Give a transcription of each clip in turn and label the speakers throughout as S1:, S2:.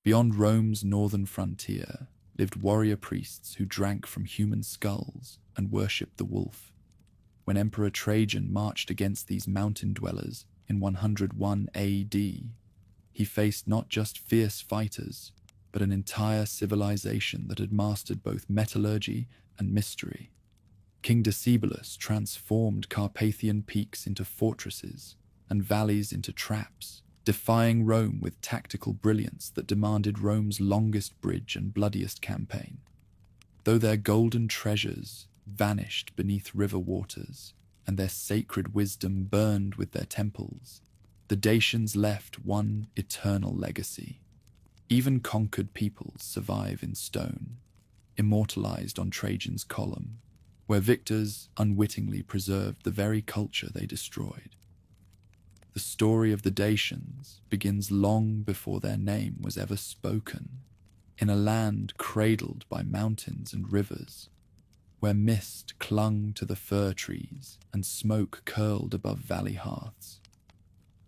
S1: Beyond Rome's northern frontier lived warrior priests who drank from human skulls and worshipped the wolf. When Emperor Trajan marched against these mountain dwellers in 101 AD, he faced not just fierce fighters, but an entire civilization that had mastered both metallurgy and mystery. King Decebalus transformed Carpathian peaks into fortresses and valleys into traps, defying Rome with tactical brilliance that demanded Rome's longest bridge and bloodiest campaign. Though their golden treasures vanished beneath river waters and their sacred wisdom burned with their temples, the Dacians left one eternal legacy. Even conquered peoples survive in stone, immortalized on Trajan's column, where victors unwittingly preserved the very culture they destroyed. The story of the Dacians begins long before their name was ever spoken, in a land cradled by mountains and rivers, where mist clung to the fir trees and smoke curled above valley hearths.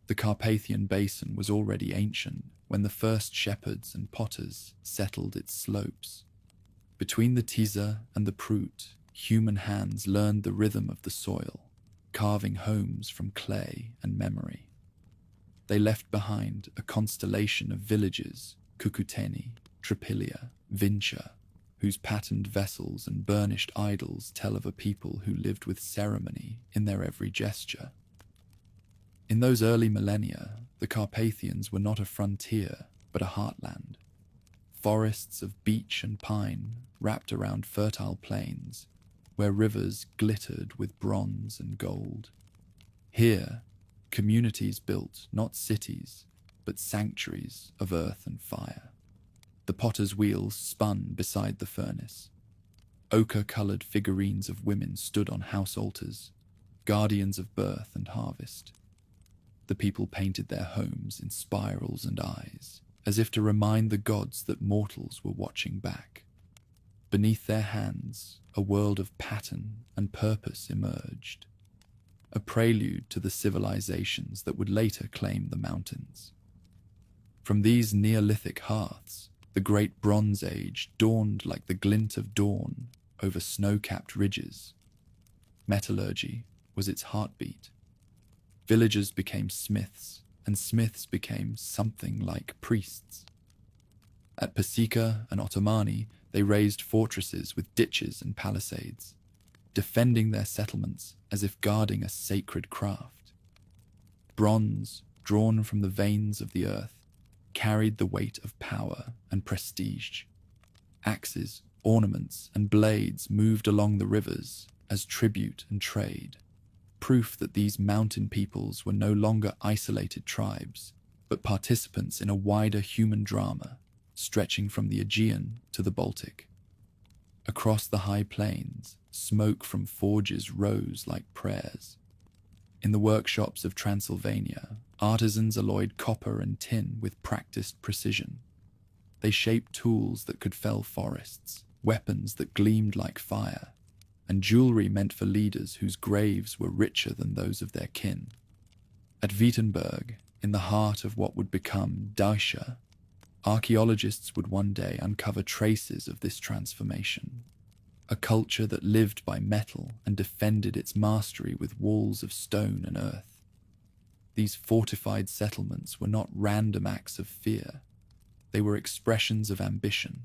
S1: The Carpathian Basin was already ancient when the first shepherds and potters settled its slopes. Between the Tisa and the Prut, human hands learned the rhythm of the soil, carving homes from clay and memory. They left behind a constellation of villages, Cucuteni, Tripilia, Vincia, whose patterned vessels and burnished idols tell of a people who lived with ceremony in their every gesture. In those early millennia, the Carpathians were not a frontier, but a heartland. Forests of beech and pine wrapped around fertile plains, where rivers glittered with bronze and gold. Here, communities built not cities, but sanctuaries of earth and fire. The potter's wheels spun beside the furnace. Ochre-colored figurines of women stood on house altars, guardians of birth and harvest. The people painted their homes in spirals and eyes, as if to remind the gods that mortals were watching back. Beneath their hands, a world of pattern and purpose emerged, a prelude to the civilizations that would later claim the mountains. From these Neolithic hearths, the Great Bronze Age dawned like the glint of dawn over snow-capped ridges. Metallurgy was its heartbeat. Villagers became smiths, and smiths became something like priests. At Pasica and Ottomani, they raised fortresses with ditches and palisades, defending their settlements as if guarding a sacred craft. Bronze, drawn from the veins of the earth, carried the weight of power and prestige. Axes, ornaments, and blades moved along the rivers as tribute and trade, proof that these mountain peoples were no longer isolated tribes, but participants in a wider human drama, stretching from the Aegean to the Baltic. Across the high plains, smoke from forges rose like prayers. In the workshops of Transylvania, artisans alloyed copper and tin with practiced precision. They shaped tools that could fell forests, weapons that gleamed like fire, and jewelry meant for leaders whose graves were richer than those of their kin. At Wittenberg, in the heart of what would become Dacia, archaeologists would one day uncover traces of this transformation, a culture that lived by metal and defended its mastery with walls of stone and earth. These fortified settlements were not random acts of fear. They were expressions of ambition.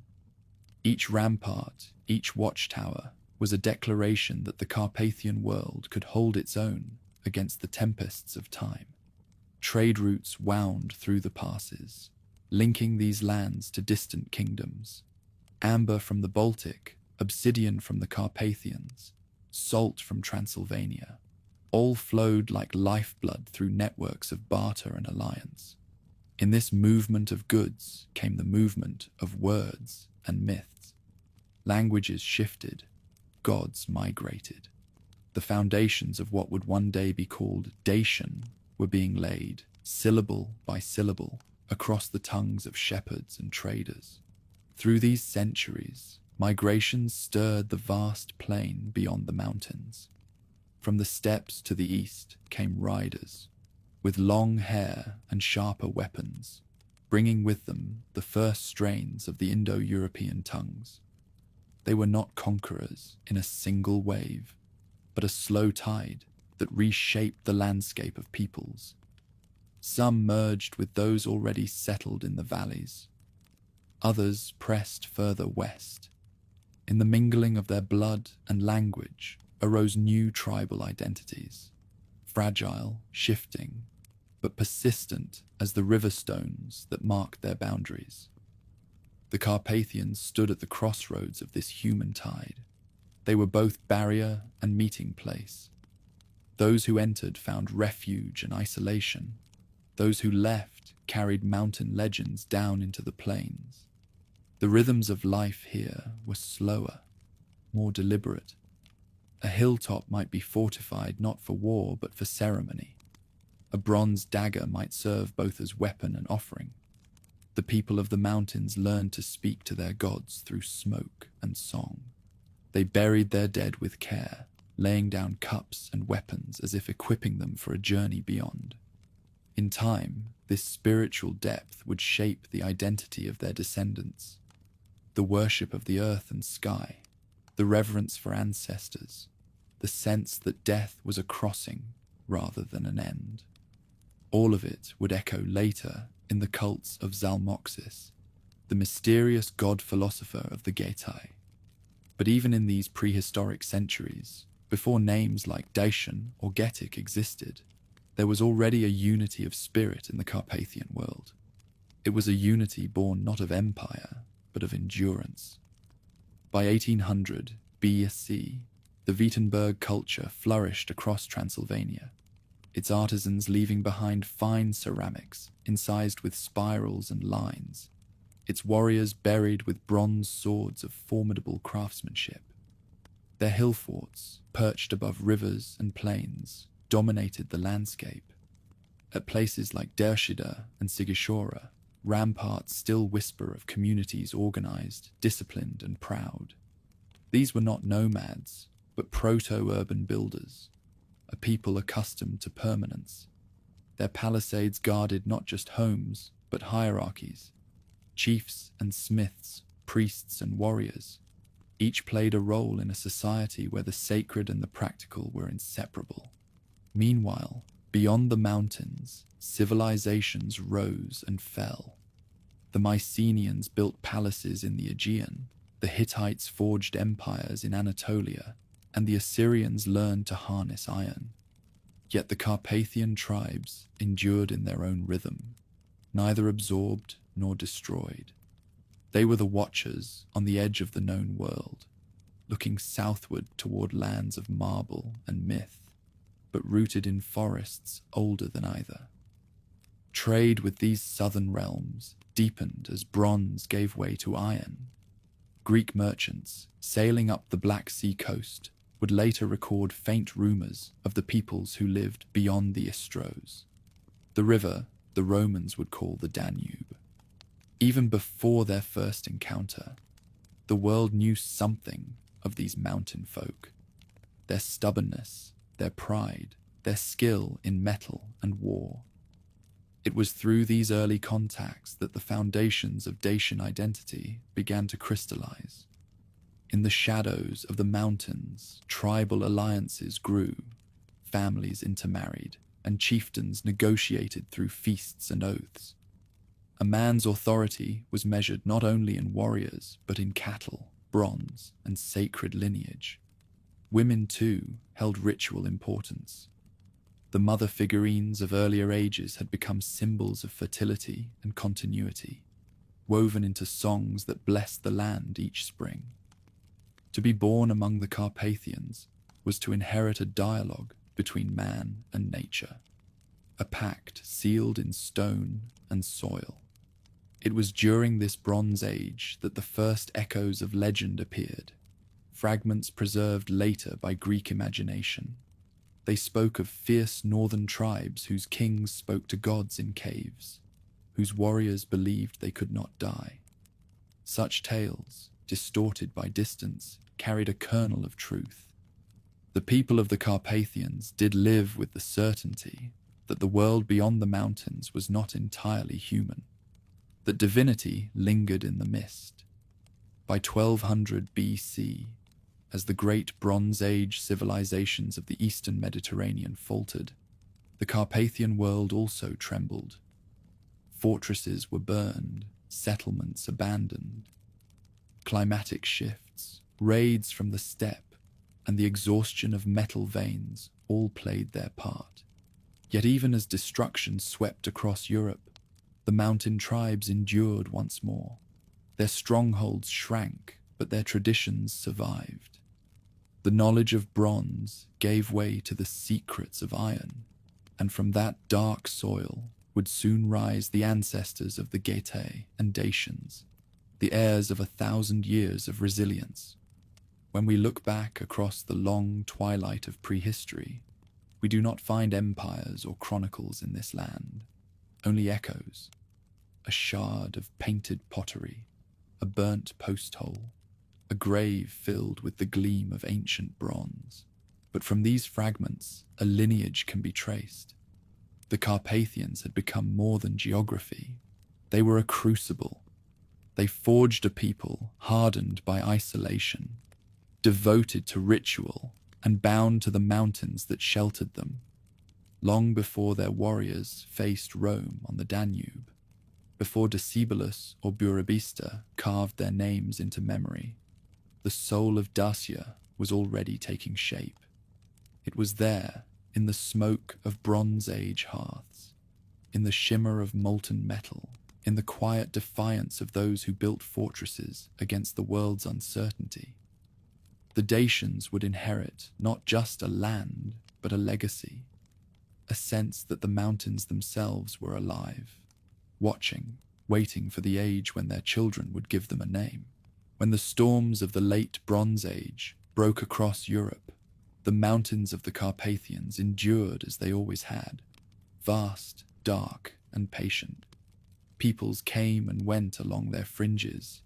S1: Each rampart, each watchtower, was a declaration that the Carpathian world could hold its own against the tempests of time. Trade routes wound through the passes, linking these lands to distant kingdoms. Amber from the Baltic, obsidian from the Carpathians, salt from Transylvania, all flowed like lifeblood through networks of barter and alliance. In this movement of goods came the movement of words and myths. Languages shifted, gods migrated. The foundations of what would one day be called Dacian were being laid, syllable by syllable, across the tongues of shepherds and traders. Through these centuries, migrations stirred the vast plain beyond the mountains. From the steppes to the east came riders, with long hair and sharper weapons, bringing with them the first strains of the Indo-European tongues. They were not conquerors in a single wave, but a slow tide that reshaped the landscape of peoples. Some merged with those already settled in the valleys. Others pressed further west. In the mingling of their blood and language arose new tribal identities, fragile, shifting, but persistent as the river stones that marked their boundaries. The Carpathians stood at the crossroads of this human tide. They were both barrier and meeting place. Those who entered found refuge and isolation. Those who left carried mountain legends down into the plains. The rhythms of life here were slower, more deliberate. A hilltop might be fortified not for war but for ceremony. A bronze dagger might serve both as weapon and offering. The people of the mountains learned to speak to their gods through smoke and song. They buried their dead with care, laying down cups and weapons as if equipping them for a journey beyond. In time, this spiritual depth would shape the identity of their descendants. The worship of the earth and sky, the reverence for ancestors, the sense that death was a crossing rather than an end. All of it would echo later in the cults of Zalmoxis, the mysterious god-philosopher of the Getae. But even in these prehistoric centuries, before names like Dacian or Getic existed, there was already a unity of spirit in the Carpathian world. It was a unity born not of empire, but of endurance. By 1800 BC, the Wittenberg culture flourished across Transylvania, its artisans leaving behind fine ceramics incised with spirals and lines, its warriors buried with bronze swords of formidable craftsmanship. Their hill forts, perched above rivers and plains, dominated the landscape. At places like Dacia and Sigishora, ramparts still whisper of communities organized, disciplined, and proud. These were not nomads, but proto-urban builders, a people accustomed to permanence. Their palisades guarded not just homes, but hierarchies. Chiefs and smiths, priests and warriors, each played a role in a society where the sacred and the practical were inseparable. Meanwhile, beyond the mountains, civilizations rose and fell. The Mycenaeans built palaces in the Aegean, the Hittites forged empires in Anatolia, and the Assyrians learned to harness iron. Yet the Carpathian tribes endured in their own rhythm, neither absorbed nor destroyed. They were the watchers on the edge of the known world, looking southward toward lands of marble and myth, but rooted in forests older than either. Trade with these southern realms deepened as bronze gave way to iron. Greek merchants, sailing up the Black Sea coast, would later record faint rumors of the peoples who lived beyond the Istros, the river the Romans would call the Danube. Even before their first encounter, the world knew something of these mountain folk, their stubbornness, their pride, their skill in metal and war. It was through these early contacts that the foundations of Dacian identity began to crystallize. In the shadows of the mountains, tribal alliances grew, families intermarried, and chieftains negotiated through feasts and oaths. A man's authority was measured not only in warriors, but in cattle, bronze, and sacred lineage. Women, too, held ritual importance. The mother figurines of earlier ages had become symbols of fertility and continuity, woven into songs that blessed the land each spring. To be born among the Carpathians was to inherit a dialogue between man and nature, a pact sealed in stone and soil. It was during this Bronze Age that the first echoes of legend appeared, fragments preserved later by Greek imagination. They spoke of fierce northern tribes whose kings spoke to gods in caves, whose warriors believed they could not die. Such tales, distorted by distance, carried a kernel of truth. The people of the Carpathians did live with the certainty that the world beyond the mountains was not entirely human. that divinity lingered in the mist. By 1200 BC, as the great Bronze Age civilizations of the eastern Mediterranean faltered, the Carpathian world also trembled. Fortresses were burned, settlements abandoned. Climatic shifts, raids from the steppe, and the exhaustion of metal veins all played their part. Yet even as destruction swept across Europe, the mountain tribes endured once more. Their strongholds shrank, but their traditions survived. The knowledge of bronze gave way to the secrets of iron, and from that dark soil would soon rise the ancestors of the Getae and Dacians, the heirs of 1,000 years of resilience. When we look back across the long twilight of prehistory, we do not find empires or chronicles in this land, only echoes, a shard of painted pottery, a burnt post hole, a grave filled with the gleam of ancient bronze. But from these fragments, a lineage can be traced. The Carpathians had become more than geography. They were a crucible. They forged a people hardened by isolation, devoted to ritual, and bound to the mountains that sheltered them. Long before their warriors faced Rome on the Danube, before Decebalus or Burebista carved their names into memory, the soul of Dacia was already taking shape. It was there, in the smoke of Bronze Age hearths, in the shimmer of molten metal, in the quiet defiance of those who built fortresses against the world's uncertainty. The Dacians would inherit not just a land, but a legacy, a sense that the mountains themselves were alive, watching, waiting for the age when their children would give them a name. When the storms of the late Bronze Age broke across Europe, the mountains of the Carpathians endured as they always had, vast, dark, and patient. Peoples came and went along their fringes,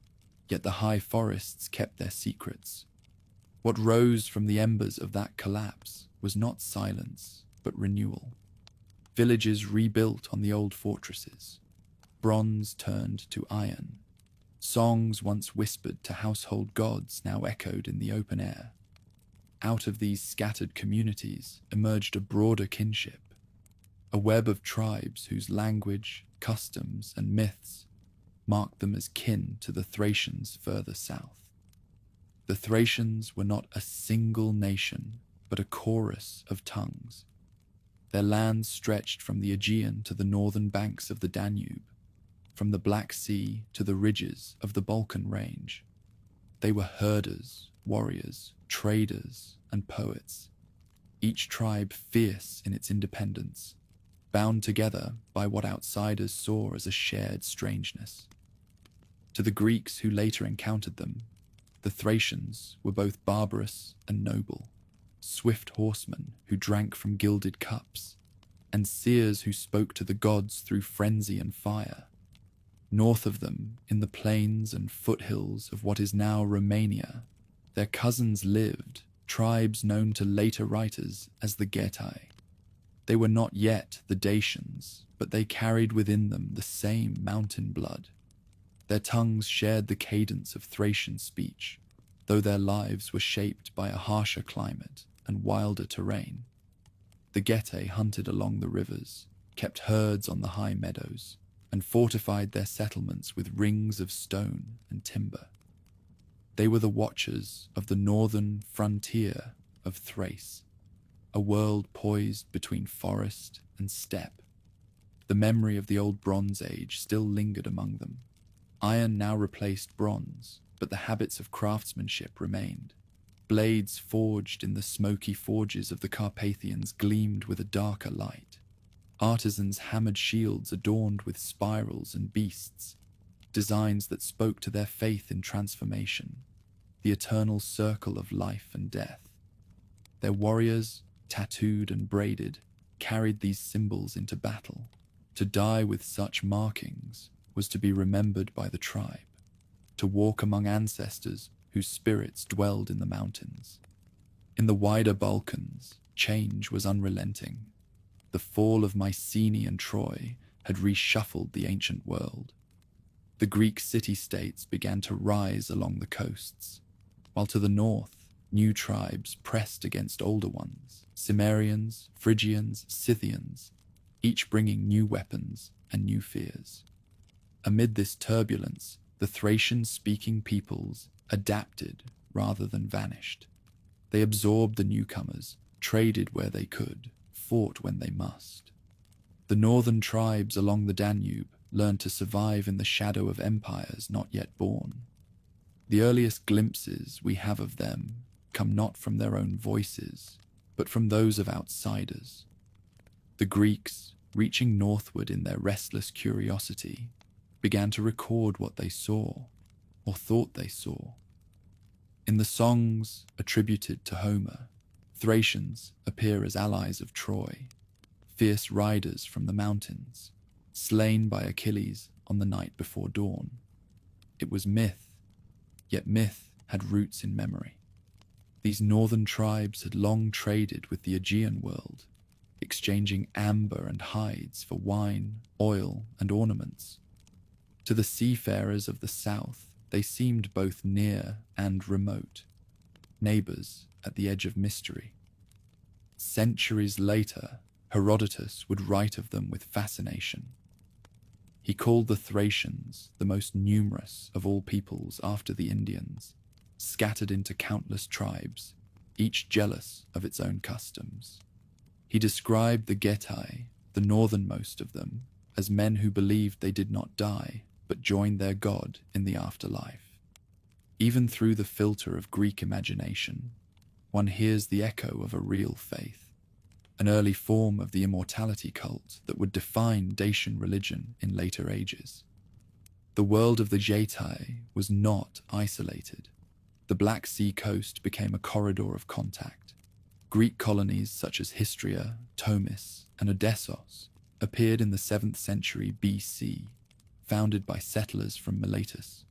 S1: yet the high forests kept their secrets. What rose from the embers of that collapse was not silence, but renewal. Villages rebuilt on the old fortresses. Bronze turned to iron. Songs once whispered to household gods now echoed in the open air. Out of these scattered communities emerged a broader kinship, a web of tribes whose language, customs, and myths marked them as kin to the Thracians further south. The Thracians were not a single nation, but a chorus of tongues. Their lands stretched from the Aegean to the northern banks of the Danube, from the Black Sea to the ridges of the Balkan Range. They were herders, warriors, traders, and poets, each tribe fierce in its independence, bound together by what outsiders saw as a shared strangeness. To the Greeks who later encountered them, the Thracians were both barbarous and noble, swift horsemen who drank from gilded cups, and seers who spoke to the gods through frenzy and fire. North of them, in the plains and foothills of what is now Romania, their cousins lived, tribes known to later writers as the Getae. They were not yet the Dacians, but they carried within them the same mountain blood. Their tongues shared the cadence of Thracian speech, though their lives were shaped by a harsher climate and wilder terrain. The Getae hunted along the rivers, kept herds on the high meadows, and fortified their settlements with rings of stone and timber. They were the watchers of the northern frontier of Thrace, a world poised between forest and steppe. The memory of the old Bronze Age still lingered among them. Iron now replaced bronze, but the habits of craftsmanship remained. Blades forged in the smoky forges of the Carpathians gleamed with a darker light. Artisans hammered shields adorned with spirals and beasts, designs that spoke to their faith in transformation, the eternal circle of life and death. Their warriors, tattooed and braided, carried these symbols into battle. To die with such markings was to be remembered by the tribe, to walk among ancestors whose spirits dwelled in the mountains. In the wider Balkans, change was unrelenting. The fall of Mycenae and Troy had reshuffled the ancient world. The Greek city-states began to rise along the coasts, while to the north, new tribes pressed against older ones, Cimmerians, Phrygians, Scythians, each bringing new weapons and new fears. Amid this turbulence, the Thracian-speaking peoples adapted rather than vanished. They absorbed the newcomers, traded where they could, fought when they must. The northern tribes along the Danube learned to survive in the shadow of empires not yet born. The earliest glimpses we have of them come not from their own voices, but from those of outsiders. The Greeks, reaching northward in their restless curiosity, began to record what they saw, or thought they saw. In the songs attributed to Homer, Thracians appear as allies of Troy, fierce riders from the mountains, slain by Achilles on the night before dawn. It was myth, yet myth had roots in memory. These northern tribes had long traded with the Aegean world, exchanging amber and hides for wine, oil, and ornaments. To the seafarers of the south, they seemed both near and remote, neighbors at the edge of mystery. Centuries later, Herodotus would write of them with fascination. He called the Thracians the most numerous of all peoples after the Indians, scattered into countless tribes, each jealous of its own customs. He described the Getae, the northernmost of them, as men who believed they did not die, but joined their god in the afterlife. Even through the filter of Greek imagination, one hears the echo of a real faith, an early form of the immortality cult that would define Dacian religion in later ages. The world of the Getae was not isolated. The Black Sea coast became a corridor of contact. Greek colonies such as Histria, Tomis, and Odessos appeared in the 7th century BC, founded by settlers from Miletus.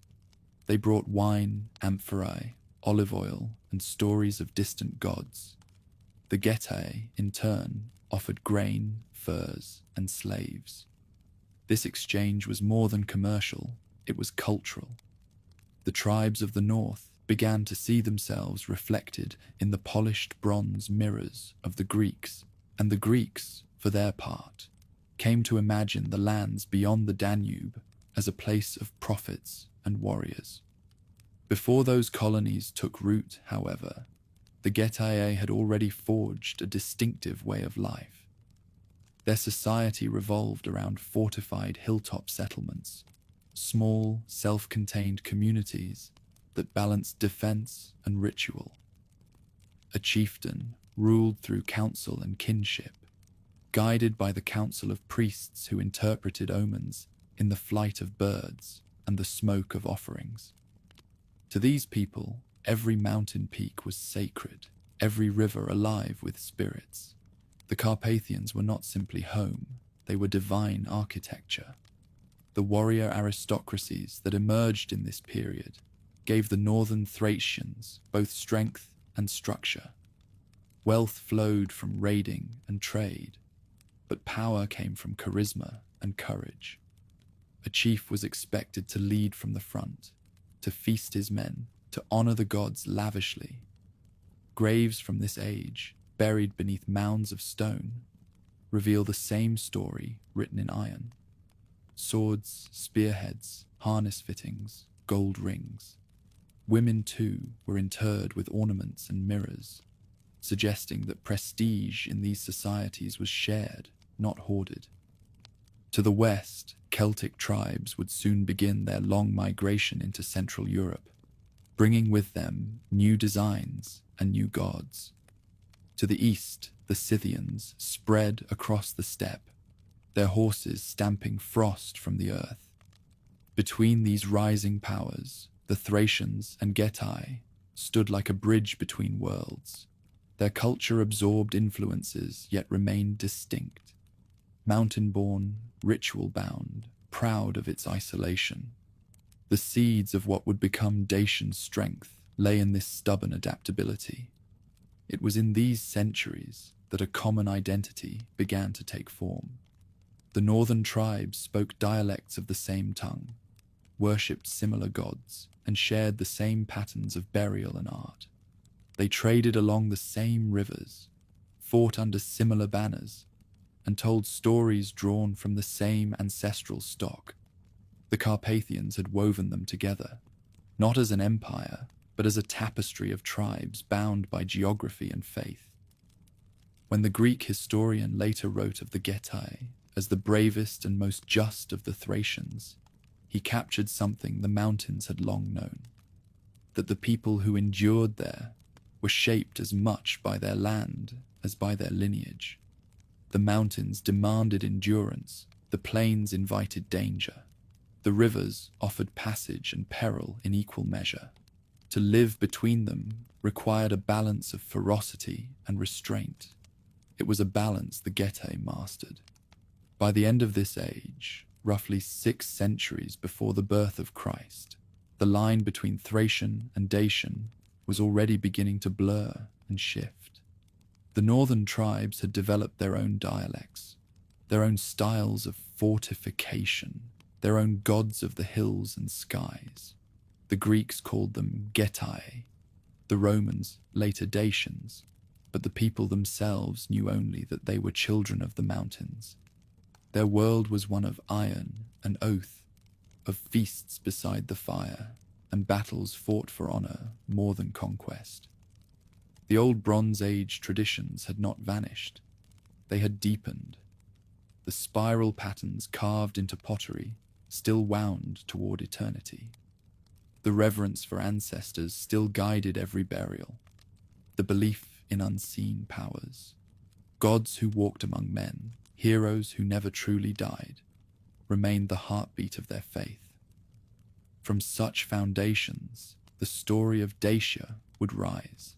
S1: They brought wine, amphorae, olive oil, and stories of distant gods. The Getae, in turn, offered grain, furs, and slaves. This exchange was more than commercial, it was cultural. The tribes of the north began to see themselves reflected in the polished bronze mirrors of the Greeks, and the Greeks, for their part, came to imagine the lands beyond the Danube as a place of prophets and warriors. Before those colonies took root, however, the Getae had already forged a distinctive way of life. Their society revolved around fortified hilltop settlements, small, self-contained communities that balanced defense and ritual. A chieftain ruled through council and kinship, guided by the council of priests who interpreted omens in the flight of birds and the smoke of offerings. To these people, every mountain peak was sacred, every river alive with spirits. The Carpathians were not simply home, they were divine architecture. The warrior aristocracies that emerged in this period gave the northern Thracians both strength and structure. Wealth flowed from raiding and trade, but power came from charisma and courage. A chief was expected to lead from the front, to feast his men, to honor the gods lavishly. Graves from this age, buried beneath mounds of stone, reveal the same story written in iron. Swords, spearheads, harness fittings, gold rings. Women, too, were interred with ornaments and mirrors, suggesting that prestige in these societies was shared, not hoarded. To the west, Celtic tribes would soon begin their long migration into Central Europe, bringing with them new designs and new gods. To the east, the Scythians spread across the steppe, their horses stamping frost from the earth. Between these rising powers, the Thracians and Getae stood like a bridge between worlds. Their culture absorbed influences yet remained distinct. Mountain-born, ritual-bound, proud of its isolation. The seeds of what would become Dacian strength lay in this stubborn adaptability. It was in these centuries that a common identity began to take form. The northern tribes spoke dialects of the same tongue. worshipped similar gods and shared the same patterns of burial and art. They traded along the same rivers, fought under similar banners, and told stories drawn from the same ancestral stock. The Carpathians had woven them together, not as an empire, but as a tapestry of tribes bound by geography and faith. When the Greek historian later wrote of the Getae as the bravest and most just of the Thracians, he captured something the mountains had long known, that the people who endured there were shaped as much by their land as by their lineage. The mountains demanded endurance, the plains invited danger. The rivers offered passage and peril in equal measure. To live between them required a balance of ferocity and restraint. It was a balance the Getae mastered. By the end of this age, roughly 6 centuries before the birth of Christ, the line between Thracian and Dacian was already beginning to blur and shift. The northern tribes had developed their own dialects, their own styles of fortification, their own gods of the hills and skies. The Greeks called them Getae, the Romans later Dacians, but the people themselves knew only that they were children of the mountains. Their world was one of iron and oath, of feasts beside the fire, and battles fought for honor more than conquest. The old Bronze Age traditions had not vanished. They had deepened. The spiral patterns carved into pottery still wound toward eternity. The reverence for ancestors still guided every burial. The belief in unseen powers, gods who walked among men, heroes who never truly died, remained the heartbeat of their faith. From such foundations, the story of Dacia would rise,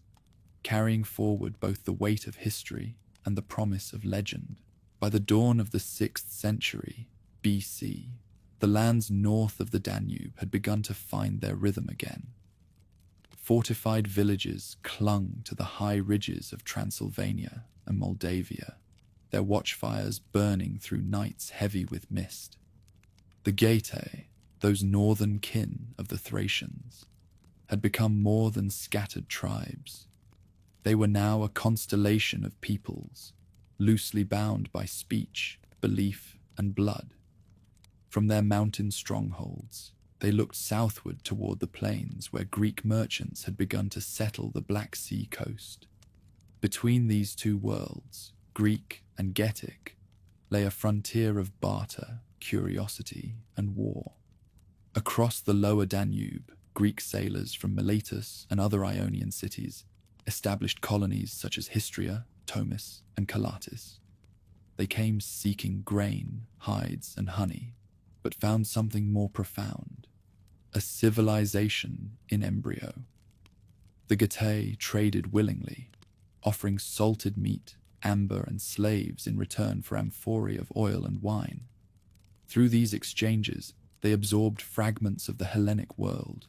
S1: carrying forward both the weight of history and the promise of legend. By the dawn of the 6th century BC, the lands north of the Danube had begun to find their rhythm again. Fortified villages clung to the high ridges of Transylvania and Moldavia, their watchfires burning through nights heavy with mist. The Getae, those northern kin of the Thracians, had become more than scattered tribes. They were now a constellation of peoples, loosely bound by speech, belief, and blood. From their mountain strongholds, they looked southward toward the plains where Greek merchants had begun to settle the Black Sea coast. Between these two worlds, Greek and Getic, lay a frontier of barter, curiosity, and war. Across the lower Danube, Greek sailors from Miletus and other Ionian cities established colonies such as Histria, Tomis, and Calatis. They came seeking grain, hides, and honey, but found something more profound, a civilization in embryo. The Getae traded willingly, offering salted meat, amber, and slaves in return for amphorae of oil and wine. Through these exchanges, they absorbed fragments of the Hellenic world,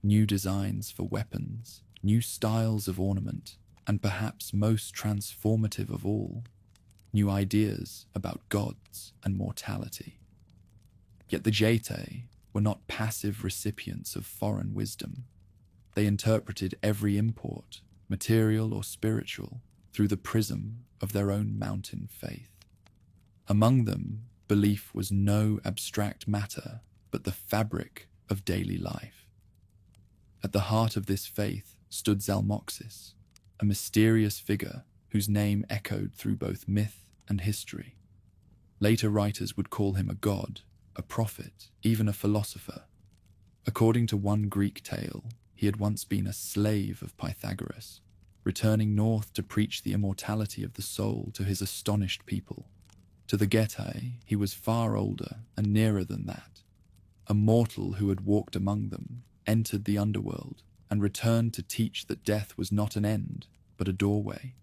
S1: new designs for weapons, new styles of ornament, and perhaps most transformative of all, new ideas about gods and mortality. Yet the Getae were not passive recipients of foreign wisdom. They interpreted every import, material or spiritual, through the prism of their own mountain faith. Among them, belief was no abstract matter, but the fabric of daily life. At the heart of this faith stood Zalmoxis, a mysterious figure whose name echoed through both myth and history. Later writers would call him a god, a prophet, even a philosopher. According to one Greek tale, he had once been a slave of Pythagoras, returning north to preach the immortality of the soul to his astonished people. To the Getae, he was far older and nearer than that. A mortal who had walked among them, entered the underworld, and returned to teach that death was not an end, but a doorway.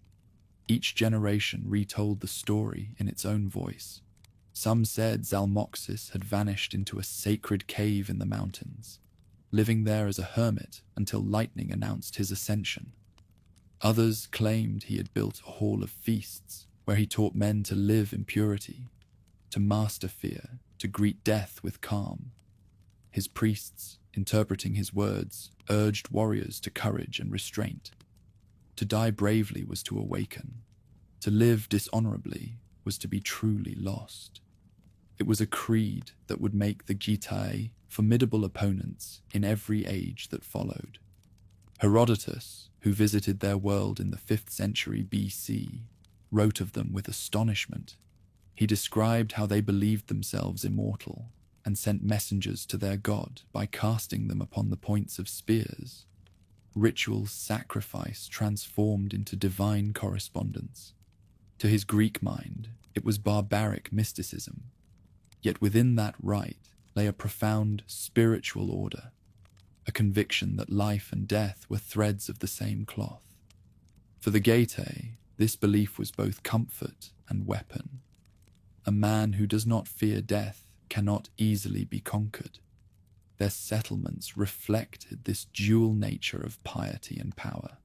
S1: Each generation retold the story in its own voice. Some said Zalmoxis had vanished into a sacred cave in the mountains, living there as a hermit until lightning announced his ascension. Others claimed he had built a hall of feasts where he taught men to live in purity, to master fear, to greet death with calm. His priests, interpreting his words, urged warriors to courage and restraint. To die bravely was to awaken. To live dishonorably was to be truly lost. It was a creed that would make the Getae formidable opponents in every age that followed. Herodotus, who visited their world in the 5th century BC, wrote of them with astonishment. He described how they believed themselves immortal and sent messengers to their god by casting them upon the points of spears. Ritual sacrifice transformed into divine correspondence. To his Greek mind, it was barbaric mysticism. Yet within that rite lay a profound spiritual order, a conviction that life and death were threads of the same cloth. For the Getae, this belief was both comfort and weapon. A man who does not fear death cannot easily be conquered. Their settlements reflected this dual nature of piety and power.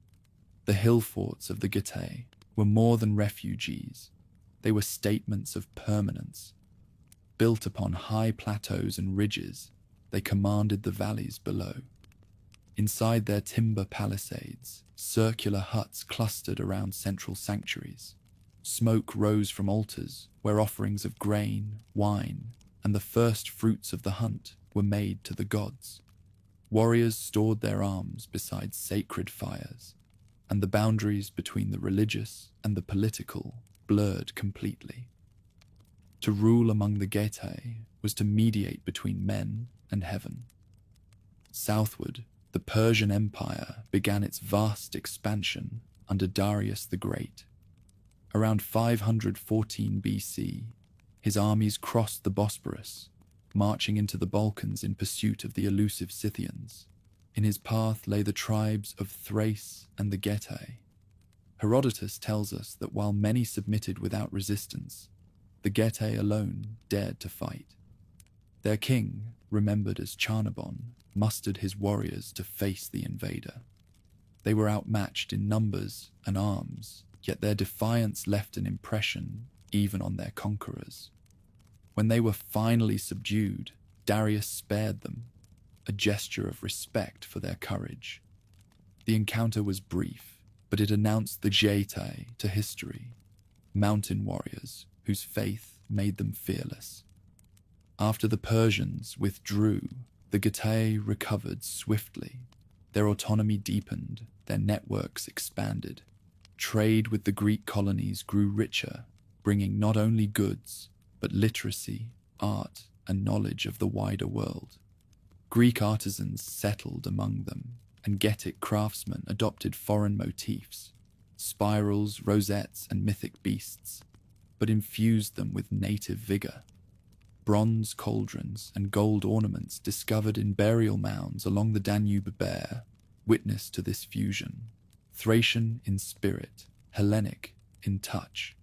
S1: The hill forts of the Getae were more than refugees. They were statements of permanence. Built upon high plateaus and ridges, they commanded the valleys below. Inside their timber palisades, circular huts clustered around central sanctuaries. Smoke rose from altars where offerings of grain, wine, and the first fruits of the hunt were made to the gods. Warriors stored their arms beside sacred fires, and the boundaries between the religious and the political blurred completely. To rule among the Getae was to mediate between men and heaven. Southward, the Persian Empire began its vast expansion under Darius the Great. Around 514 BC, his armies crossed the Bosporus, marching into the Balkans in pursuit of the elusive Scythians. In his path lay the tribes of Thrace and the Getae. Herodotus tells us that while many submitted without resistance, the Getae alone dared to fight. Their king, remembered as Charnabon, mustered his warriors to face the invader. They were outmatched in numbers and arms, yet their defiance left an impression even on their conquerors. When they were finally subdued, Darius spared them, a gesture of respect for their courage. The encounter was brief, but it announced the Getae to history, mountain warriors whose faith made them fearless. After the Persians withdrew, the Getae recovered swiftly. Their autonomy deepened, their networks expanded. Trade with the Greek colonies grew richer, bringing not only goods, but literacy, art, and knowledge of the wider world. Greek artisans settled among them, and Getic craftsmen adopted foreign motifs, spirals, rosettes, and mythic beasts, but infused them with native vigor. Bronze cauldrons and gold ornaments discovered in burial mounds along the Danube bear witness to this fusion. Thracian in spirit, Hellenic in touch.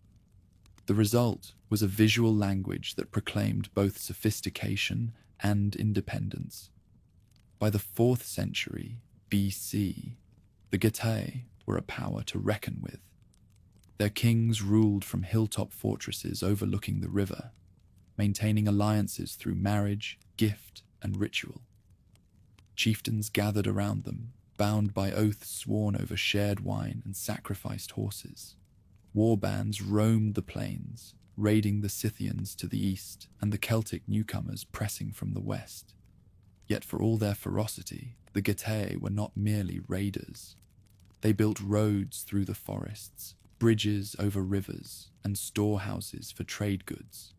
S1: The result was a visual language that proclaimed both sophistication and independence. By the 4th century BC, the Getae were a power to reckon with. Their kings ruled from hilltop fortresses overlooking the river, maintaining alliances through marriage, gift, and ritual. Chieftains gathered around them, bound by oaths sworn over shared wine and sacrificed horses. War bands roamed the plains, raiding the Scythians to the east and the Celtic newcomers pressing from the west. Yet for all their ferocity, the Getae were not merely raiders. They built roads through the forests, bridges over rivers, and storehouses for trade goods.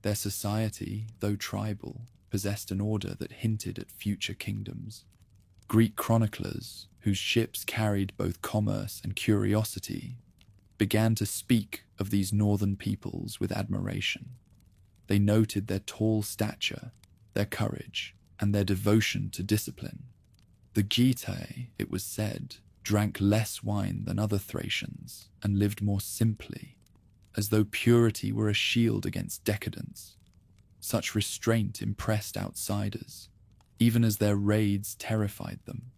S1: Their society, though tribal, possessed an order that hinted at future kingdoms. Greek chroniclers, whose ships carried both commerce and curiosity, began to speak of these northern peoples with admiration. They noted their tall stature, their courage, and their devotion to discipline. The Getae, it was said, drank less wine than other Thracians and lived more simply, as though purity were a shield against decadence. Such restraint impressed outsiders, even as their raids terrified them.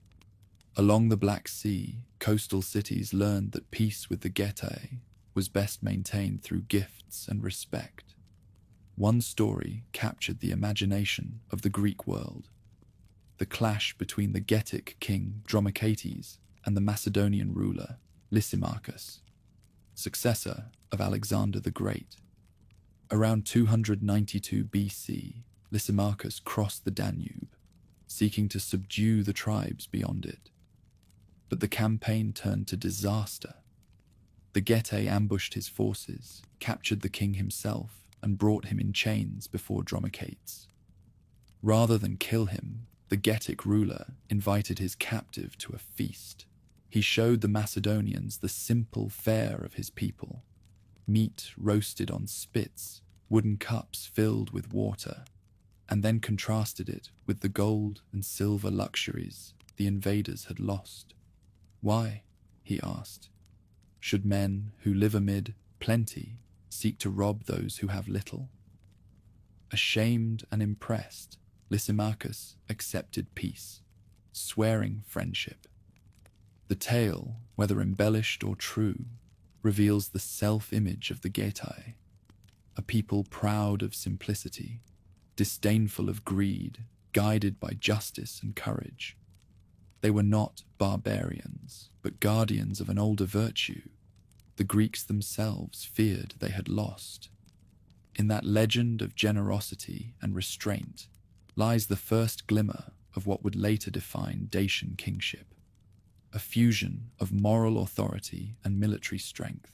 S1: Along the Black Sea, coastal cities learned that peace with the Getae was best maintained through gifts and respect. One story captured the imagination of the Greek world. the clash between the Getic king Dromicates and the Macedonian ruler Lysimachus, successor of Alexander the Great. Around 292 BC, Lysimachus crossed the Danube, seeking to subdue the tribes beyond it. But the campaign turned to disaster. The Getae ambushed his forces, captured the king himself, and brought him in chains before Dromicates. Rather than kill him, the Getic ruler invited his captive to a feast. He showed the Macedonians the simple fare of his people: meat roasted on spits, wooden cups filled with water, and then contrasted it with the gold and silver luxuries the invaders had lost. Why, he asked, should men who live amid plenty seek to rob those who have little? Ashamed and impressed, Lysimachus accepted peace, swearing friendship. The tale, whether embellished or true, reveals the self-image of the Getae, a people proud of simplicity, disdainful of greed, guided by justice and courage. They were not barbarians, but guardians of an older virtue the Greeks themselves feared they had lost. In that legend of generosity and restraint lies the first glimmer of what would later define Dacian kingship, a fusion of moral authority and military strength.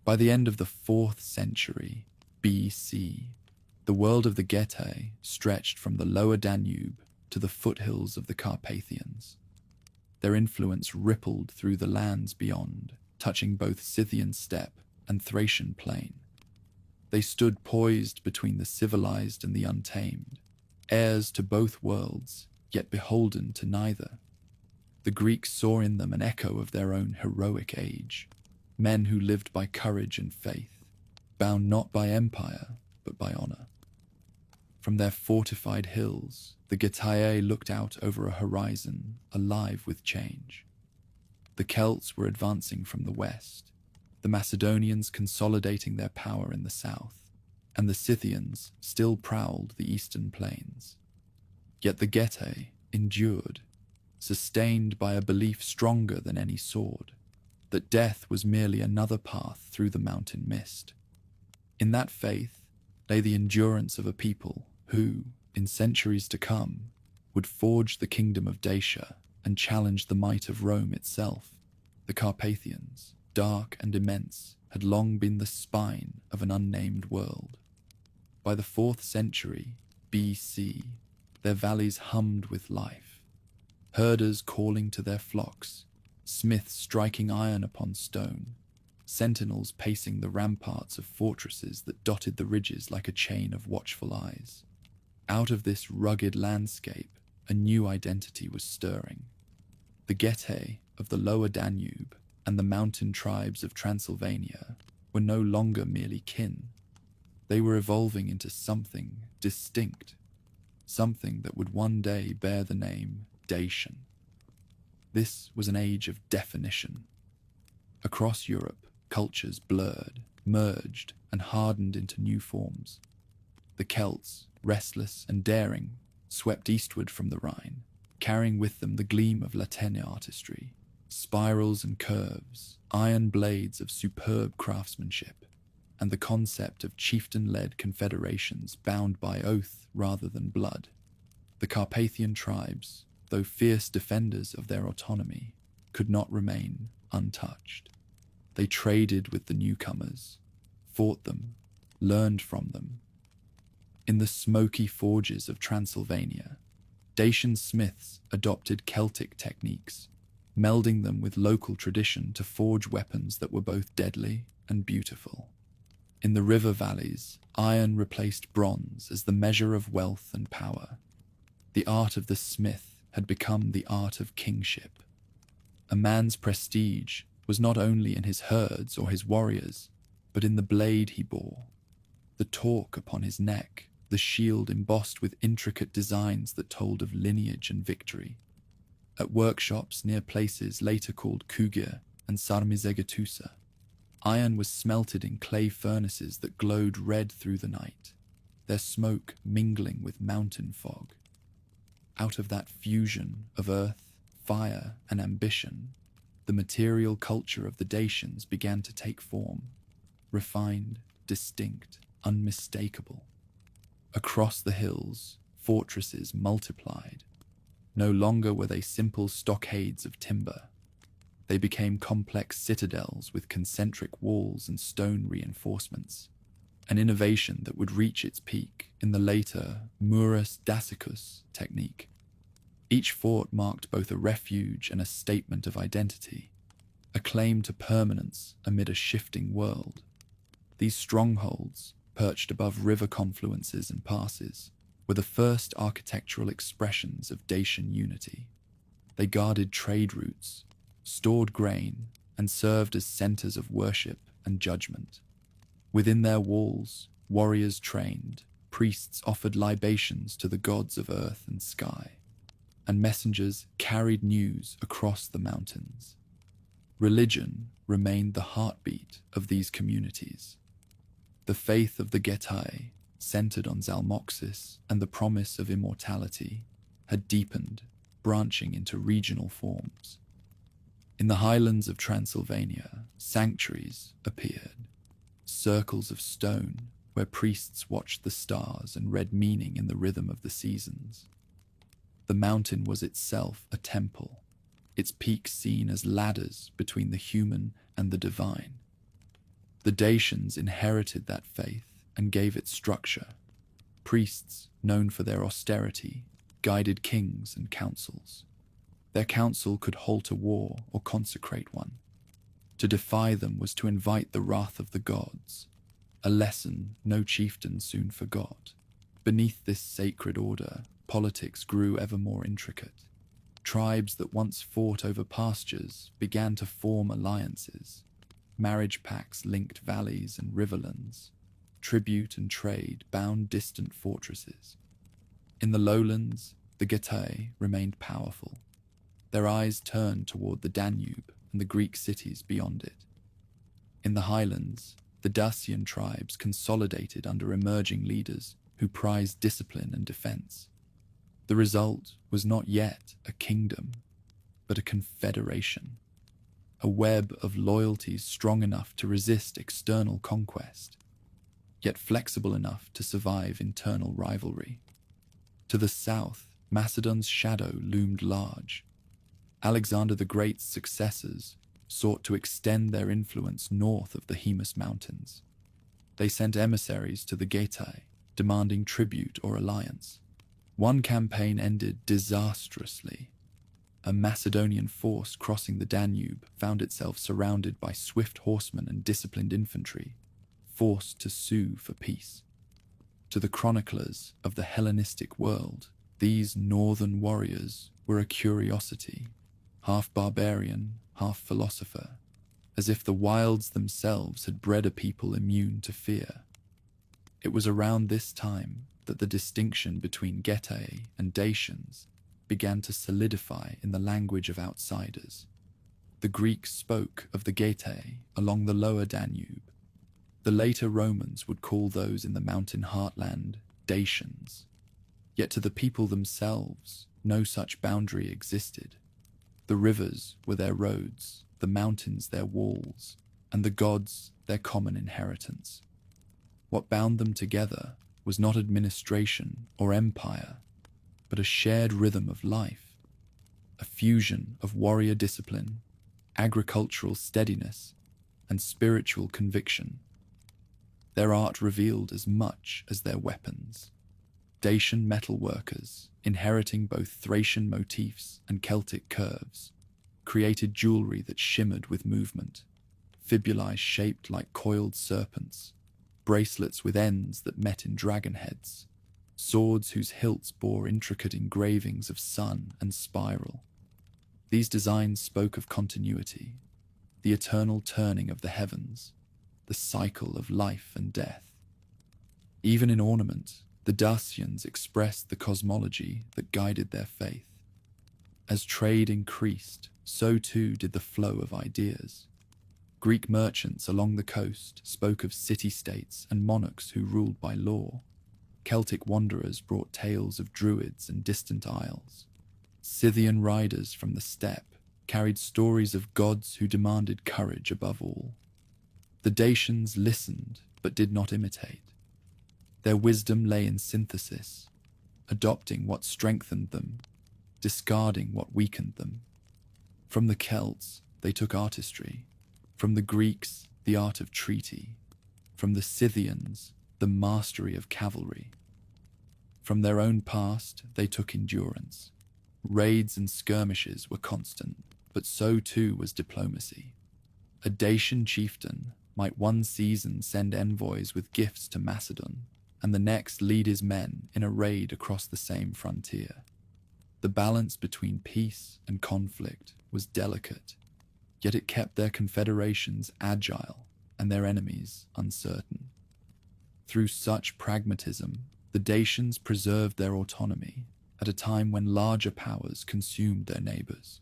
S1: By the end of the 4th century BC, the world of the Getae stretched from the lower Danube to the foothills of the Carpathians. Their influence rippled through the lands beyond, touching both Scythian steppe and Thracian plain. They stood poised between the civilized and the untamed, heirs to both worlds, yet beholden to neither. The Greeks saw in them an echo of their own heroic age, men who lived by courage and faith, bound not by empire, but by honor. From their fortified hills, the Getae looked out over a horizon alive with change. The Celts were advancing from the west, the Macedonians consolidating their power in the south, and the Scythians still prowled the eastern plains. Yet the Getae endured, sustained by a belief stronger than any sword, that death was merely another path through the mountain mist. In that faith lay the endurance of a people who, in centuries to come, would forge the kingdom of Dacia and challenge the might of Rome itself. The Carpathians, dark and immense, had long been the spine of an unnamed world. By the 4th century BC, their valleys hummed with life, herders calling to their flocks, smiths striking iron upon stone, sentinels pacing the ramparts of fortresses that dotted the ridges like a chain of watchful eyes. Out of this rugged landscape, a new identity was stirring. The Getae of the lower Danube and the mountain tribes of Transylvania were no longer merely kin. They were evolving into something distinct, something that would one day bear the name Dacian. This was an age of definition. Across Europe, cultures blurred, merged, and hardened into new forms. The Celts, restless and daring, swept eastward from the Rhine, carrying with them the gleam of Latène artistry, spirals and curves, iron blades of superb craftsmanship, and the concept of chieftain-led confederations bound by oath rather than blood. The Carpathian tribes, though fierce defenders of their autonomy, could not remain untouched. They traded with the newcomers, fought them, learned from them. In the smoky forges of Transylvania, Dacian smiths adopted Celtic techniques, melding them with local tradition to forge weapons that were both deadly and beautiful. In the river valleys, iron replaced bronze as the measure of wealth and power. The art of the smith had become the art of kingship. A man's prestige was not only in his herds or his warriors, but in the blade he bore, the torque upon his neck, the shield embossed with intricate designs that told of lineage and victory. At workshops near places later called Kugia and Sarmizegetusa, iron was smelted in clay furnaces that glowed red through the night, their smoke mingling with mountain fog. Out of that fusion of earth, fire, and ambition, the material culture of the Dacians began to take form, refined, distinct, unmistakable. Across the hills, fortresses multiplied. No longer were they simple stockades of timber. They became complex citadels with concentric walls and stone reinforcements, an innovation that would reach its peak in the later murus Dacicus technique. Each fort marked both a refuge and a statement of identity, a claim to permanence amid a shifting world. These strongholds, perched above river confluences and passes, were the first architectural expressions of Dacian unity. They guarded trade routes, stored grain, and served as centers of worship and judgment. Within their walls, warriors trained, priests offered libations to the gods of earth and sky, and messengers carried news across the mountains. Religion remained the heartbeat of these communities. The faith of the Getae, centered on Zalmoxis and the promise of immortality, had deepened, branching into regional forms. In the highlands of Transylvania, sanctuaries appeared, circles of stone where priests watched the stars and read meaning in the rhythm of the seasons. The mountain was itself a temple, its peaks seen as ladders between the human and the divine. The Dacians inherited that faith and gave it structure. Priests, known for their austerity, guided kings and councils. Their council could halt a war or consecrate one. To defy them was to invite the wrath of the gods, a lesson no chieftain soon forgot. Beneath this sacred order, politics grew ever more intricate. Tribes that once fought over pastures began to form alliances. Marriage pacts linked valleys and riverlands. Tribute and trade bound distant fortresses. In the lowlands, the Getae remained powerful. Their eyes turned toward the Danube and the Greek cities beyond it. In the highlands, the Dacian tribes consolidated under emerging leaders who prized discipline and defense. The result was not yet a kingdom, but a confederation, a web of loyalties strong enough to resist external conquest, yet flexible enough to survive internal rivalry. To the south, Macedon's shadow loomed large. Alexander the Great's successors sought to extend their influence north of the Haemus Mountains. They sent emissaries to the Getae, demanding tribute or alliance. One campaign ended disastrously. A Macedonian force crossing the Danube found itself surrounded by swift horsemen and disciplined infantry, forced to sue for peace. To the chroniclers of the Hellenistic world, these northern warriors were a curiosity, half barbarian, half philosopher, as if the wilds themselves had bred a people immune to fear. It was around this time that the distinction between Getae and Dacians began to solidify in the language of outsiders. The Greeks spoke of the Getae along the lower Danube. The later Romans would call those in the mountain heartland Dacians. Yet to the people themselves, no such boundary existed. The rivers were their roads, the mountains their walls, and the gods their common inheritance. What bound them together was not administration or empire, but a shared rhythm of life, a fusion of warrior discipline, agricultural steadiness, and spiritual conviction. Their art revealed as much as their weapons. Dacian metalworkers, inheriting both Thracian motifs and Celtic curves, created jewelry that shimmered with movement, fibulae shaped like coiled serpents, bracelets with ends that met in dragon heads, swords whose hilts bore intricate engravings of sun and spiral. These designs spoke of continuity, the eternal turning of the heavens, the cycle of life and death. Even in ornament, the Dacians expressed the cosmology that guided their faith. As trade increased, so too did the flow of ideas. Greek merchants along the coast spoke of city-states and monarchs who ruled by law. Celtic wanderers brought tales of druids and distant isles. Scythian riders from the steppe carried stories of gods who demanded courage above all. The Dacians listened but did not imitate. Their wisdom lay in synthesis, adopting what strengthened them, discarding what weakened them. From the Celts, they took artistry. From the Greeks, the art of treaty. From the Scythians, the mastery of cavalry. From their own past, they took endurance. Raids and skirmishes were constant, but so too was diplomacy. A Dacian chieftain might one season send envoys with gifts to Macedon, and the next lead his men in a raid across the same frontier. The balance between peace and conflict was delicate, yet it kept their confederations agile and their enemies uncertain. Through such pragmatism, the Dacians preserved their autonomy at a time when larger powers consumed their neighbors.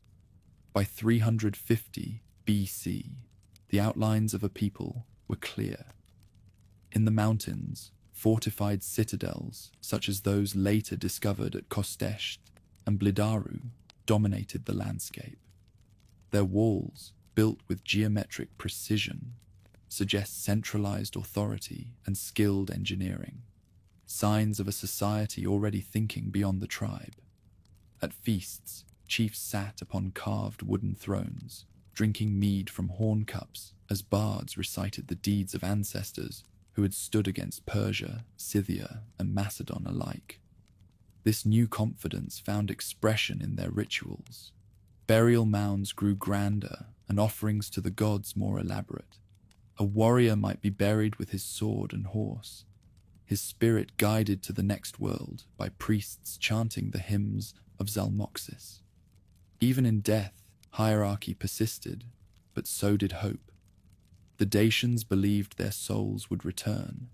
S1: By 350 BC, the outlines of a people were clear. In the mountains, fortified citadels, such as those later discovered at Kostesht and Blidaru, dominated the landscape. Their walls, built with geometric precision, suggest centralized authority and skilled engineering, signs of a society already thinking beyond the tribe. At feasts, chiefs sat upon carved wooden thrones, drinking mead from horn cups as bards recited the deeds of ancestors who had stood against Persia, Scythia, and Macedon alike. This new confidence found expression in their rituals. Burial mounds grew grander and offerings to the gods more elaborate. A warrior might be buried with his sword and horse, his spirit guided to the next world by priests chanting the hymns of Zalmoxis. Even in death, hierarchy persisted, but so did hope. The Dacians believed their souls would return,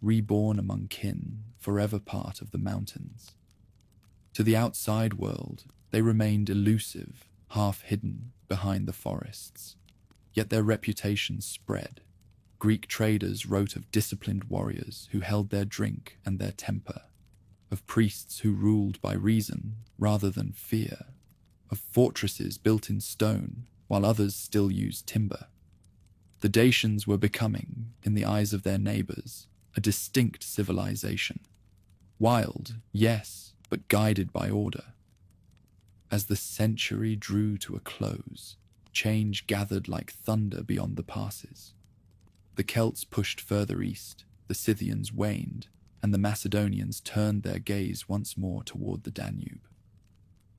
S1: reborn among kin, forever part of the mountains. To the outside world, they remained elusive, half hidden behind the forests. Yet their reputation spread. Greek traders wrote of disciplined warriors who held their drink and their temper, of priests who ruled by reason rather than fear, of fortresses built in stone while others still used timber. The Dacians were becoming, in the eyes of their neighbors, a distinct civilization. Wild, yes, but guided by order. As the century drew to a close, change gathered like thunder beyond the passes. The Celts pushed further east, the Scythians waned, and the Macedonians turned their gaze once more toward the Danube.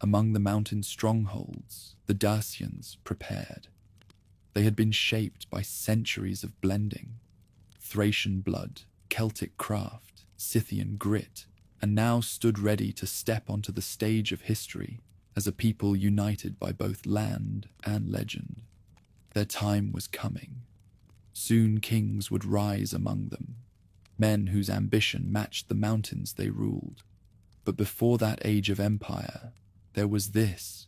S1: Among the mountain strongholds, the Dacians prepared. They had been shaped by centuries of blending, Thracian blood, Celtic craft, Scythian grit, and now stood ready to step onto the stage of history as a people united by both land and legend. Their time was coming. Soon kings would rise among them, men whose ambition matched the mountains they ruled. But before that age of empire, there was this,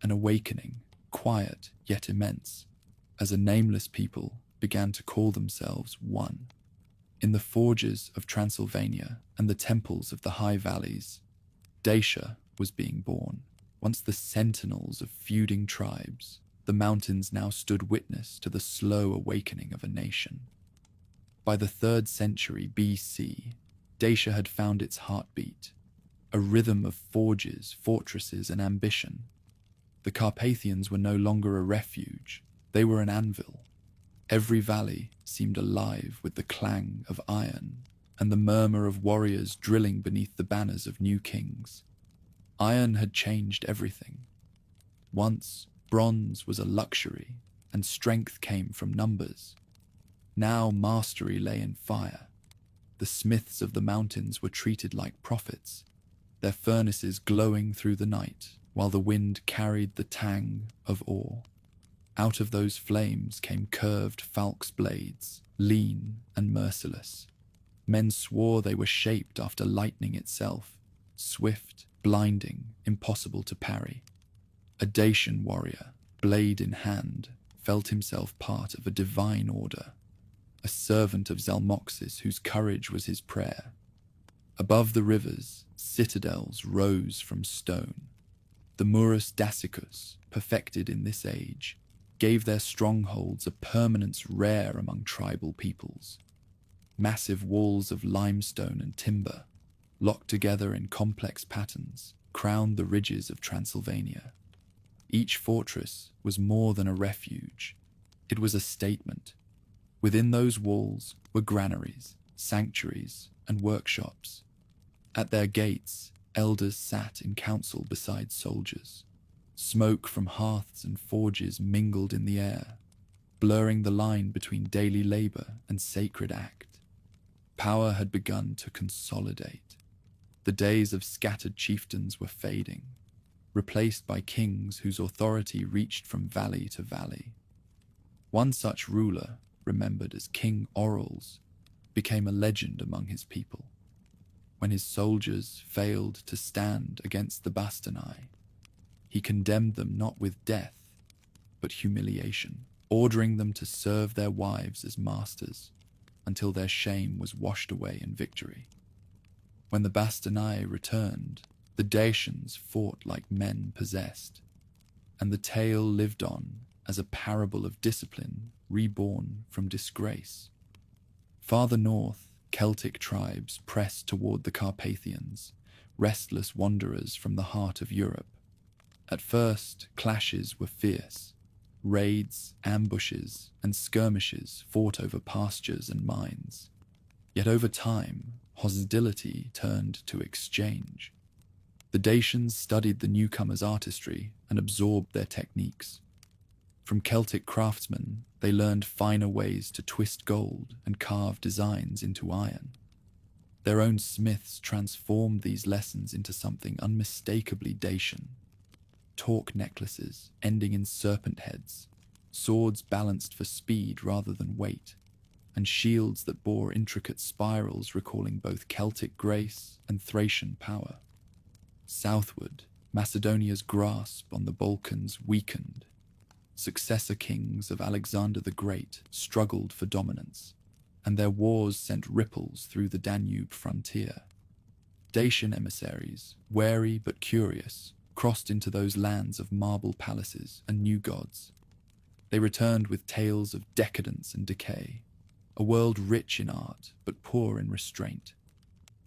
S1: an awakening, quiet yet immense, as a nameless people began to call themselves one. In the forges of Transylvania and the temples of the high valleys, Dacia was being born. Once the sentinels of feuding tribes, the mountains now stood witness to the slow awakening of a nation. By the 3rd century BC, Dacia had found its heartbeat, a rhythm of forges, fortresses, and ambition. The Carpathians were no longer a refuge, they were an anvil. Every valley seemed alive with the clang of iron and the murmur of warriors drilling beneath the banners of new kings. Iron had changed everything. Once, bronze was a luxury, and strength came from numbers. Now mastery lay in fire. The smiths of the mountains were treated like prophets, their furnaces glowing through the night, while the wind carried the tang of ore. Out of those flames came curved falc's blades, lean and merciless. Men swore they were shaped after lightning itself, swift, blinding, impossible to parry. A Dacian warrior, blade in hand, felt himself part of a divine order, a servant of Zalmoxis whose courage was his prayer. Above the rivers, citadels rose from stone. The Murus Daciacus, perfected in this age, gave their strongholds a permanence rare among tribal peoples. Massive walls of limestone and timber, locked together in complex patterns, crowned the ridges of Transylvania. Each fortress was more than a refuge. It was a statement. Within those walls were granaries, sanctuaries, and workshops. At their gates, elders sat in council beside soldiers. Smoke from hearths and forges mingled in the air, blurring the line between daily labor and sacred act. Power had begun to consolidate. The days of scattered chieftains were fading, replaced by kings whose authority reached from valley to valley. One such ruler, remembered as King Orals, became a legend among his people. When his soldiers failed to stand against the Bastarnae, he condemned them not with death, but humiliation, ordering them to serve their wives as masters until their shame was washed away in victory. When the Bastarnae returned, the Dacians fought like men possessed, and the tale lived on as a parable of discipline reborn from disgrace. Farther north, Celtic tribes pressed toward the Carpathians, restless wanderers from the heart of Europe. At first, clashes were fierce. Raids, ambushes, and skirmishes fought over pastures and mines. Yet over time, hostility turned to exchange. The Dacians studied the newcomers' artistry and absorbed their techniques. From Celtic craftsmen, they learned finer ways to twist gold and carve designs into iron. Their own smiths transformed these lessons into something unmistakably Dacian. Torque necklaces ending in serpent heads, swords balanced for speed rather than weight, and shields that bore intricate spirals recalling both Celtic grace and Thracian power. Southward, Macedonia's grasp on the Balkans weakened. Successor kings of Alexander the Great struggled for dominance, and their wars sent ripples through the Danube frontier. Dacian emissaries, wary but curious, crossed into those lands of marble palaces and new gods. They returned with tales of decadence and decay, a world rich in art but poor in restraint.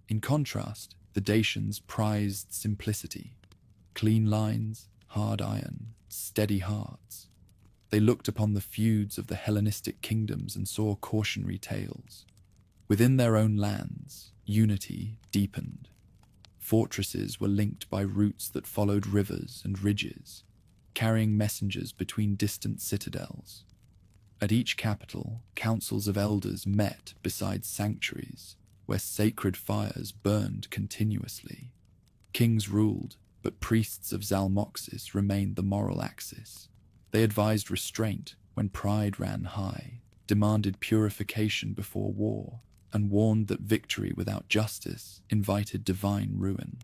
S1: In contrast, the Dacians prized simplicity, clean lines, hard iron, steady hearts. They looked upon the feuds of the Hellenistic kingdoms and saw cautionary tales. Within their own lands, unity deepened. Fortresses were linked by routes that followed rivers and ridges, carrying messengers between distant citadels. At each capital, councils of elders met beside sanctuaries, where sacred fires burned continuously. Kings ruled, but priests of Zalmoxis remained the moral axis. They advised restraint when pride ran high, demanded purification before war, and warned that victory without justice invited divine ruin.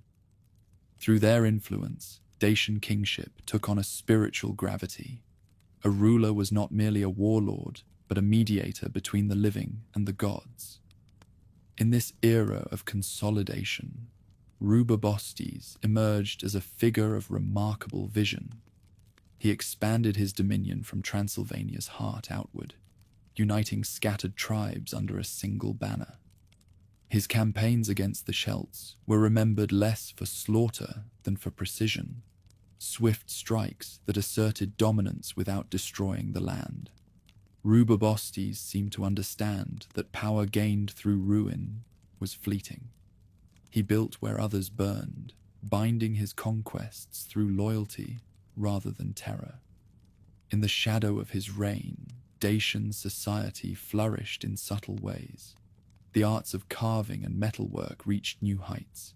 S1: Through their influence, Dacian kingship took on a spiritual gravity. A ruler was not merely a warlord, but a mediator between the living and the gods. In this era of consolidation, Rubabostes emerged as a figure of remarkable vision. He expanded his dominion from Transylvania's heart outward, uniting scattered tribes under a single banner. His campaigns against the Celts were remembered less for slaughter than for precision, swift strikes that asserted dominance without destroying the land. Rubabostes seemed to understand that power gained through ruin was fleeting. He built where others burned, binding his conquests through loyalty rather than terror. In the shadow of his reign, Dacian society flourished in subtle ways. The arts of carving and metalwork reached new heights.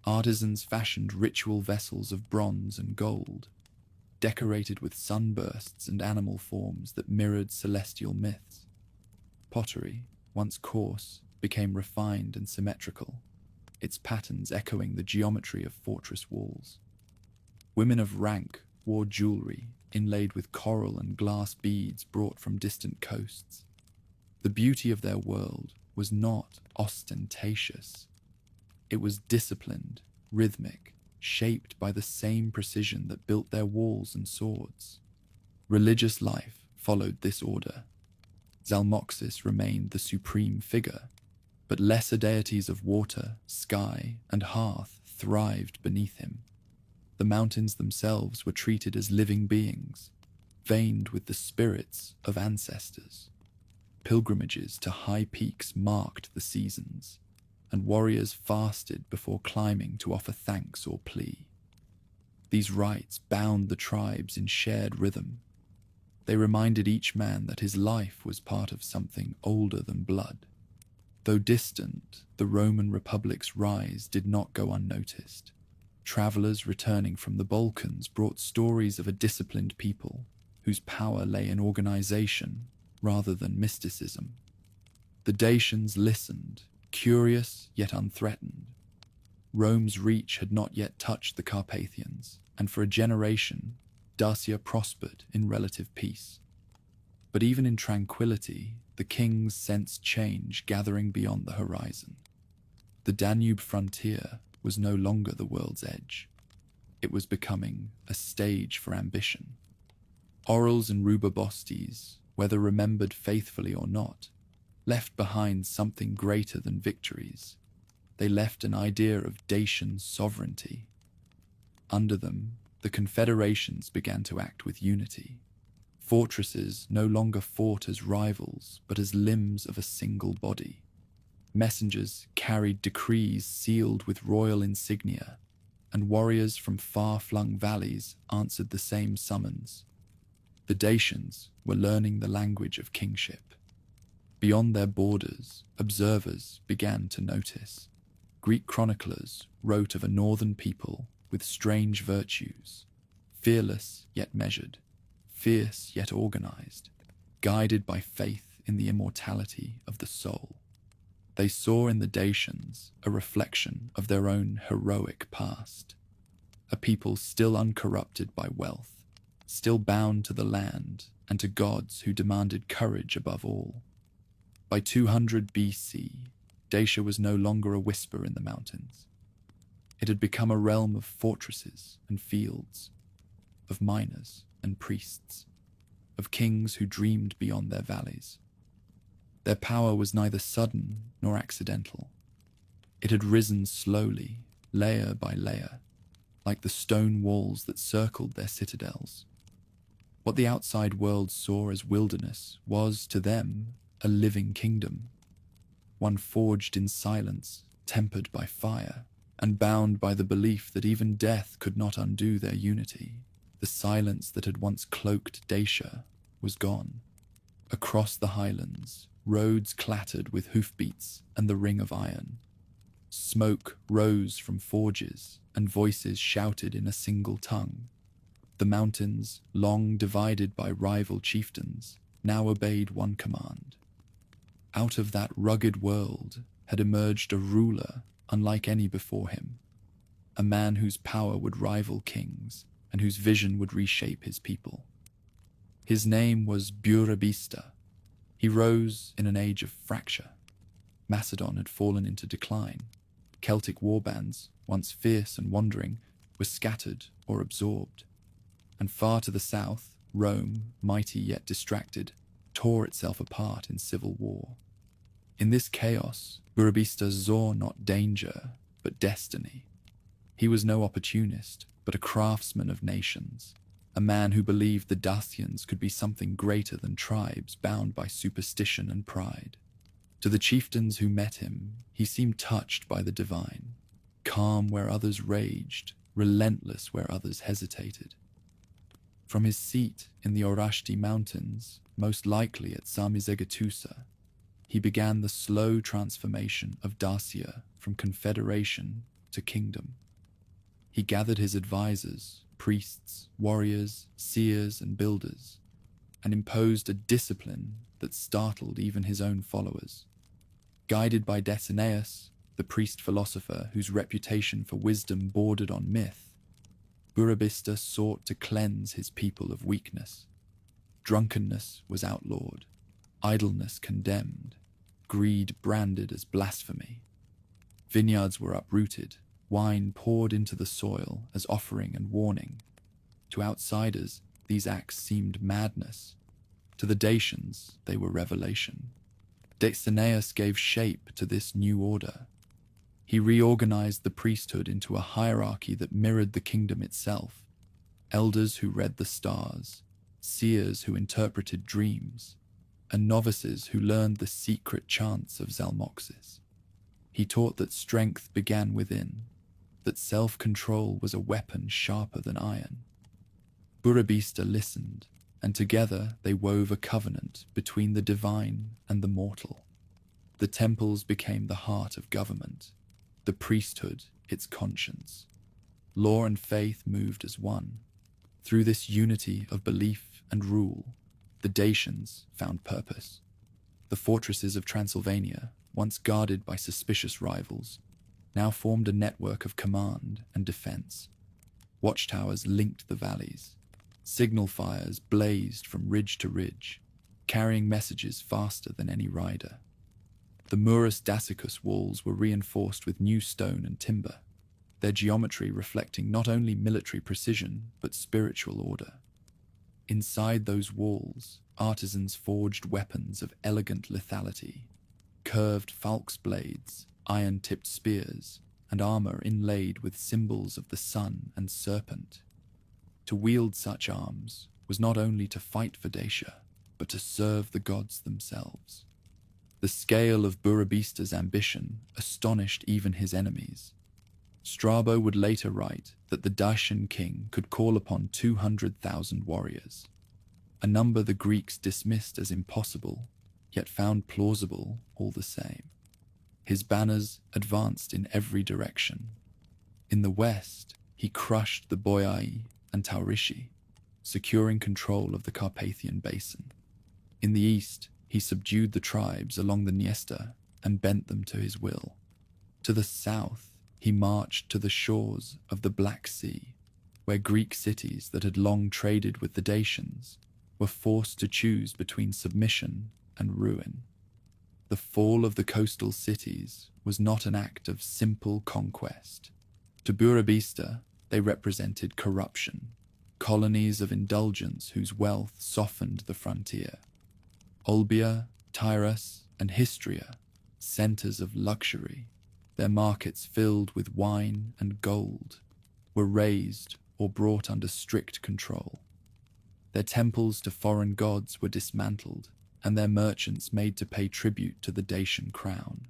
S1: Artisans fashioned ritual vessels of bronze and gold, decorated with sunbursts and animal forms that mirrored celestial myths. Pottery, once coarse, became refined and symmetrical, its patterns echoing the geometry of fortress walls. Women of rank wore jewelry inlaid with coral and glass beads brought from distant coasts. The beauty of their world was not ostentatious. It was disciplined, rhythmic, shaped by the same precision that built their walls and swords. Religious life followed this order. Zalmoxis remained the supreme figure, but lesser deities of water, sky, and hearth thrived beneath him. The mountains themselves were treated as living beings, veined with the spirits of ancestors. Pilgrimages to high peaks marked the seasons, and warriors fasted before climbing to offer thanks or plea. These rites bound the tribes in shared rhythm. They reminded each man that his life was part of something older than blood. Though distant, the Roman Republic's rise did not go unnoticed. Travelers returning from the Balkans brought stories of a disciplined people whose power lay in organization rather than mysticism. The Dacians listened, curious yet unthreatened. Rome's reach had not yet touched the Carpathians, and for a generation, Dacia prospered in relative peace. But even in tranquility, the kings sensed change gathering beyond the horizon. The Danube frontier was no longer the world's edge. It was becoming a stage for ambition. Orals and Rubabostes, whether remembered faithfully or not, left behind something greater than victories. They left an idea of Dacian sovereignty. Under them, the confederations began to act with unity. Fortresses no longer fought as rivals, but as limbs of a single body. Messengers carried decrees sealed with royal insignia, and warriors from far-flung valleys answered the same summons. The Dacians were learning the language of kingship. Beyond their borders, observers began to notice. Greek chroniclers wrote of a northern people with strange virtues, fearless yet measured, fierce yet organized, guided by faith in the immortality of the soul. They saw in the Dacians a reflection of their own heroic past, a people still uncorrupted by wealth, still bound to the land and to gods who demanded courage above all. By 200 BC, Dacia was no longer a whisper in the mountains. It had become a realm of fortresses and fields, of miners and priests, of kings who dreamed beyond their valleys. Their power was neither sudden nor accidental. It had risen slowly, layer by layer, like the stone walls that circled their citadels. What the outside world saw as wilderness was, to them, a living kingdom, one forged in silence, tempered by fire, and bound by the belief that even death could not undo their unity. The silence that had once cloaked Dacia was gone. Across the highlands, roads clattered with hoofbeats and the ring of iron. Smoke rose from forges, and voices shouted in a single tongue. The mountains, long divided by rival chieftains, now obeyed one command. Out of that rugged world had emerged a ruler unlike any before him, a man whose power would rival kings and whose vision would reshape his people. His name was Burebista. He rose in an age of fracture. Macedon had fallen into decline. Celtic warbands, once fierce and wandering, were scattered or absorbed. And far to the south, Rome, mighty yet distracted, tore itself apart in civil war. In this chaos, Burebista saw not danger, but destiny. He was no opportunist, but a craftsman of nations, a man who believed the Dacians could be something greater than tribes bound by superstition and pride. To the chieftains who met him, he seemed touched by the divine, calm where others raged, relentless where others hesitated. From his seat in the Orashti Mountains, most likely at Samizegatusa, he began the slow transformation of Dacia from confederation to kingdom. He gathered his advisors, priests, warriors, seers, and builders, and imposed a discipline that startled even his own followers. Guided by Decianus, the priest-philosopher whose reputation for wisdom bordered on myth, Burebista sought to cleanse his people of weakness. Drunkenness was outlawed, idleness condemned, greed branded as blasphemy. Vineyards were uprooted, wine poured into the soil as offering and warning. To outsiders, these acts seemed madness. To the Dacians, they were revelation. Decebalus gave shape to this new order. He reorganized the priesthood into a hierarchy that mirrored the kingdom itself. Elders who read the stars, seers who interpreted dreams, and novices who learned the secret chants of Zalmoxis. He taught that strength began within, that self-control was a weapon sharper than iron. Burebista listened, and together they wove a covenant between the divine and the mortal. The temples became the heart of government, the priesthood its conscience. Law and faith moved as one. Through this unity of belief and rule, the Dacians found purpose. The fortresses of Transylvania, once guarded by suspicious rivals, now formed a network of command and defense. Watchtowers linked the valleys. Signal fires blazed from ridge to ridge, carrying messages faster than any rider. The Murus Dacian walls were reinforced with new stone and timber, their geometry reflecting not only military precision but spiritual order. Inside those walls, artisans forged weapons of elegant lethality, curved falx blades, iron-tipped spears, and armor inlaid with symbols of the sun and serpent. To wield such arms was not only to fight for Dacia, but to serve the gods themselves. The scale of Burebista's ambition astonished even his enemies. Strabo would later write that the Dacian king could call upon 200,000 warriors, a number the Greeks dismissed as impossible, yet found plausible all the same. His banners advanced in every direction. In the west, he crushed the Boiae and Taurishi, securing control of the Carpathian basin. In the east, he subdued the tribes along the Dniester and bent them to his will. To the south, he marched to the shores of the Black Sea, where Greek cities that had long traded with the Dacians were forced to choose between submission and ruin. The fall of the coastal cities was not an act of simple conquest. To Burebista, they represented corruption, colonies of indulgence whose wealth softened the frontier. Olbia, Tyrus, and Histria, centers of luxury, their markets filled with wine and gold, were razed or brought under strict control. Their temples to foreign gods were dismantled, and their merchants made to pay tribute to the Dacian crown.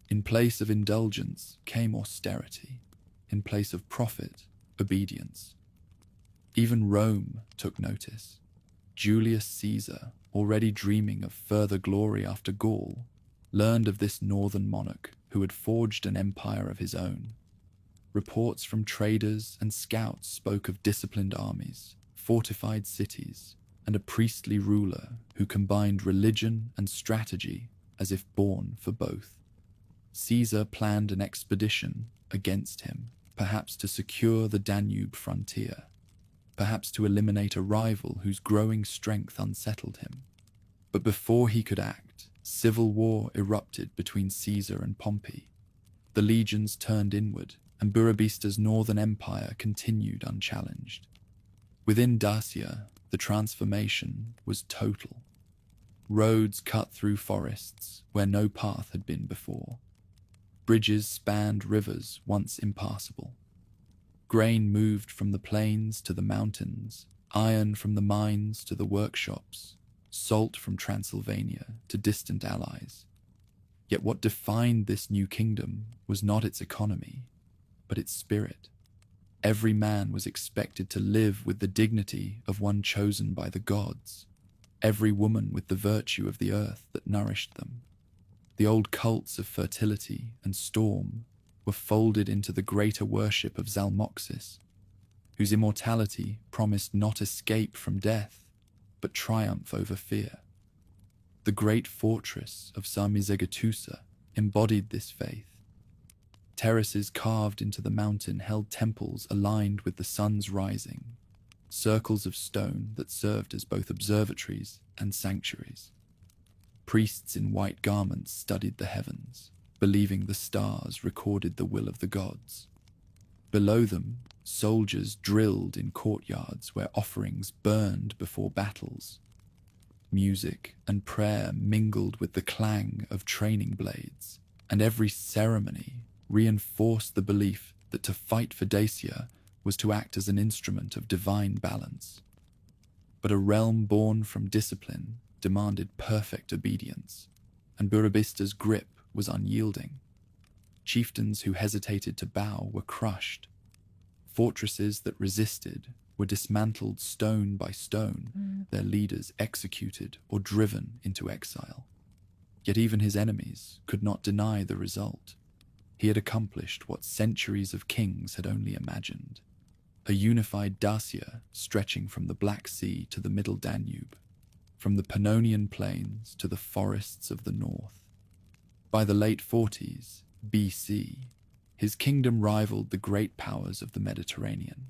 S1: In place of indulgence came austerity. In place of profit, obedience. Even Rome took notice. Julius Caesar, already dreaming of further glory after Gaul, learned of this northern monarch who had forged an empire of his own. Reports from traders and scouts spoke of disciplined armies, fortified cities, and a priestly ruler who combined religion and strategy as if born for both. Caesar planned an expedition against him, perhaps to secure the Danube frontier, perhaps to eliminate a rival whose growing strength unsettled him. But before he could act, civil war erupted between Caesar and Pompey. The legions turned inward, and Burebista's northern empire continued unchallenged. Within Dacia, the transformation was total. Roads cut through forests where no path had been before. Bridges spanned rivers once impassable. Grain moved from the plains to the mountains, iron from the mines to the workshops, salt from Transylvania to distant allies. Yet what defined this new kingdom was not its economy, but its spirit. Every man was expected to live with the dignity of one chosen by the gods, every woman with the virtue of the earth that nourished them. The old cults of fertility and storm were folded into the greater worship of Zalmoxis, whose immortality promised not escape from death, but triumph over fear. The great fortress of Sarmizegetusa embodied this faith. Terraces carved into the mountain held temples aligned with the sun's rising, circles of stone that served as both observatories and sanctuaries. Priests in white garments studied the heavens, believing the stars recorded the will of the gods. Below them, soldiers drilled in courtyards where offerings burned before battles. Music and prayer mingled with the clang of training blades, and every ceremony reinforced the belief that to fight for Dacia was to act as an instrument of divine balance. But a realm born from discipline demanded perfect obedience, and Burebista's grip was unyielding. Chieftains who hesitated to bow were crushed. Fortresses that resisted were dismantled stone by stone, their leaders executed or driven into exile. Yet even his enemies could not deny the result. He had accomplished what centuries of kings had only imagined. A unified Dacia stretching from the Black Sea to the Middle Danube, from the Pannonian Plains to the forests of the north. By the late 40s BC, his kingdom rivaled the great powers of the Mediterranean.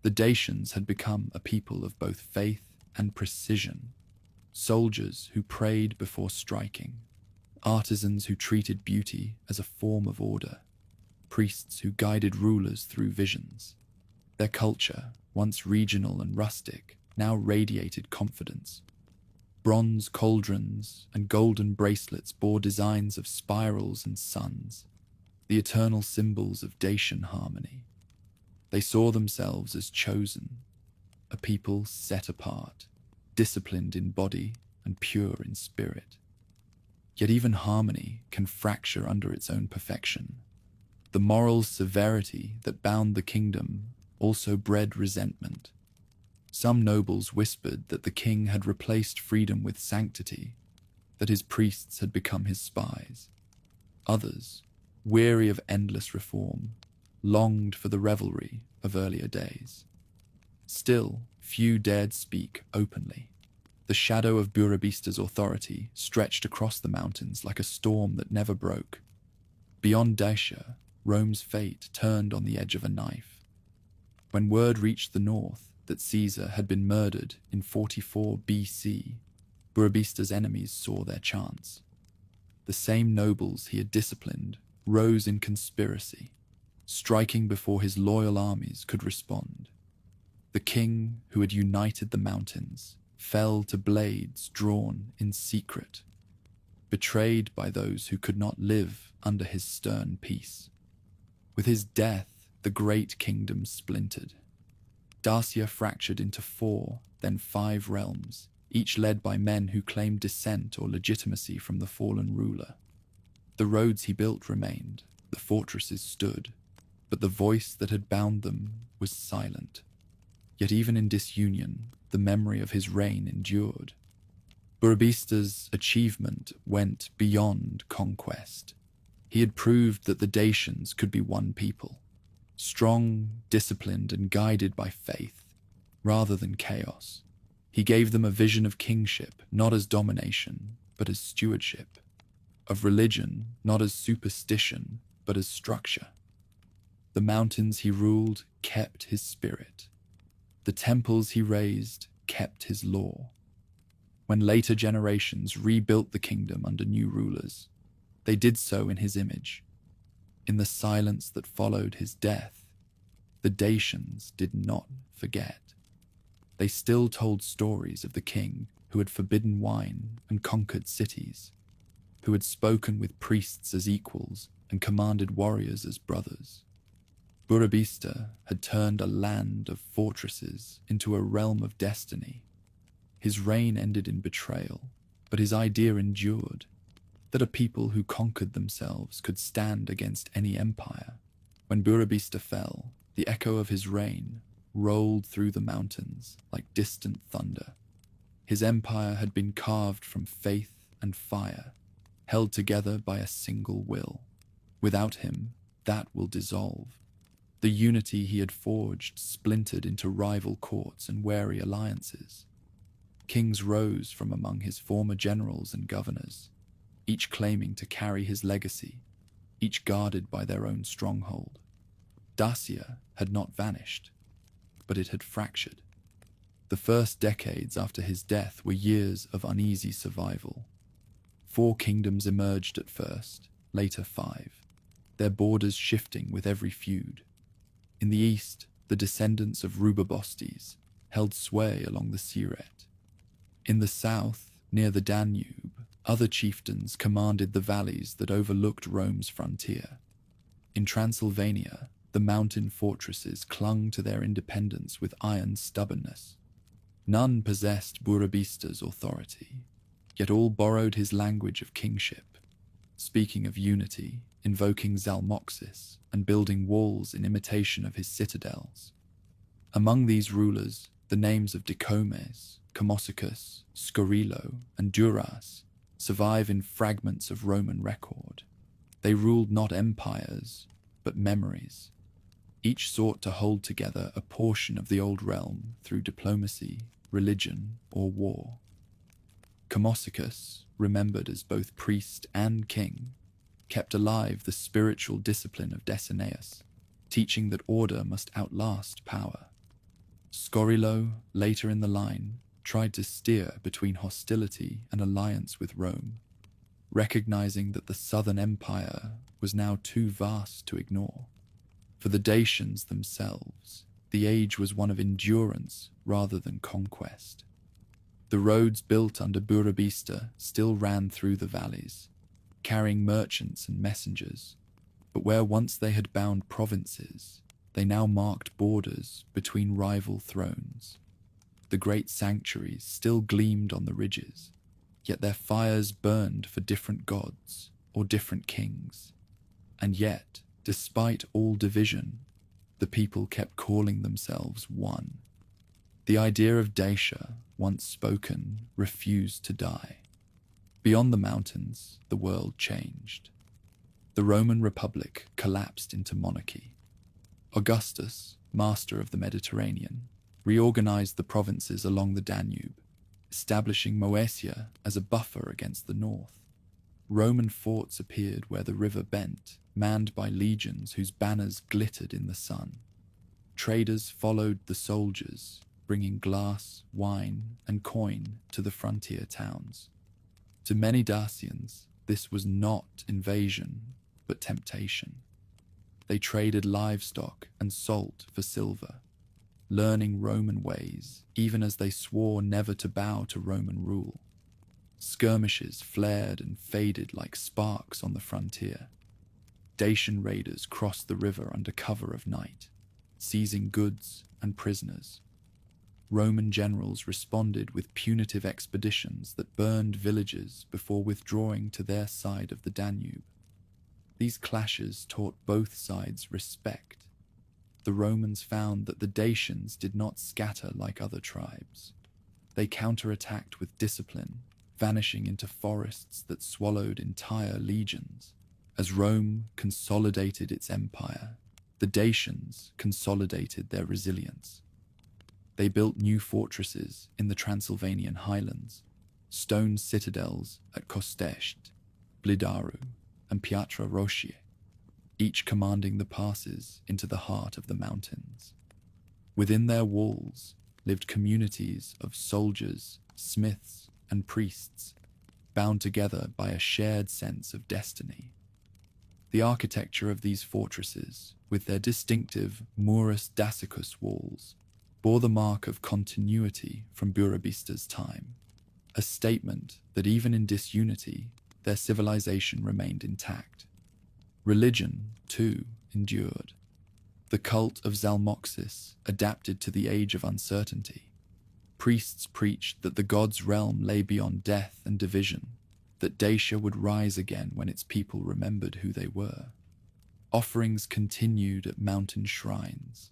S1: The Dacians had become a people of both faith and precision, soldiers who prayed before striking, artisans who treated beauty as a form of order, priests who guided rulers through visions. Their culture, once regional and rustic, now radiated confidence. Bronze cauldrons and golden bracelets bore designs of spirals and suns, the eternal symbols of Dacian harmony. They saw themselves as chosen, a people set apart, disciplined in body and pure in spirit. Yet even harmony can fracture under its own perfection. The moral severity that bound the kingdom also bred resentment. Some nobles whispered that the king had replaced freedom with sanctity, that his priests had become his spies. Others, weary of endless reform, longed for the revelry of earlier days. Still, few dared speak openly. The shadow of Burebista's authority stretched across the mountains like a storm that never broke. Beyond Dacia, Rome's fate turned on the edge of a knife. When word reached the north that Caesar had been murdered in 44 BC, Burebista's enemies saw their chance. The same nobles he had disciplined rose in conspiracy, striking before his loyal armies could respond. The king who had united the mountains fell to blades drawn in secret, betrayed by those who could not live under his stern peace. With his death, the great kingdom splintered. Dacia fractured into 4, then 5 realms, each led by men who claimed descent or legitimacy from the fallen ruler. The roads he built remained, the fortresses stood, but the voice that had bound them was silent. Yet even in disunion, the memory of his reign endured. Burebista's achievement went beyond conquest. He had proved that the Dacians could be one people, strong, disciplined, and guided by faith, rather than chaos. He gave them a vision of kingship, not as domination, but as stewardship, of religion, not as superstition, but as structure. The mountains he ruled kept his spirit. The temples he raised kept his law. When later generations rebuilt the kingdom under new rulers, they did so in his image. In the silence that followed his death, the Dacians did not forget. They still told stories of the king who had forbidden wine and conquered cities, who had spoken with priests as equals and commanded warriors as brothers. Burebista had turned a land of fortresses into a realm of destiny. His reign ended in betrayal, but his idea endured, that a people who conquered themselves could stand against any empire. When Burebista fell, the echo of his reign rolled through the mountains like distant thunder. His empire had been carved from faith and fire, held together by a single will. Without him, that will dissolve. The unity he had forged splintered into rival courts and wary alliances. Kings rose from among his former generals and governors, each claiming to carry his legacy, each guarded by their own stronghold. Dacia had not vanished, but it had fractured. The first decades after his death were years of uneasy survival. 4 kingdoms emerged at first, later 5, their borders shifting with every feud. In the east, the descendants of Rubabostes held sway along the Siret. In the south, near the Danube, other chieftains commanded the valleys that overlooked Rome's frontier. In Transylvania, the mountain fortresses clung to their independence with iron stubbornness. None possessed Burebista's authority, yet all borrowed his language of kingship, speaking of unity, invoking Zalmoxis, and building walls in imitation of his citadels. Among these rulers, the names of Dicomes, Commosicus, Scorilo, and Duras survive in fragments of Roman record. They ruled not empires, but memories. Each sought to hold together a portion of the old realm through diplomacy, religion, or war. Commosicus, remembered as both priest and king, kept alive the spiritual discipline of Decianus, teaching that order must outlast power. Scorilo, later in the line, tried to steer between hostility and alliance with Rome, recognizing that the southern empire was now too vast to ignore. For the Dacians themselves, the age was one of endurance rather than conquest. The roads built under Burebista still ran through the valleys, carrying merchants and messengers, but where once they had bound provinces, they now marked borders between rival thrones. The great sanctuaries still gleamed on the ridges, yet their fires burned for different gods or different kings. And yet, despite all division, the people kept calling themselves one. The idea of Dacia, once spoken, refused to die. Beyond the mountains, the world changed. The Roman Republic collapsed into monarchy. Augustus, master of the Mediterranean, reorganized the provinces along the Danube, establishing Moesia as a buffer against the north. Roman forts appeared where the river bent, manned by legions whose banners glittered in the sun. Traders followed the soldiers, bringing glass, wine, and coin to the frontier towns. To many Dacians, this was not invasion, but temptation. They traded livestock and salt for silver, learning Roman ways, even as they swore never to bow to Roman rule. Skirmishes flared and faded like sparks on the frontier. Dacian raiders crossed the river under cover of night, seizing goods and prisoners. Roman generals responded with punitive expeditions that burned villages before withdrawing to their side of the Danube. These clashes taught both sides respect. The Romans found that the Dacians did not scatter like other tribes. They counterattacked with discipline, vanishing into forests that swallowed entire legions. As Rome consolidated its empire, the Dacians consolidated their resilience. They built new fortresses in the Transylvanian highlands, stone citadels at Kostest, Blidaru, and Piatra Roșie, each commanding the passes into the heart of the mountains. Within their walls lived communities of soldiers, smiths, and priests, bound together by a shared sense of destiny. The architecture of these fortresses, with their distinctive Murus Dacicus walls, bore the mark of continuity from Burebista's time, a statement that even in disunity, their civilization remained intact. Religion, too, endured. The cult of Zalmoxis adapted to the age of uncertainty. Priests preached that the god's realm lay beyond death and division, that Dacia would rise again when its people remembered who they were. Offerings continued at mountain shrines,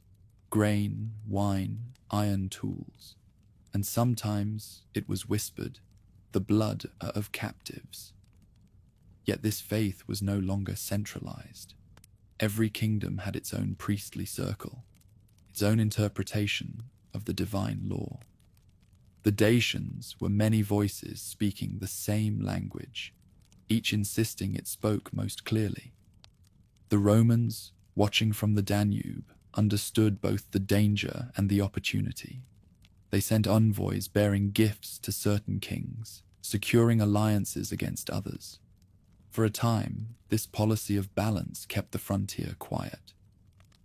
S1: grain, wine, iron tools, and sometimes it was whispered, the blood of captives. Yet this faith was no longer centralized. Every kingdom had its own priestly circle, its own interpretation of the divine law. The Dacians were many voices speaking the same language, each insisting it spoke most clearly. The Romans, watching from the Danube, understood both the danger and the opportunity. They sent envoys bearing gifts to certain kings, securing alliances against others. For a time, this policy of balance kept the frontier quiet.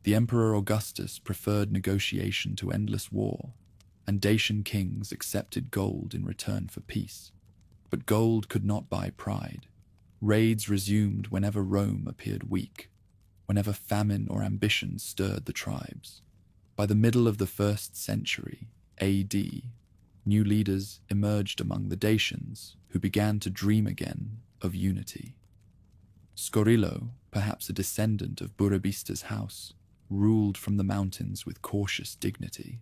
S1: The Emperor Augustus preferred negotiation to endless war, and Dacian kings accepted gold in return for peace. But gold could not buy pride. Raids resumed whenever Rome appeared weak, whenever famine or ambition stirred the tribes. By the middle of the 1st century AD, new leaders emerged among the Dacians who began to dream again of unity. Scorillo, perhaps a descendant of Burebista's house, ruled from the mountains with cautious dignity.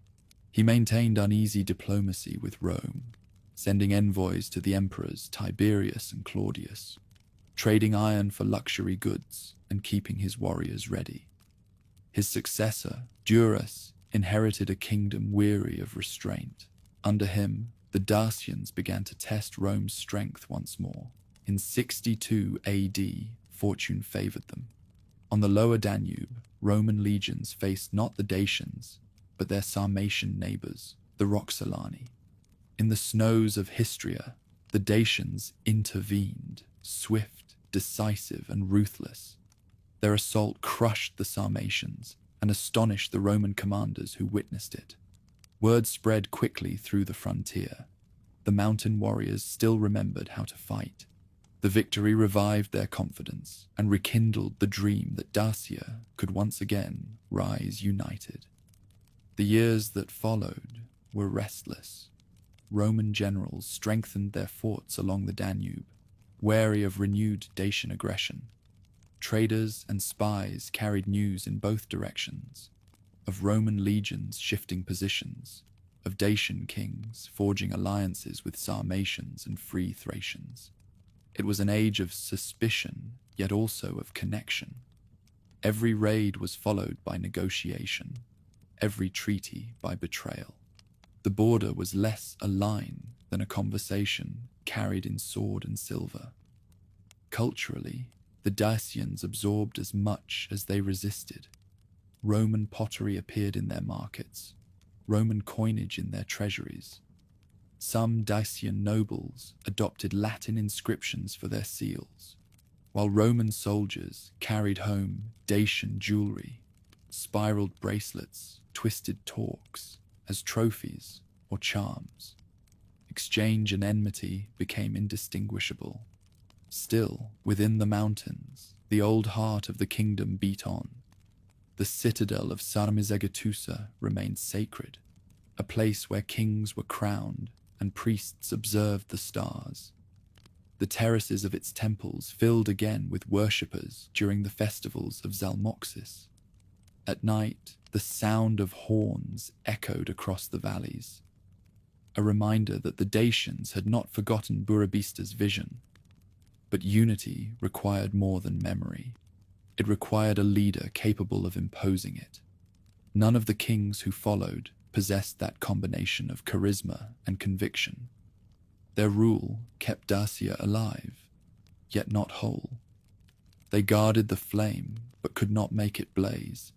S1: He maintained uneasy diplomacy with Rome, sending envoys to the emperors Tiberius and Claudius, trading iron for luxury goods and keeping his warriors ready. His successor, Durus, inherited a kingdom weary of restraint. Under him, the Dacians began to test Rome's strength once more. In 62 AD, fortune favored them. On the lower Danube, Roman legions faced not the Dacians, but their Sarmatian neighbors, the Roxolani. In the snows of Histria, the Dacians intervened, swift, decisive, and ruthless. Their assault crushed the Sarmatians and astonished the Roman commanders who witnessed it. Word spread quickly through the frontier. The mountain warriors still remembered how to fight. The victory revived their confidence and rekindled the dream that Dacia could once again rise united. The years that followed were restless. Roman generals strengthened their forts along the Danube, wary of renewed Dacian aggression. Traders and spies carried news in both directions, of Roman legions shifting positions, of Dacian kings forging alliances with Sarmatians and free Thracians. It was an age of suspicion, yet also of connection. Every raid was followed by negotiation, every treaty by betrayal. The border was less a line than a conversation carried in sword and silver. Culturally, the Dacians absorbed as much as they resisted. Roman pottery appeared in their markets, Roman coinage in their treasuries. Some Dacian nobles adopted Latin inscriptions for their seals, while Roman soldiers carried home Dacian jewelry, spiraled bracelets, twisted torques, as trophies or charms. Exchange and enmity became indistinguishable. Still, within the mountains, the old heart of the kingdom beat on. The citadel of Sarmizegetusa remained sacred, a place where kings were crowned and priests observed the stars. The terraces of its temples filled again with worshippers during the festivals of Zalmoxis. At night, the sound of horns echoed across the valleys, a reminder that the Dacians had not forgotten Burebista's vision. But unity required more than memory. It required a leader capable of imposing it. None of the kings who followed possessed that combination of charisma and conviction. Their rule kept Dacia alive, yet not whole. They guarded the flame, but could not make it blaze.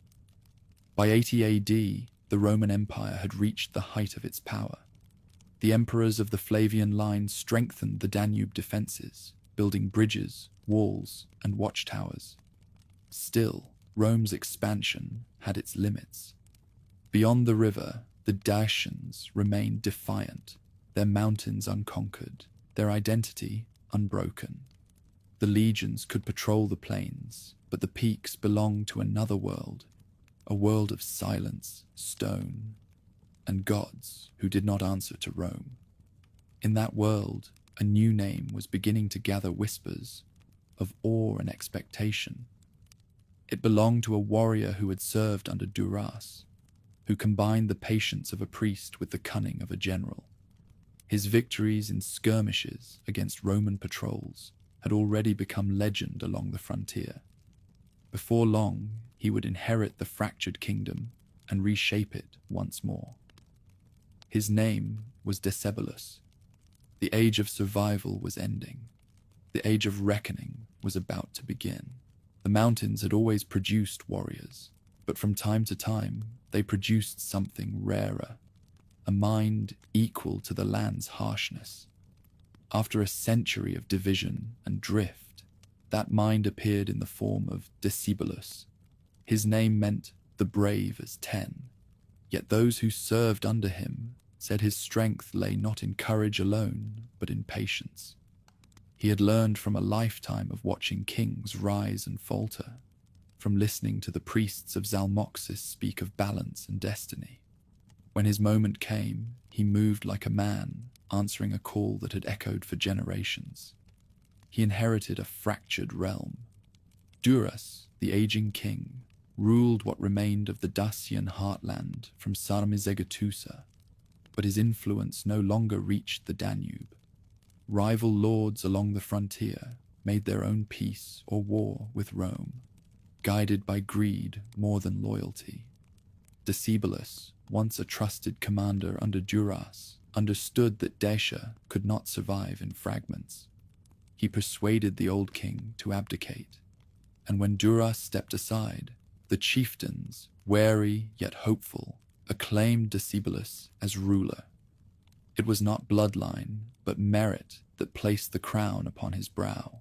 S1: By 80 AD, the Roman Empire had reached the height of its power. The emperors of the Flavian line strengthened the Danube defenses, building bridges, walls, and watchtowers. Still, Rome's expansion had its limits. Beyond the river, the Dacians remained defiant, their mountains unconquered, their identity unbroken. The legions could patrol the plains, but the peaks belonged to another world, a world of silence, stone, and gods who did not answer to Rome. In that world, a new name was beginning to gather whispers of awe and expectation. It belonged to a warrior who had served under Duras, who combined the patience of a priest with the cunning of a general. His victories in skirmishes against Roman patrols had already become legend along the frontier. Before long, he would inherit the fractured kingdom and reshape it once more. His name was Decebalus. The age of survival was ending. The age of reckoning was about to begin. The mountains had always produced warriors, but from time to time they produced something rarer, a mind equal to the land's harshness. After a century of division and drift, That mind appeared in the form of Decebalus. His name meant the brave as 10, yet those who served under him said his strength lay not in courage alone, but in patience. He had learned from a lifetime of watching kings rise and falter, from listening to the priests of Zalmoxis speak of balance and destiny. When his moment came, he moved like a man, answering a call that had echoed for generations. He inherited a fractured realm. Duras, the aging king, ruled what remained of the Dacian heartland from Sarmizegetusa, but his influence no longer reached the Danube. Rival lords along the frontier made their own peace or war with Rome, guided by greed more than loyalty. Decebalus, once a trusted commander under Duras, understood that Dacia could not survive in fragments. He persuaded the old king to abdicate, and when Duras stepped aside, the chieftains, wary yet hopeful, acclaimed Decebalus as ruler. It was not bloodline, but merit that placed the crown upon his brow.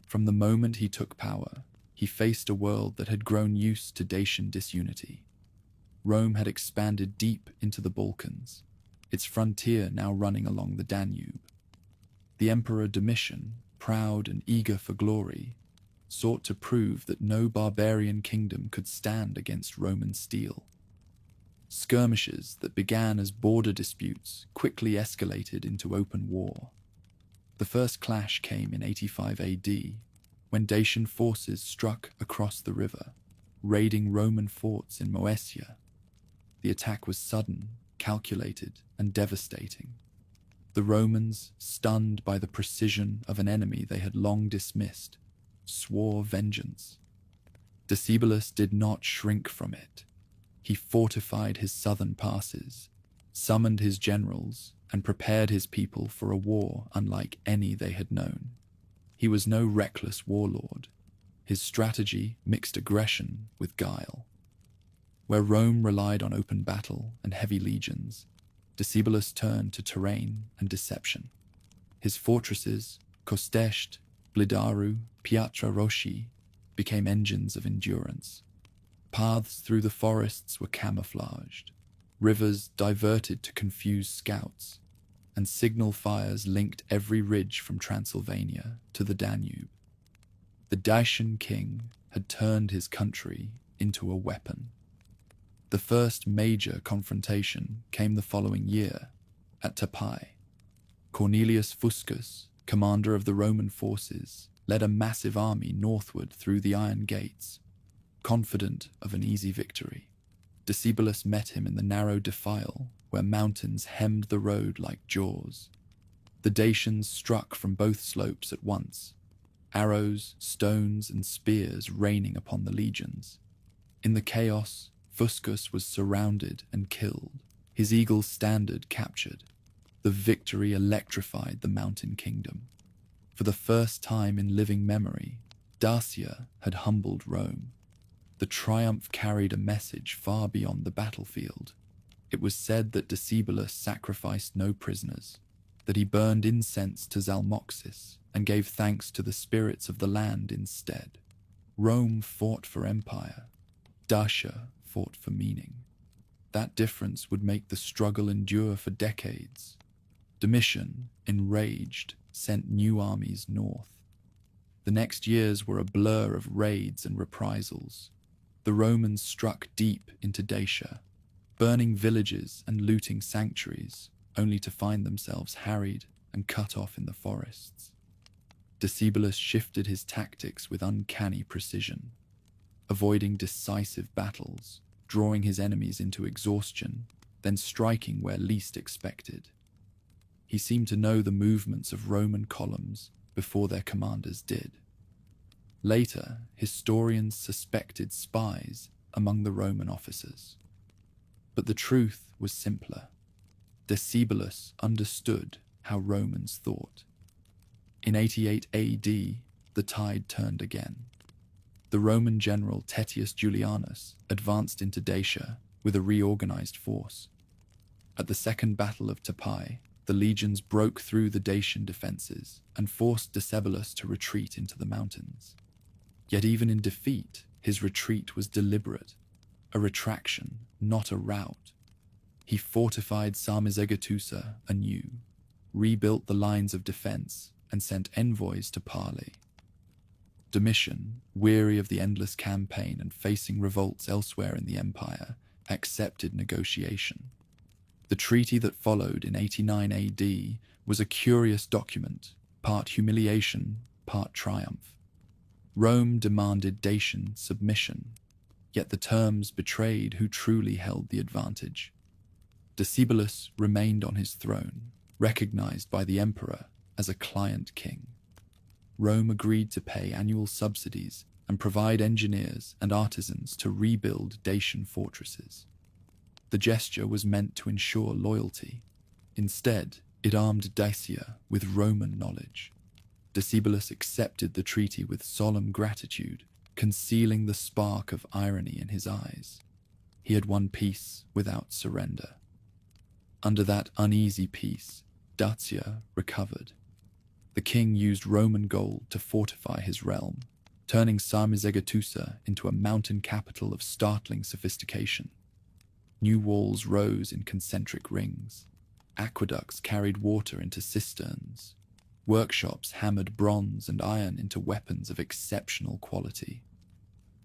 S1: From the moment he took power, he faced a world that had grown used to Dacian disunity. Rome had expanded deep into the Balkans, its frontier now running along the Danube. The Emperor Domitian, proud and eager for glory, sought to prove that no barbarian kingdom could stand against Roman steel. Skirmishes that began as border disputes quickly escalated into open war. The first clash came in 85 AD, when Dacian forces struck across the river, raiding Roman forts in Moesia. The attack was sudden, calculated, and devastating. The Romans, stunned by the precision of an enemy they had long dismissed, swore vengeance. Decebalus did not shrink from it. He fortified his southern passes, summoned his generals, and prepared his people for a war unlike any they had known. He was no reckless warlord. His strategy mixed aggression with guile. Where Rome relied on open battle and heavy legions, Decebalus turned to terrain and deception. His fortresses, Kostesht, Blidaru, Piatra Roshi, became engines of endurance. Paths through the forests were camouflaged, rivers diverted to confuse scouts, and signal fires linked every ridge from Transylvania to the Danube. The Dacian king had turned his country into a weapon. The first major confrontation came the following year, at Tapai. Cornelius Fuscus, commander of the Roman forces, led a massive army northward through the Iron Gates, confident of an easy victory. Decebalus met him in the narrow defile, where mountains hemmed the road like jaws. The Dacians struck from both slopes at once, arrows, stones, and spears raining upon the legions. In the chaos, Fuscus was surrounded and killed, his eagle standard captured. The victory electrified the mountain kingdom. For the first time in living memory, Dacia had humbled Rome. The triumph carried a message far beyond the battlefield. It was said that Decebalus sacrificed no prisoners, that he burned incense to Zalmoxis and gave thanks to the spirits of the land instead. Rome fought for empire. Dacia fought for meaning. That difference would make the struggle endure for decades. Domitian, enraged, sent new armies north. The next years were a blur of raids and reprisals. The Romans struck deep into Dacia, burning villages and looting sanctuaries, only to find themselves harried and cut off in the forests. Decebalus shifted his tactics with uncanny precision, avoiding decisive battles, drawing his enemies into exhaustion, then striking where least expected. He seemed to know the movements of Roman columns before their commanders did. Later, historians suspected spies among the Roman officers. But the truth was simpler. Decebalus understood how Romans thought. In 88 AD, the tide turned again. The Roman general Tetius Julianus advanced into Dacia with a reorganized force. At the Second Battle of Tapai, the legions broke through the Dacian defenses and forced Decebalus to retreat into the mountains. Yet even in defeat, his retreat was deliberate, a retraction, not a rout. He fortified Sarmizegetusa anew, rebuilt the lines of defense, and sent envoys to parley. Domitian, weary of the endless campaign and facing revolts elsewhere in the empire, accepted negotiation. The treaty that followed in 89 AD was a curious document, part humiliation, part triumph. Rome demanded Dacian submission, yet the terms betrayed who truly held the advantage. Decebalus remained on his throne, recognized by the emperor as a client king. Rome agreed to pay annual subsidies and provide engineers and artisans to rebuild Dacian fortresses. The gesture was meant to ensure loyalty. Instead, it armed Dacia with Roman knowledge. Decebalus accepted the treaty with solemn gratitude, concealing the spark of irony in his eyes. He had won peace without surrender. Under that uneasy peace, Dacia recovered. The king used Roman gold to fortify his realm, turning Sarmizegetusa into a mountain capital of startling sophistication. New walls rose in concentric rings. Aqueducts carried water into cisterns. Workshops hammered bronze and iron into weapons of exceptional quality.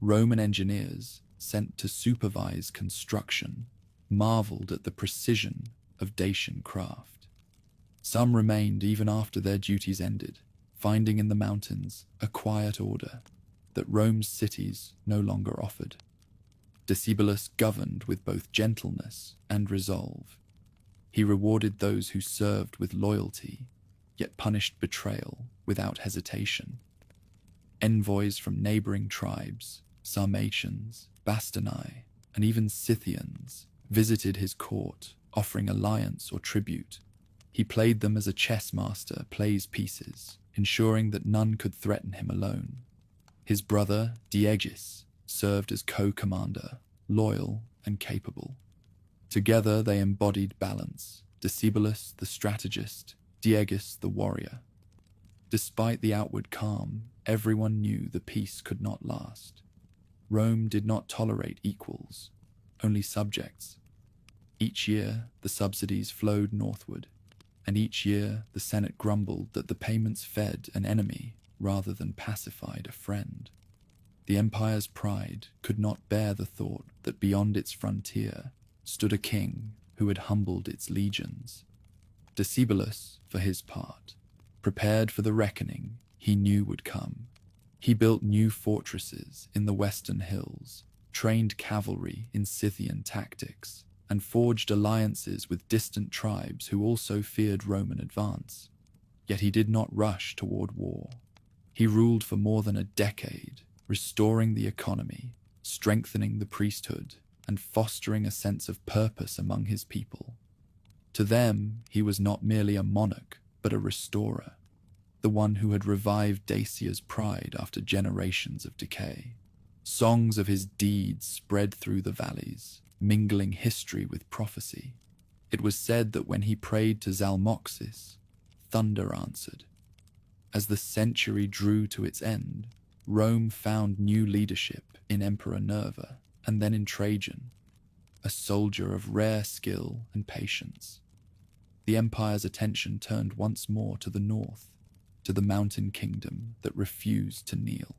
S1: Roman engineers, sent to supervise construction, marveled at the precision of Dacian craft. Some remained even after their duties ended, finding in the mountains a quiet order that Rome's cities no longer offered. Decebalus governed with both gentleness and resolve. He rewarded those who served with loyalty, yet punished betrayal without hesitation. Envoys from neighboring tribes, Sarmatians, Bastarnae, and even Scythians, visited his court, offering alliance or tribute. He played them as a chess master plays pieces, ensuring that none could threaten him alone. His brother, Diegis, served as co-commander, loyal and capable. Together they embodied balance, Decebalus the strategist, Diegis the warrior. Despite the outward calm, everyone knew the peace could not last. Rome did not tolerate equals, only subjects. Each year, the subsidies flowed northward, and each year the Senate grumbled that the payments fed an enemy rather than pacified a friend. The empire's pride could not bear the thought that beyond its frontier stood a king who had humbled its legions. Decebalus, for his part, prepared for the reckoning he knew would come. He built new fortresses in the western hills, trained cavalry in Scythian tactics, and forged alliances with distant tribes who also feared Roman advance. Yet he did not rush toward war. He ruled for more than a decade, restoring the economy, strengthening the priesthood, and fostering a sense of purpose among his people. To them, he was not merely a monarch, but a restorer, the one who had revived Dacia's pride after generations of decay. Songs of his deeds spread through the valleys, mingling history with prophecy. It was said that when he prayed to Zalmoxis, thunder answered. As the century drew to its end, Rome found new leadership in Emperor Nerva and then in Trajan, a soldier of rare skill and patience. The empire's attention turned once more to the north, to the mountain kingdom that refused to kneel.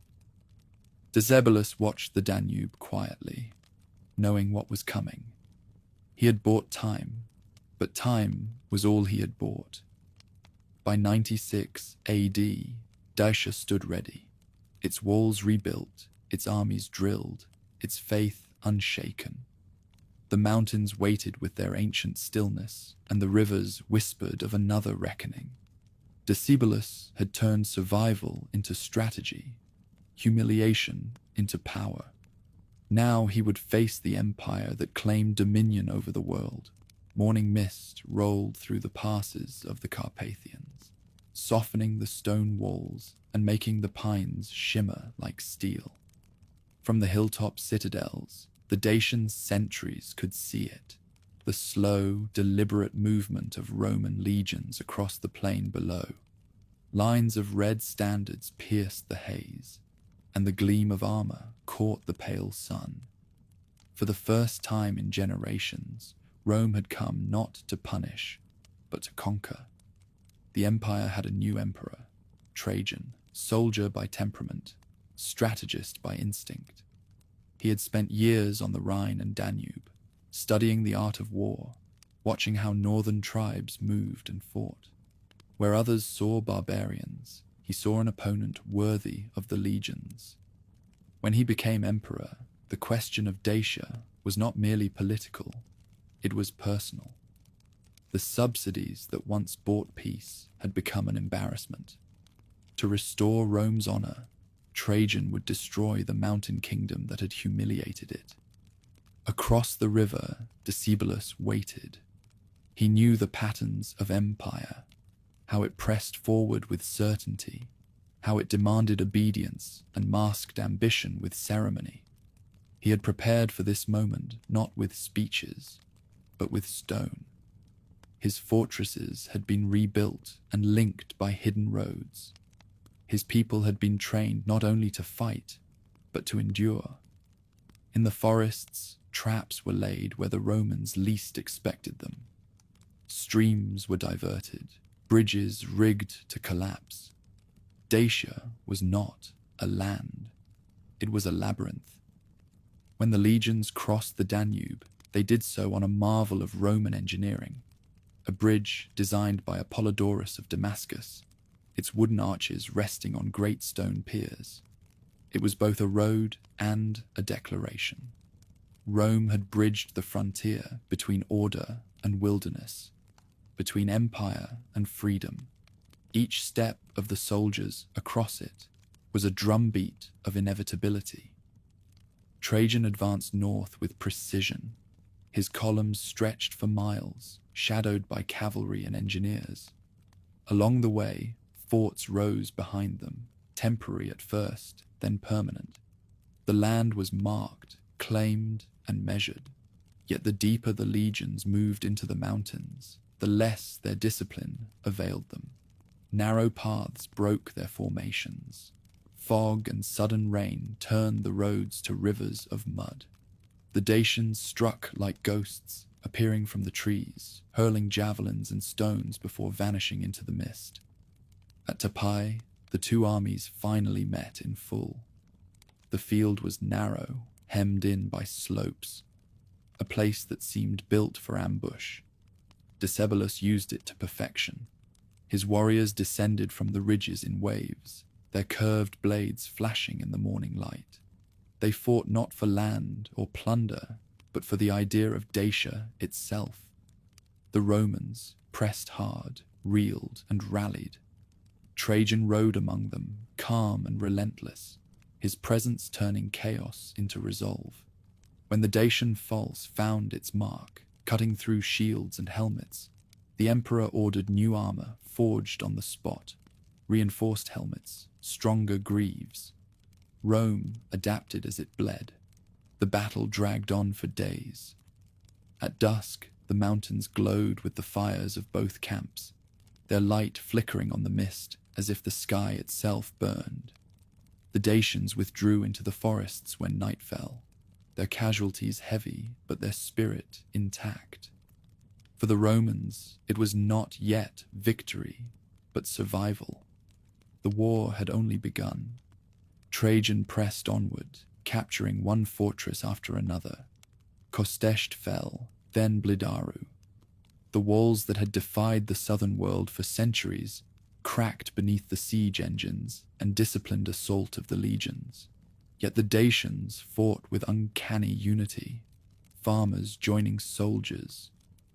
S1: Decebalus watched the Danube quietly, knowing what was coming. He had bought time, but time was all he had bought. By 96 AD, Dacia stood ready, its walls rebuilt, its armies drilled, its faith unshaken. The mountains waited with their ancient stillness, and the rivers whispered of another reckoning. Decebalus had turned survival into strategy, humiliation into power. Now he would face the empire that claimed dominion over the world. Morning mist rolled through the passes of the Carpathians, softening the stone walls and making the pines shimmer like steel. From the hilltop citadels, the Dacian sentries could see it, the slow, deliberate movement of Roman legions across the plain below. Lines of red standards pierced the haze, and the gleam of armor caught the pale sun. For the first time in generations, Rome had come not to punish, but to conquer. The empire had a new emperor, Trajan, soldier by temperament, strategist by instinct. He had spent years on the Rhine and Danube, studying the art of war, watching how northern tribes moved and fought. Where others saw barbarians, he saw an opponent worthy of the legions. When he became emperor, the question of Dacia was not merely political, it was personal. The subsidies that once bought peace had become an embarrassment. To restore Rome's honor, Trajan would destroy the mountain kingdom that had humiliated it. Across the river, Decebalus waited. He knew the patterns of empire, how it pressed forward with certainty, how it demanded obedience and masked ambition with ceremony. He had prepared for this moment not with speeches, but with stone. His fortresses had been rebuilt and linked by hidden roads. His people had been trained not only to fight, but to endure. In the forests, traps were laid where the Romans least expected them. Streams were diverted, bridges rigged to collapse. Dacia was not a land, it was a labyrinth. When the legions crossed the Danube, they did so on a marvel of Roman engineering. A bridge designed by Apollodorus of Damascus, its wooden arches resting on great stone piers. It was both a road and a declaration. Rome had bridged the frontier between order and wilderness, between empire and freedom. Each step of the soldiers across it was a drumbeat of inevitability. Trajan advanced north with precision. His columns stretched for miles, shadowed by cavalry and engineers. Along the way, forts rose behind them, temporary at first, then permanent. The land was marked, claimed, and measured. Yet the deeper the legions moved into the mountains, the less their discipline availed them. Narrow paths broke their formations. Fog and sudden rain turned the roads to rivers of mud. The Dacians struck like ghosts, appearing from the trees, hurling javelins and stones before vanishing into the mist. At Tapai, the two armies finally met in full. The field was narrow, hemmed in by slopes, a place that seemed built for ambush. Decebalus used it to perfection. His warriors descended from the ridges in waves, their curved blades flashing in the morning light. They fought not for land or plunder, but for the idea of Dacia itself. The Romans pressed hard, reeled, and rallied. Trajan rode among them, calm and relentless, his presence turning chaos into resolve. When the Dacian false found its mark, cutting through shields and helmets, the emperor ordered new armor forged on the spot, reinforced helmets, stronger greaves. Rome adapted as it bled. The battle dragged on for days. At dusk, the mountains glowed with the fires of both camps, their light flickering on the mist as if the sky itself burned. The Dacians withdrew into the forests when night fell, their casualties heavy but their spirit intact. For the Romans, it was not yet victory, but survival. The war had only begun. Trajan pressed onward, capturing one fortress after another. Kostesht fell, then Blidaru. The walls that had defied the southern world for centuries cracked beneath the siege engines and disciplined assault of the legions. Yet the Dacians fought with uncanny unity, farmers joining soldiers,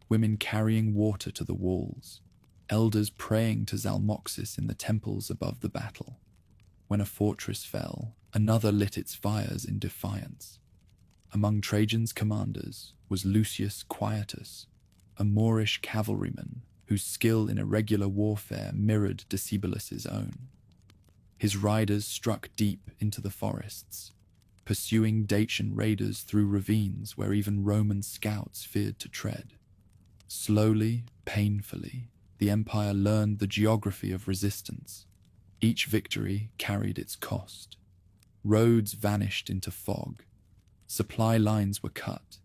S1: women carrying water to the walls, elders praying to Zalmoxis in the temples above the battle. When a fortress fell, another lit its fires in defiance. Among Trajan's commanders was Lucius Quietus, a Moorish cavalryman whose skill in irregular warfare mirrored Decebalus's own. His riders struck deep into the forests, pursuing Dacian raiders through ravines where even Roman scouts feared to tread. Slowly, painfully, the empire learned the geography of resistance. Each victory carried its cost. Roads vanished into fog. Supply lines were cut.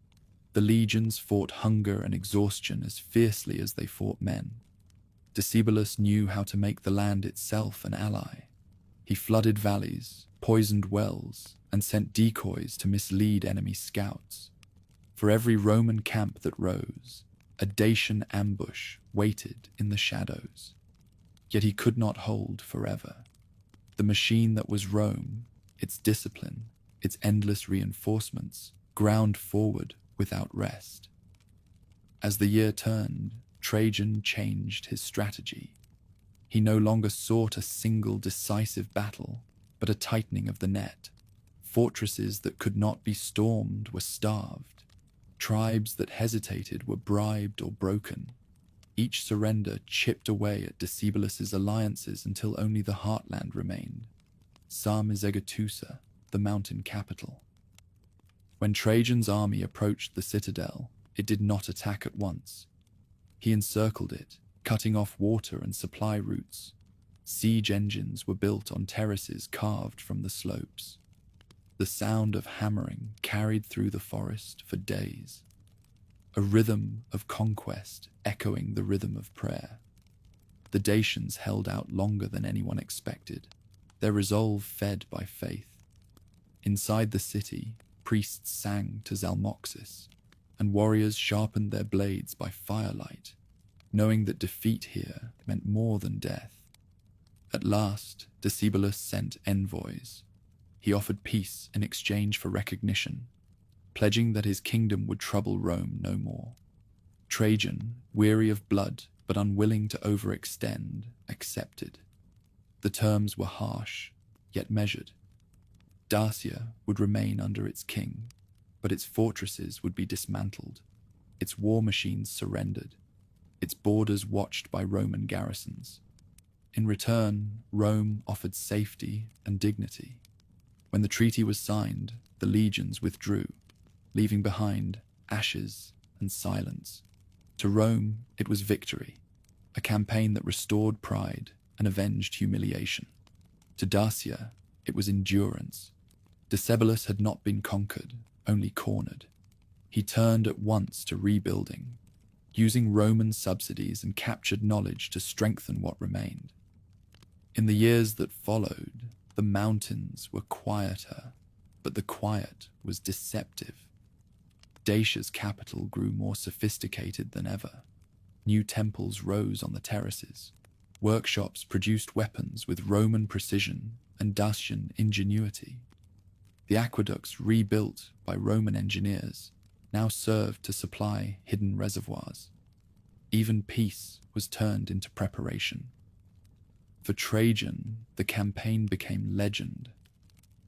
S1: The legions fought hunger and exhaustion as fiercely as they fought men. Decebalus knew how to make the land itself an ally. He flooded valleys, poisoned wells, and sent decoys to mislead enemy scouts. For every Roman camp that rose, a Dacian ambush waited in the shadows. Yet he could not hold forever. The machine that was Rome, its discipline, its endless reinforcements, ground forward without rest. As the year turned, Trajan changed his strategy. He no longer sought a single decisive battle, but a tightening of the net. Fortresses that could not be stormed were starved. Tribes that hesitated were bribed or broken. Each surrender chipped away at Decebalus's alliances until only the heartland remained. Sarmizegetusa, the mountain capital. When Trajan's army approached the citadel, it did not attack at once. He encircled it, cutting off water and supply routes. Siege engines were built on terraces carved from the slopes. The sound of hammering carried through the forest for days. A rhythm of conquest echoing the rhythm of prayer. The Dacians held out longer than anyone expected, their resolve fed by faith. Inside the city, priests sang to Zalmoxis, and warriors sharpened their blades by firelight, knowing that defeat here meant more than death. At last, Decebalus sent envoys. He offered peace in exchange for recognition, pledging that his kingdom would trouble Rome no more. Trajan, weary of blood but unwilling to overextend, accepted. The terms were harsh, yet measured. Dacia would remain under its king, but its fortresses would be dismantled, its war machines surrendered, its borders watched by Roman garrisons. In return, Rome offered safety and dignity. When the treaty was signed, the legions withdrew, leaving behind ashes and silence. To Rome, it was victory, a campaign that restored pride and avenged humiliation. To Dacia, it was endurance. Decebalus had not been conquered, only cornered. He turned at once to rebuilding, using Roman subsidies and captured knowledge to strengthen what remained. In the years that followed, the mountains were quieter, but the quiet was deceptive. Dacia's capital grew more sophisticated than ever. New temples rose on the terraces. Workshops produced weapons with Roman precision and Dacian ingenuity. The aqueducts rebuilt by Roman engineers now served to supply hidden reservoirs. Even peace was turned into preparation. For Trajan, the campaign became legend.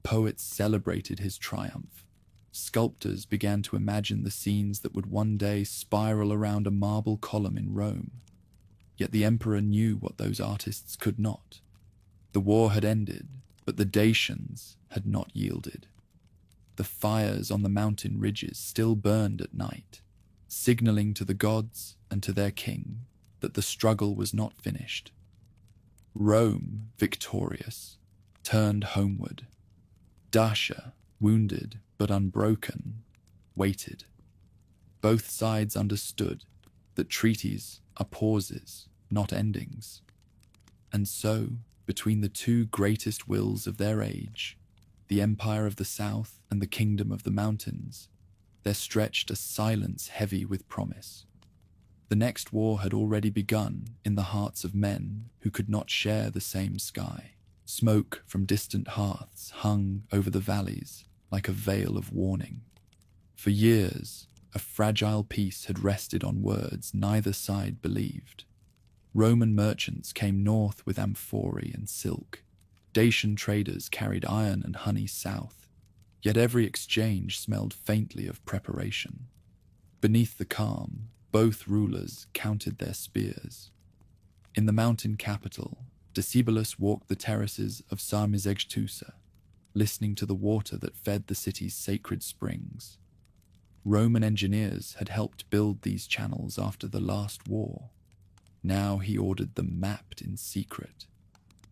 S1: Poets celebrated his triumph. Sculptors began to imagine the scenes that would one day spiral around a marble column in Rome. Yet the emperor knew what those artists could not. The war had ended, but the Dacians had not yielded. The fires on the mountain ridges still burned at night, signaling to the gods and to their king that the struggle was not finished. Rome, victorious, turned homeward. Dacia, wounded but unbroken, waited. Both sides understood that treaties are pauses, not endings. And so, between the two greatest wills of their age, the Empire of the South and the Kingdom of the Mountains, there stretched a silence heavy with promise. The next war had already begun in the hearts of men who could not share the same sky. Smoke from distant hearths hung over the valleys like a veil of warning. For years, a fragile peace had rested on words neither side believed. Roman merchants came north with amphorae and silk. Dacian traders carried iron and honey south. Yet every exchange smelled faintly of preparation. Beneath the calm, both rulers counted their spears. In the mountain capital, Decebalus walked the terraces of Sarmizegetusa. listening to the water that fed the city's sacred springs. Roman engineers had helped build these channels after the last war. Now he ordered them mapped in secret.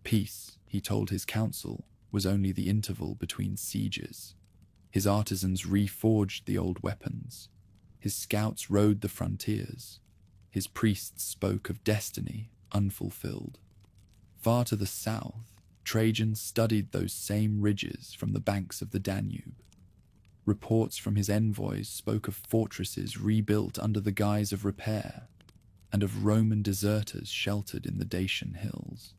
S1: Peace, he told his council, was only the interval between sieges. His artisans reforged the old weapons. His scouts rode the frontiers. His priests spoke of destiny unfulfilled. Far to the south, Trajan studied those same ridges from the banks of the Danube. Reports from his envoys spoke of fortresses rebuilt under the guise of repair, and of Roman deserters sheltered in the Dacian hills.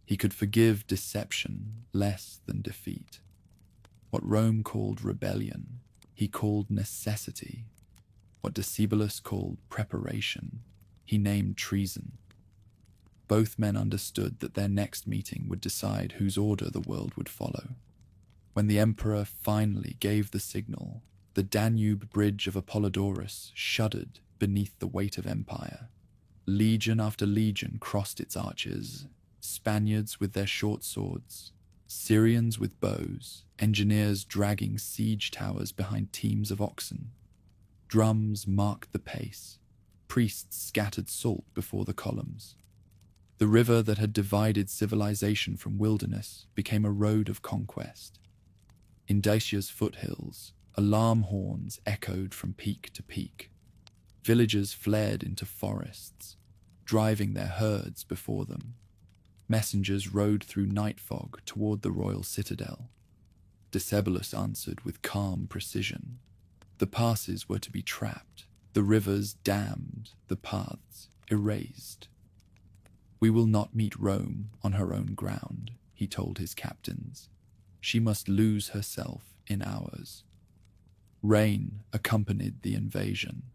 S1: He could forgive deception less than defeat. What Rome called rebellion, he called necessity. What Decebalus called preparation, he named treason. Both men understood that their next meeting would decide whose order the world would follow. When the emperor finally gave the signal, the Danube bridge of Apollodorus shuddered beneath the weight of empire. Legion after legion crossed its arches, Spaniards with their short swords, Syrians with bows, engineers dragging siege towers behind teams of oxen. Drums marked the pace. Priests scattered salt before the columns. The river that had divided civilization from wilderness became a road of conquest. In Dacia's foothills, alarm horns echoed from peak to peak. Villagers fled into forests, driving their herds before them. Messengers rode through night fog toward the royal citadel. Decebalus answered with calm precision. The passes were to be trapped, the rivers dammed, the paths erased. "We will not meet Rome on her own ground," he told his captains. "She must lose herself in ours." Rain accompanied the invasion.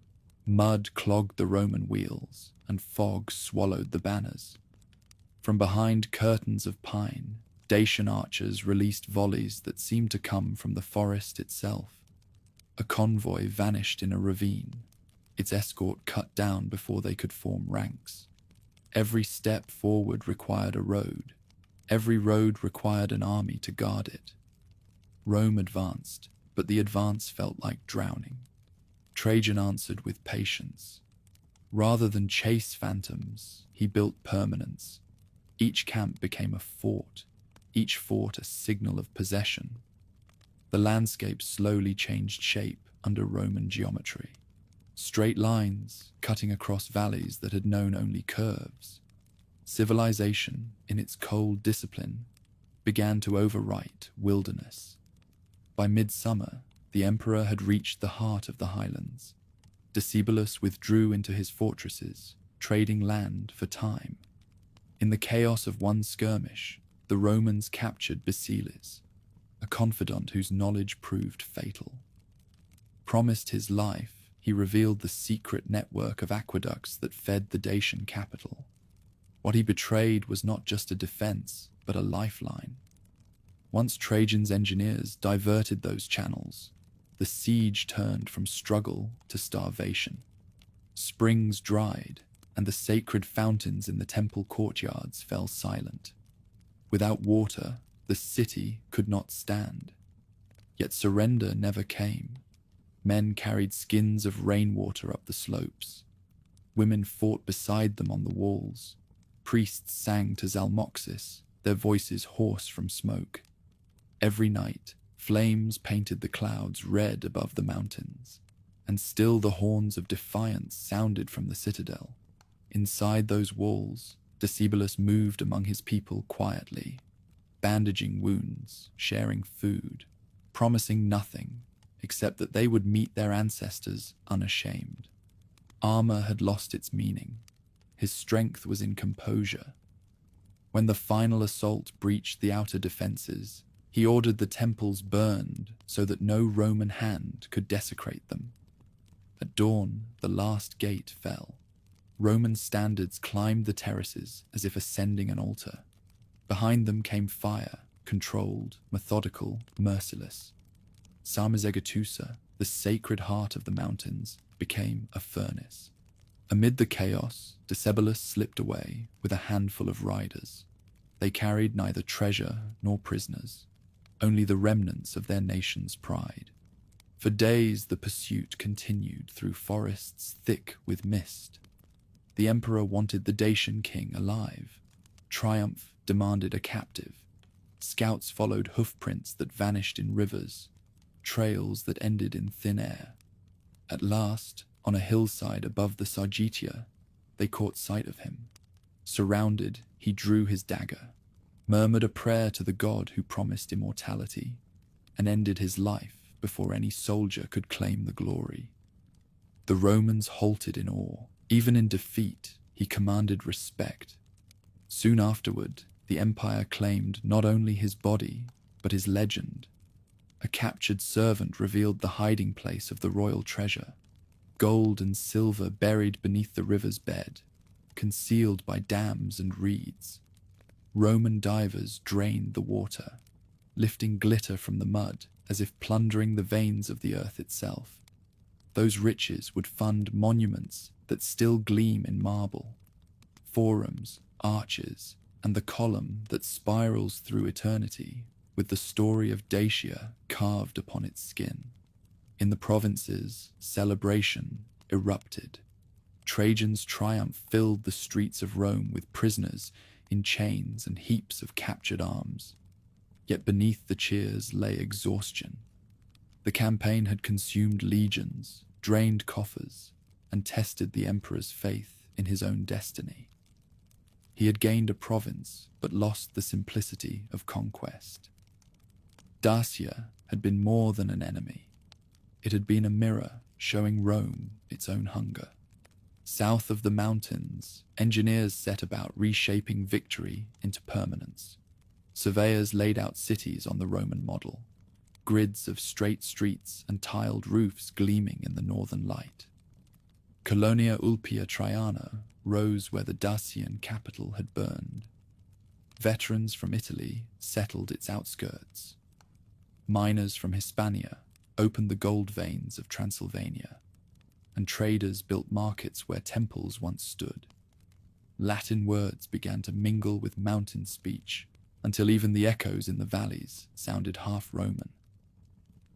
S1: Mud clogged the Roman wheels, and fog swallowed the banners. From behind curtains of pine, Dacian archers released volleys that seemed to come from the forest itself. A convoy vanished in a ravine, its escort cut down before they could form ranks. Every step forward required a road. Every road required an army to guard it. Rome advanced, but the advance felt like drowning. Trajan answered with patience. Rather than chase phantoms, he built permanence. Each camp became a fort, each fort a signal of possession. The landscape slowly changed shape under Roman geometry. Straight lines cutting across valleys that had known only curves. Civilization, in its cold discipline, began to overwrite wilderness. By midsummer, the emperor had reached the heart of the highlands. Decebalus withdrew into his fortresses, trading land for time. In the chaos of one skirmish, the Romans captured Basilis, a confidant whose knowledge proved fatal. Promised his life, he revealed the secret network of aqueducts that fed the Dacian capital. What he betrayed was not just a defense, but a lifeline. Once Trajan's engineers diverted those channels, the siege turned from struggle to starvation. Springs dried, and the sacred fountains in the temple courtyards fell silent. Without water, the city could not stand. Yet surrender never came. Men carried skins of rainwater up the slopes. Women fought beside them on the walls. Priests sang to Zalmoxis, their voices hoarse from smoke. Every night, flames painted the clouds red above the mountains, and still the horns of defiance sounded from the citadel. Inside those walls, Decebalus moved among his people quietly, bandaging wounds, sharing food, promising nothing except that they would meet their ancestors unashamed. Armor had lost its meaning. His strength was in composure. When the final assault breached the outer defenses, he ordered the temples burned so that no Roman hand could desecrate them. At dawn, the last gate fell. Roman standards climbed the terraces as if ascending an altar. Behind them came fire, controlled, methodical, merciless. Sarmizegetusa, the sacred heart of the mountains, became a furnace. Amid the chaos, Decebalus slipped away with a handful of riders. They carried neither treasure nor prisoners, only the remnants of their nation's pride. For days the pursuit continued through forests thick with mist. The emperor wanted the Dacian king alive. Triumph demanded a captive. Scouts followed hoofprints that vanished in rivers, trails that ended in thin air. At last, on a hillside above the Sargetia, they caught sight of him. Surrounded, he drew his dagger, murmured a prayer to the god who promised immortality, and ended his life before any soldier could claim the glory. The Romans halted in awe. Even in defeat, he commanded respect. Soon afterward, the empire claimed not only his body, but his legend. A captured servant revealed the hiding place of the royal treasure, gold and silver buried beneath the river's bed, concealed by dams and reeds. Roman divers drained the water, lifting glitter from the mud as if plundering the veins of the earth itself. Those riches would fund monuments that still gleam in marble, forums, arches, and the column that spirals through eternity with the story of Dacia carved upon its skin. In the provinces, celebration erupted. Trajan's triumph filled the streets of Rome with prisoners in chains and heaps of captured arms. Yet beneath the cheers lay exhaustion. The campaign had consumed legions, drained coffers, and tested the emperor's faith in his own destiny. He had gained a province, but lost the simplicity of conquest. Dacia had been more than an enemy. It had been a mirror showing Rome its own hunger. South of the mountains, engineers set about reshaping victory into permanence. Surveyors laid out cities on the Roman model, grids of straight streets and tiled roofs gleaming in the northern light. Colonia Ulpia Traiana rose where the Dacian capital had burned. Veterans from Italy settled its outskirts. Miners from Hispania opened the gold veins of Transylvania, and traders built markets where temples once stood. Latin words began to mingle with mountain speech until even the echoes in the valleys sounded half Roman.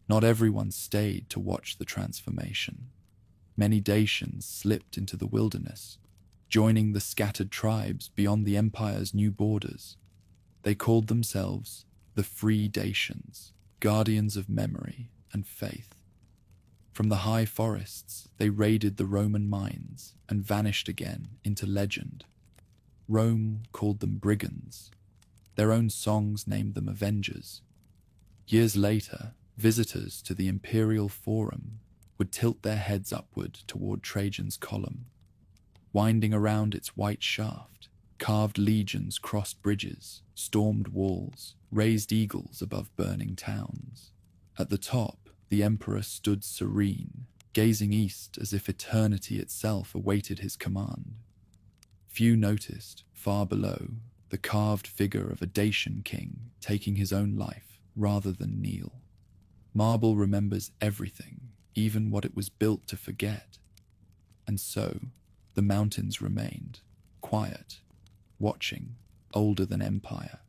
S1: Not everyone stayed to watch the transformation. Many Dacians slipped into the wilderness, joining the scattered tribes beyond the empire's new borders. They called themselves the Free Dacians, guardians of memory and faith. From the high forests, they raided the Roman mines and vanished again into legend. Rome called them brigands. Their own songs named them avengers. Years later, visitors to the imperial forum would tilt their heads upward toward Trajan's column. Winding around its white shaft, carved legions crossed bridges, stormed walls, raised eagles above burning towns. At the top, the emperor stood serene, gazing east as if eternity itself awaited his command. Few noticed, far below, the carved figure of a Dacian king taking his own life rather than kneel. Marble remembers everything, even what it was built to forget. And so, the mountains remained, quiet, watching, older than empire.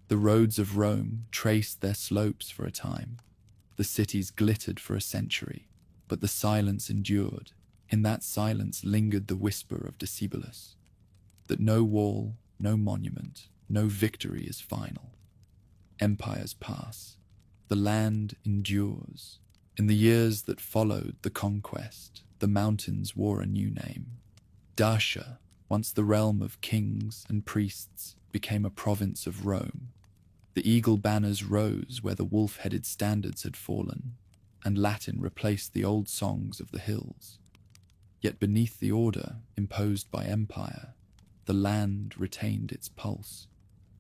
S1: The roads of Rome traced their slopes for a time. The cities glittered for a century, but the silence endured. In that silence lingered the whisper of Decebalus, that no wall, no monument, no victory is final. Empires pass. The land endures. In the years that followed the conquest, the mountains wore a new name. Dacia, once the realm of kings and priests, became a province of Rome. The eagle banners rose where the wolf-headed standards had fallen, and Latin replaced the old songs of the hills. Yet beneath the order imposed by empire, the land retained its pulse,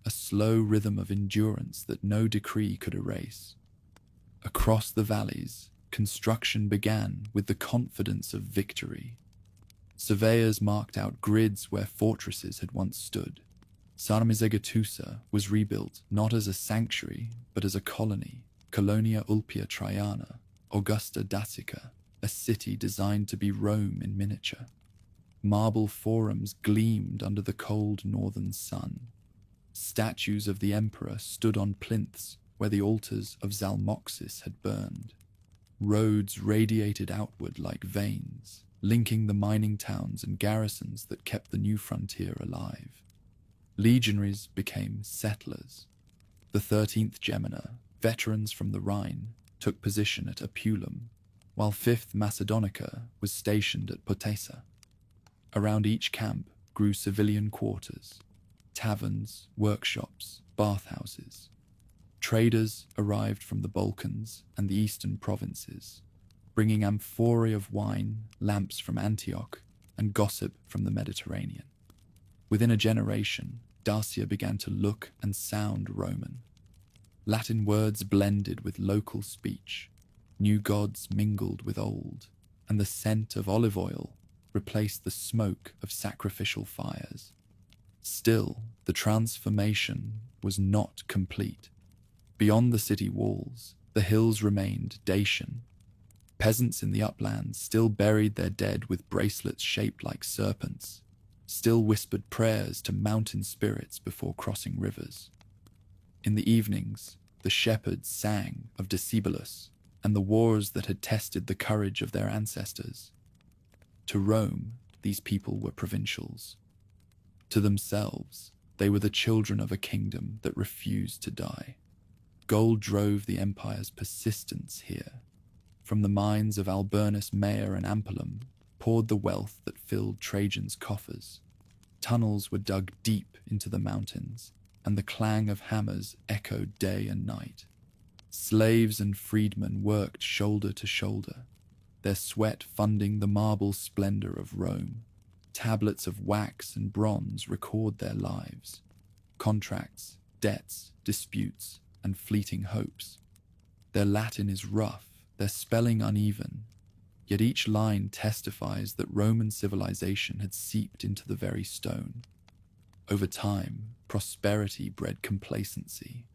S1: a slow rhythm of endurance that no decree could erase. Across the valleys, construction began with the confidence of victory. Surveyors marked out grids where fortresses had once stood. Sarmizegetusa was rebuilt not as a sanctuary, but as a colony, Colonia Ulpia Traiana, Augusta Dacica, a city designed to be Rome in miniature. Marble forums gleamed under the cold northern sun. Statues of the emperor stood on plinths where the altars of Zalmoxis had burned. Roads radiated outward like veins, linking the mining towns and garrisons that kept the new frontier alive. Legionaries became settlers. The 13th Gemina, veterans from the Rhine, took position at Apulum, while 5th Macedonica was stationed at Potesa. Around each camp grew civilian quarters, taverns, workshops, bathhouses. Traders arrived from the Balkans and the eastern provinces, bringing amphorae of wine, lamps from Antioch, and gossip from the Mediterranean. Within a generation, Dacia began to look and sound Roman. Latin words blended with local speech, new gods mingled with old, and the scent of olive oil replaced the smoke of sacrificial fires. Still, the transformation was not complete. Beyond the city walls, the hills remained Dacian. Peasants in the uplands still buried their dead with bracelets shaped like serpents, still whispered prayers to mountain spirits before crossing rivers. In the evenings, the shepherds sang of Decebalus and the wars that had tested the courage of their ancestors. To Rome, these people were provincials. To themselves, they were the children of a kingdom that refused to die. Gold drove the empire's persistence here. From the mines of Alburnus, Maer, and Ampelum poured the wealth that filled Trajan's coffers. Tunnels were dug deep into the mountains, and the clang of hammers echoed day and night. Slaves and freedmen worked shoulder to shoulder, their sweat funding the marble splendor of Rome. Tablets of wax and bronze record their lives, contracts, debts, disputes, and fleeting hopes. Their Latin is rough, their spelling uneven, yet each line testifies that Roman civilization had seeped into the very stone. Over time, prosperity bred complacency.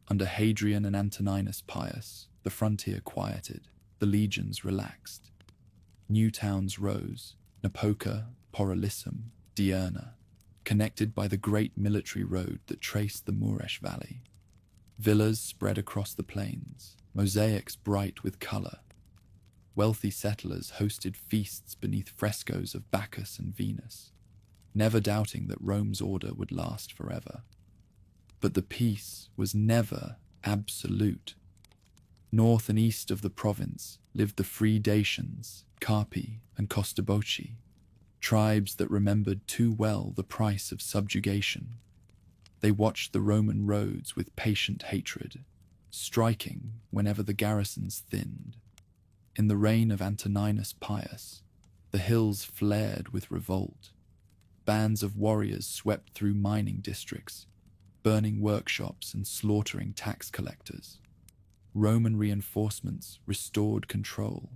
S1: Under Hadrian and Antoninus Pius, the frontier quieted, the legions relaxed. New towns rose, Napoca, Porolissum, Diurna, connected by the great military road that traced the Muresh Valley. Villas spread across the plains, mosaics bright with color. Wealthy settlers hosted feasts beneath frescoes of Bacchus and Venus, never doubting that Rome's order would last forever. But the peace was never absolute. North and east of the province lived the free Dacians, Carpi and Costoboci, tribes that remembered too well the price of subjugation. They watched the Roman roads with patient hatred, striking whenever the garrisons thinned. In the reign of Antoninus Pius, the hills flared with revolt. Bands of warriors swept through mining districts, burning workshops and slaughtering tax collectors. Roman reinforcements restored control,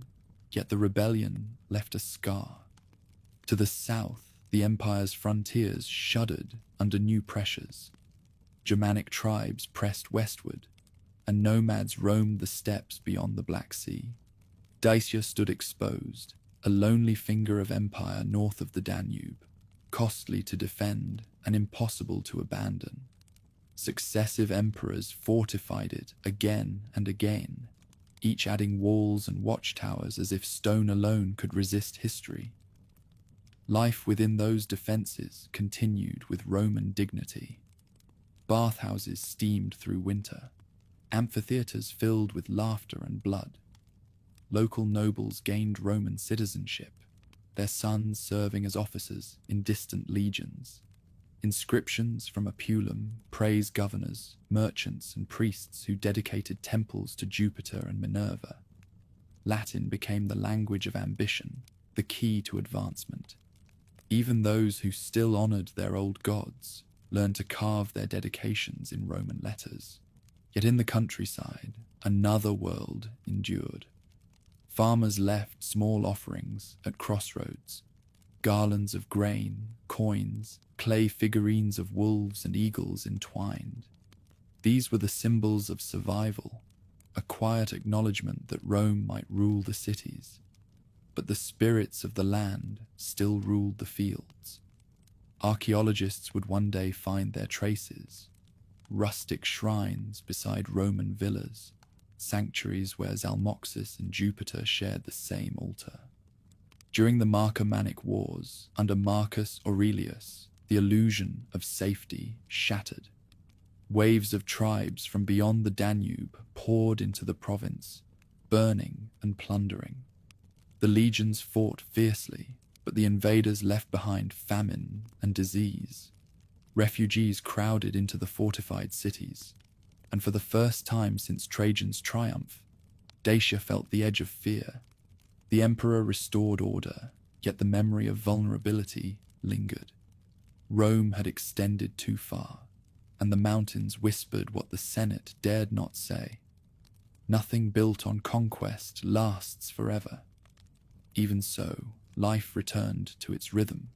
S1: yet the rebellion left a scar. To the south, the empire's frontiers shuddered under new pressures. Germanic tribes pressed westward, and nomads roamed the steppes beyond the Black Sea. Dacia stood exposed, a lonely finger of empire north of the Danube, costly to defend and impossible to abandon. Successive emperors fortified it again and again, each adding walls and watchtowers as if stone alone could resist history. Life within those defenses continued with Roman dignity. Bathhouses steamed through winter, amphitheaters filled with laughter and blood. Local nobles gained Roman citizenship, their sons serving as officers in distant legions. Inscriptions from Apulum praise governors, merchants, and priests who dedicated temples to Jupiter and Minerva. Latin became the language of ambition, the key to advancement. Even those who still honored their old gods learned to carve their dedications in Roman letters. Yet in the countryside, another world endured. Farmers left small offerings at crossroads, garlands of grain, coins, clay figurines of wolves and eagles entwined. These were the symbols of survival, a quiet acknowledgement that Rome might rule the cities. But the spirits of the land still ruled the fields. Archaeologists would one day find their traces. rustic shrines beside Roman villas, sanctuaries where Zalmoxis and Jupiter shared the same altar. During the Marcomannic Wars, under Marcus Aurelius, the illusion of safety shattered. Waves of tribes from beyond the Danube poured into the province, burning and plundering. The legions fought fiercely, but the invaders left behind famine and disease. Refugees crowded into the fortified cities, and for the first time since Trajan's triumph, Dacia felt the edge of fear. The emperor restored order, yet the memory of vulnerability lingered. Rome had extended too far, and the mountains whispered what the Senate dared not say. Nothing built on conquest lasts forever. Even so, life returned to its rhythm.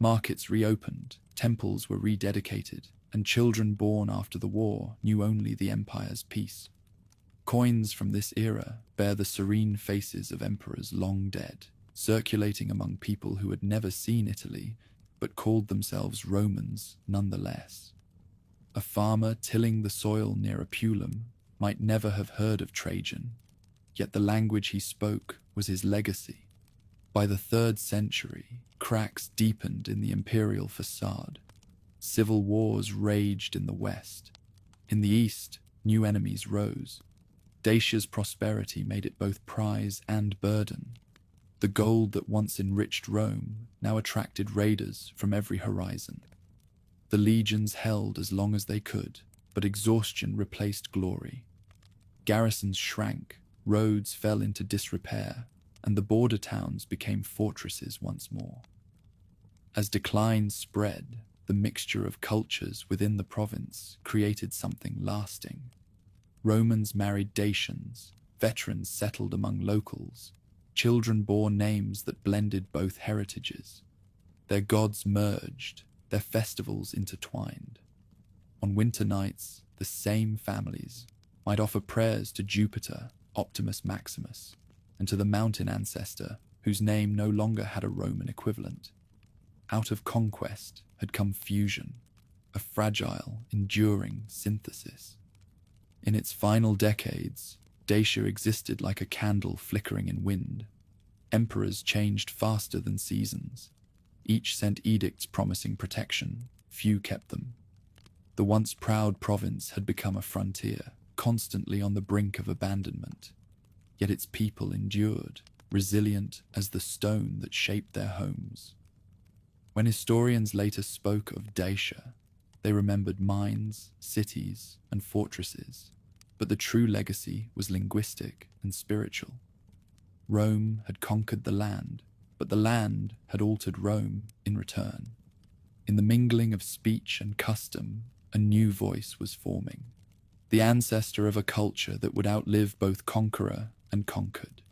S1: Markets reopened, temples were rededicated, and children born after the war knew only the empire's peace. Coins from this era bear the serene faces of emperors long dead, circulating among people who had never seen Italy, but called themselves Romans nonetheless. A farmer tilling the soil near Apulum might never have heard of Trajan, yet the language he spoke was his legacy. By the 3rd century, cracks deepened in the imperial facade. Civil wars raged in the west. In the east, new enemies rose. Dacia's prosperity made it both prize and burden. The gold that once enriched Rome now attracted raiders from every horizon. The legions held as long as they could, but exhaustion replaced glory. Garrisons shrank, roads fell into disrepair, and the border towns became fortresses once more. As decline spread, the mixture of cultures within the province created something lasting. Romans married Dacians, veterans settled among locals, children bore names that blended both heritages. Their gods merged, their festivals intertwined. On winter nights, the same families might offer prayers to Jupiter, Optimus Maximus, and to the mountain ancestor whose name no longer had a Roman equivalent. Out of conquest had come fusion, a fragile, enduring synthesis. In its final decades, Dacia existed like a candle flickering in wind. Emperors changed faster than seasons. Each sent edicts promising protection, few kept them. The once proud province had become a frontier, constantly on the brink of abandonment. Yet its people endured, resilient as the stone that shaped their homes. When historians later spoke of Dacia, they remembered mines, cities, and fortresses, but the true legacy was linguistic and spiritual. Rome had conquered the land, but the land had altered Rome in return. In the mingling of speech and custom, a new voice was forming, the ancestor of a culture that would outlive both conqueror and conquered.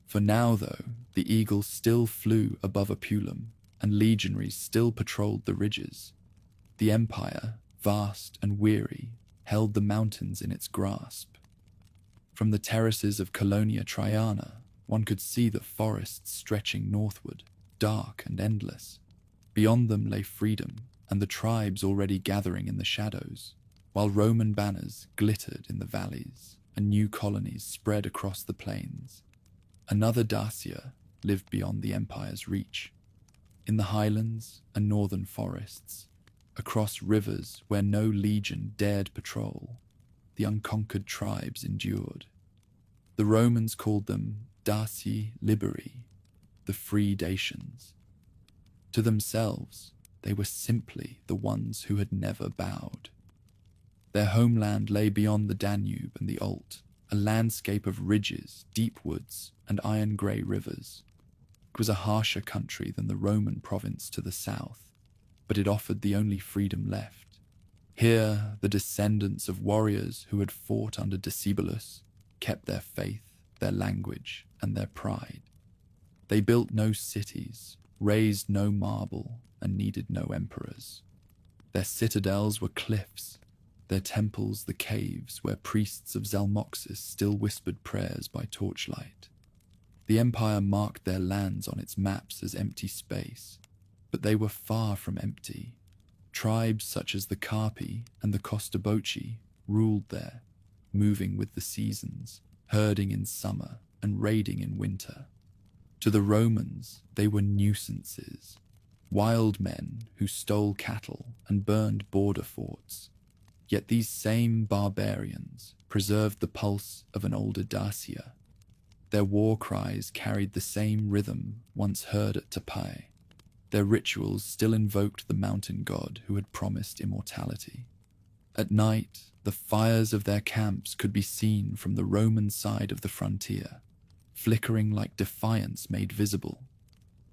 S1: For now, though, the eagle still flew above Apulum, and legionaries still patrolled the ridges. The empire, vast and weary, held the mountains in its grasp. From the terraces of Colonia Traiana, one could see the forests stretching northward, dark and endless. Beyond them lay freedom, and the tribes already gathering in the shadows, while Roman banners glittered in the valleys, and new colonies spread across the plains. Another Dacia lived beyond the empire's reach. In the highlands and northern forests, across rivers where no legion dared patrol, the unconquered tribes endured. The Romans called them Daci Liberi, the free Dacians. To themselves, they were simply the ones who had never bowed. Their homeland lay beyond the Danube and the Olt, a landscape of ridges, deep woods, and iron-grey rivers. It was a harsher country than the Roman province to the south, but it offered the only freedom left. Here, the descendants of warriors who had fought under Decebalus kept their faith, their language, and their pride. They built no cities, raised no marble, and needed no emperors. Their citadels were cliffs, their temples the caves where priests of Zalmoxis still whispered prayers by torchlight. The empire marked their lands on its maps as empty space, but they were far from empty. Tribes such as the Carpi and the Costoboci ruled there, moving with the seasons, herding in summer and raiding in winter. To the Romans, they were nuisances, wild men who stole cattle and burned border forts. Yet these same barbarians preserved the pulse of an older Dacia. Their war cries carried the same rhythm once heard at Tapai. Their rituals still invoked the mountain god who had promised immortality. At night, the fires of their camps could be seen from the Roman side of the frontier, flickering like defiance made visible.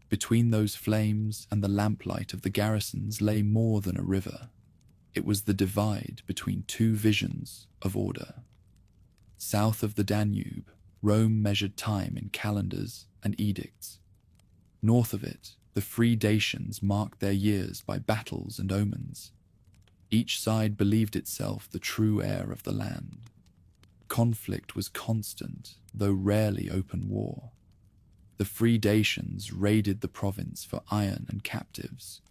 S1: Between those flames and the lamplight of the garrisons lay more than a river. It was the divide between two visions of order. South of the Danube, Rome measured time in calendars and edicts. North of it, the free Dacians marked their years by battles and omens. Each side believed itself the true heir of the land. Conflict was constant, though rarely open war. The free Dacians raided the province for iron and captives.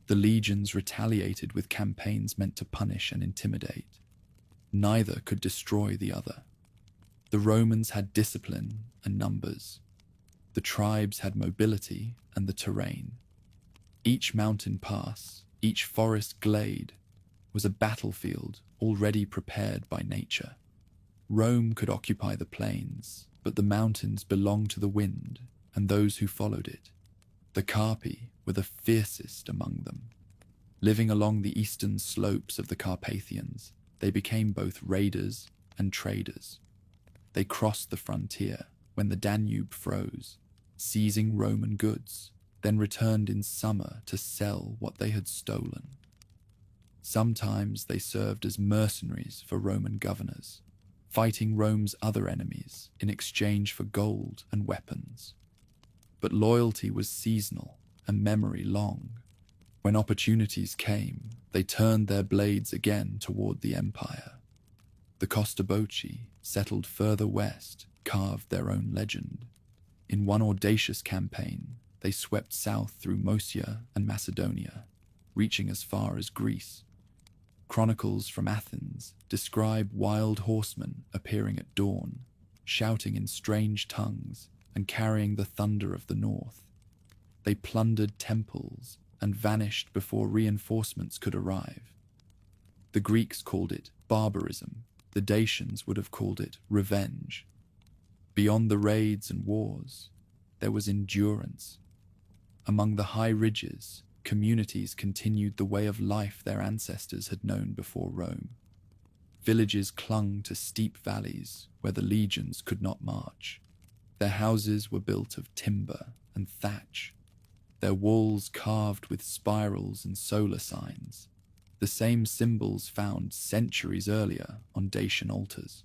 S1: The legions retaliated with campaigns meant to punish and intimidate. Neither could destroy the other. The Romans had discipline and numbers. The tribes had mobility and the terrain. Each mountain pass, each forest glade, was a battlefield already prepared by nature. Rome could occupy the plains, but the mountains belonged to the wind and those who followed it. The Carpi were the fiercest among them. Living along the eastern slopes of the Carpathians, they became both raiders and traders. They crossed the frontier when the Danube froze, seizing Roman goods, then returned in summer to sell what they had stolen. Sometimes they served as mercenaries for Roman governors, fighting Rome's other enemies in exchange for gold and weapons. But loyalty was seasonal and memory long. When opportunities came, they turned their blades again toward the empire. The Costoboci, settled further west, carved their own legend. In one audacious campaign, they swept south through Moesia and Macedonia, reaching as far as Greece. Chronicles from Athens describe wild horsemen appearing at dawn, shouting in strange tongues and carrying the thunder of the north. They plundered temples and vanished before reinforcements could arrive. The Greeks called it barbarism. The Dacians would have called it revenge. Beyond the raids and wars, there was endurance. Among the high ridges, communities continued the way of life their ancestors had known before Rome. Villages clung to steep valleys where the legions could not march. Their houses were built of timber and thatch, their walls carved with spirals and solar signs, the same symbols found centuries earlier on Dacian altars.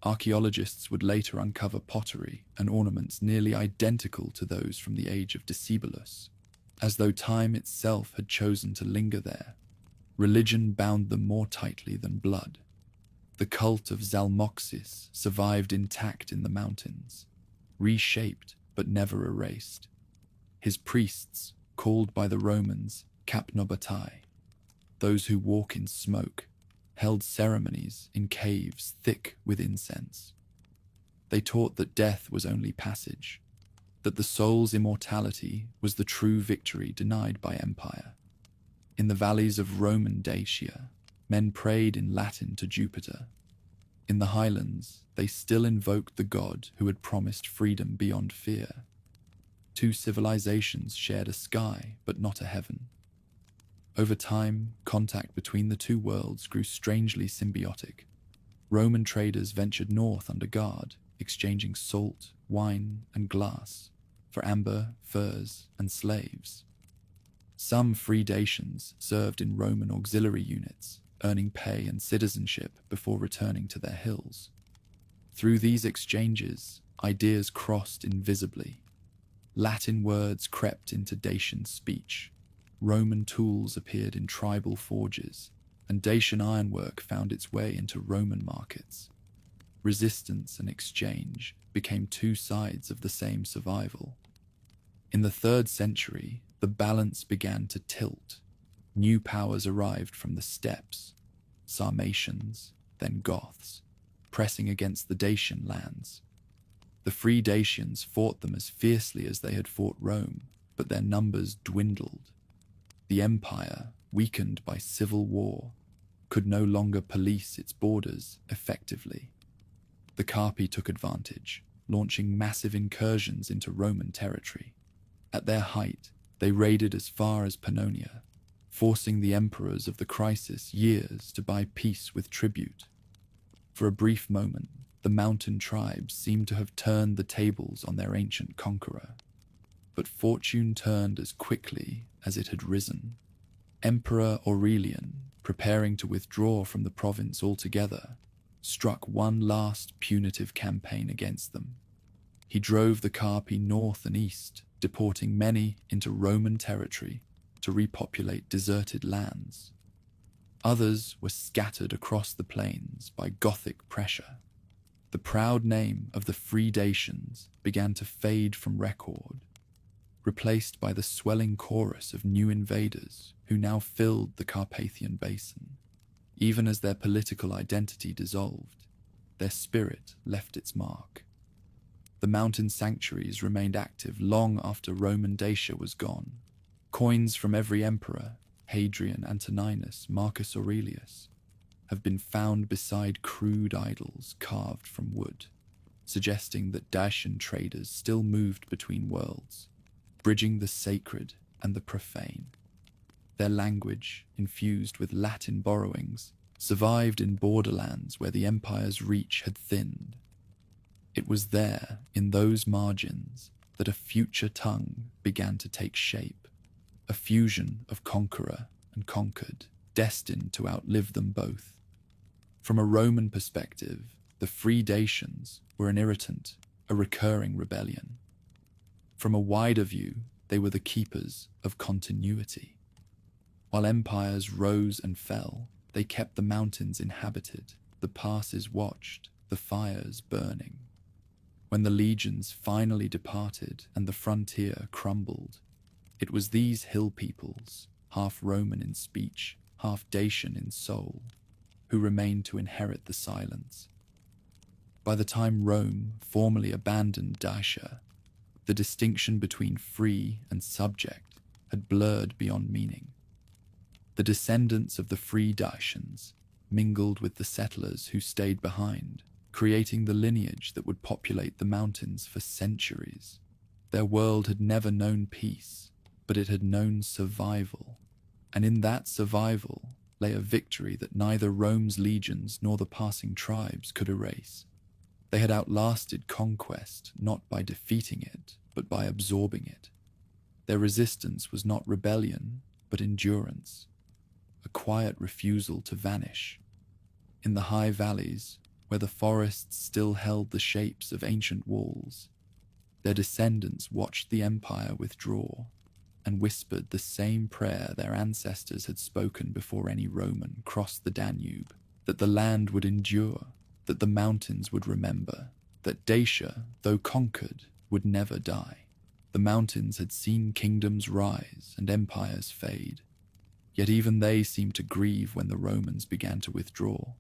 S1: Archaeologists would later uncover pottery and ornaments nearly identical to those from the age of Decebalus, as though time itself had chosen to linger there. Religion bound them more tightly than blood. The cult of Zalmoxis survived intact in the mountains, reshaped but never erased. His priests, called by the Romans Kapnobatai, those who walk in smoke, held ceremonies in caves thick with incense. They taught that death was only passage, that the soul's immortality was the true victory denied by empire. In the valleys of Roman Dacia, men prayed in Latin to Jupiter. In the highlands, they still invoked the god who had promised freedom beyond fear. Two civilizations shared a sky, but not a heaven. Over time, contact between the two worlds grew strangely symbiotic. Roman traders ventured north under guard, exchanging salt, wine, and glass for amber, furs, and slaves. Some free Dacians served in Roman auxiliary units, earning pay and citizenship before returning to their hills. Through these exchanges, ideas crossed invisibly. Latin words crept into Dacian speech. Roman tools appeared in tribal forges, and Dacian ironwork found its way into Roman markets. Resistance and exchange became two sides of the same survival. In the 3rd century, the balance began to tilt. new powers arrived from the steppes, Sarmatians, then Goths, pressing against the Dacian lands. The free Dacians fought them as fiercely as they had fought Rome, but their numbers dwindled. The empire, weakened by civil war, could no longer police its borders effectively. The Carpi took advantage, launching massive incursions into Roman territory. At their height, they raided as far as Pannonia, forcing the emperors of the crisis years to buy peace with tribute. For a brief moment, the mountain tribes seemed to have turned the tables on their ancient conqueror. But fortune turned as quickly as it had risen. Emperor Aurelian, preparing to withdraw from the province altogether, struck one last punitive campaign against them. He drove the Carpi north and east, deporting many into Roman territory to repopulate deserted lands. Others were scattered across the plains by Gothic pressure. The proud name of the free Dacians began to fade from record, replaced by the swelling chorus of new invaders who now filled the Carpathian basin. Even as their political identity dissolved, their spirit left its mark. The mountain sanctuaries remained active long after Roman Dacia was gone. Coins from every emperor, Hadrian, Antoninus, Marcus Aurelius, have been found beside crude idols carved from wood, suggesting that Dacian traders still moved between worlds, bridging the sacred and the profane. Their language, infused with Latin borrowings, survived in borderlands where the empire's reach had thinned. It was there, in those margins, that a future tongue began to take shape, a fusion of conqueror and conquered, destined to outlive them both. From a Roman perspective, the free Dacians were an irritant, a recurring rebellion. From a wider view, they were the keepers of continuity. While empires rose and fell, they kept the mountains inhabited, the passes watched, the fires burning. When the legions finally departed and the frontier crumbled, it was these hill peoples, half Roman in speech, half Dacian in soul, who remained to inherit the silence. By the time Rome formally abandoned Dacia, the distinction between free and subject had blurred beyond meaning. The descendants of the free Dacians mingled with the settlers who stayed behind, creating the lineage that would populate the mountains for centuries. Their world had never known peace, but it had known survival, and in that survival lay a victory that neither Rome's legions nor the passing tribes could erase. They had outlasted conquest not by defeating it, but by absorbing it. Their resistance was not rebellion, but endurance, a quiet refusal to vanish. In the high valleys, where the forests still held the shapes of ancient walls, their descendants watched the empire withdraw and whispered the same prayer their ancestors had spoken before any Roman crossed the Danube, that the land would endure, that the mountains would remember, that Dacia, though conquered, would never die. The mountains had seen kingdoms rise and empires fade, yet even they seemed to grieve when the Romans began to withdraw.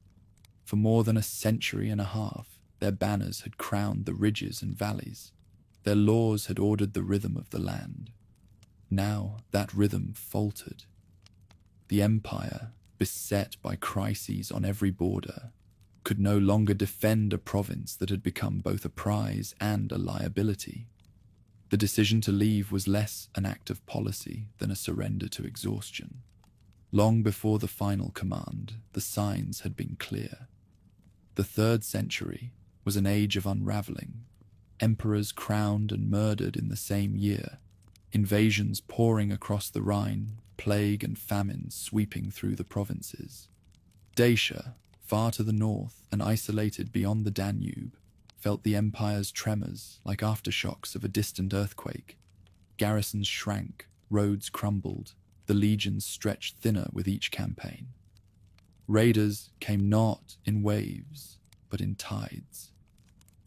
S1: For more than a century and a half, their banners had crowned the ridges and valleys. Their laws had ordered the rhythm of the land. Now that rhythm faltered. The empire, beset by crises on every border, could no longer defend a province that had become both a prize and a liability. The decision to leave was less an act of policy than a surrender to exhaustion. Long before the final command, the signs had been clear. The 3rd century was an age of unraveling. Emperors crowned and murdered in the same year, invasions pouring across the Rhine, plague and famine sweeping through the provinces. Dacia, far to the north and isolated beyond the Danube, felt the empire's tremors like aftershocks of a distant earthquake. Garrisons shrank, roads crumbled, the legions stretched thinner with each campaign. Raiders came not in waves, but in tides.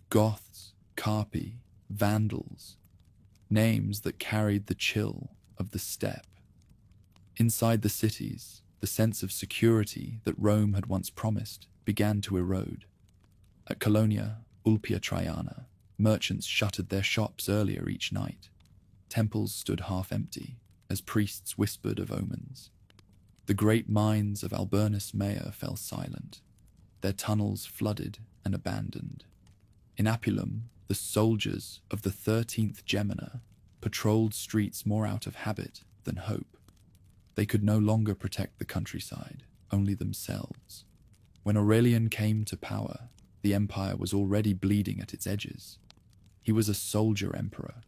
S1: Goths, Carpi, Vandals, names that carried the chill of the steppe. Inside the cities, the sense of security that Rome had once promised began to erode. At Colonia, Ulpia Traiana, merchants shuttered their shops earlier each night. Temples stood half empty, as priests whispered of omens. The great mines of Alburnus Mea fell silent, their tunnels flooded and abandoned. In Apulum, the soldiers of the 13th Gemina patrolled streets more out of habit than hope. They could no longer protect the countryside, only themselves. When Aurelian came to power, the empire was already bleeding at its edges. He was a soldier emperor,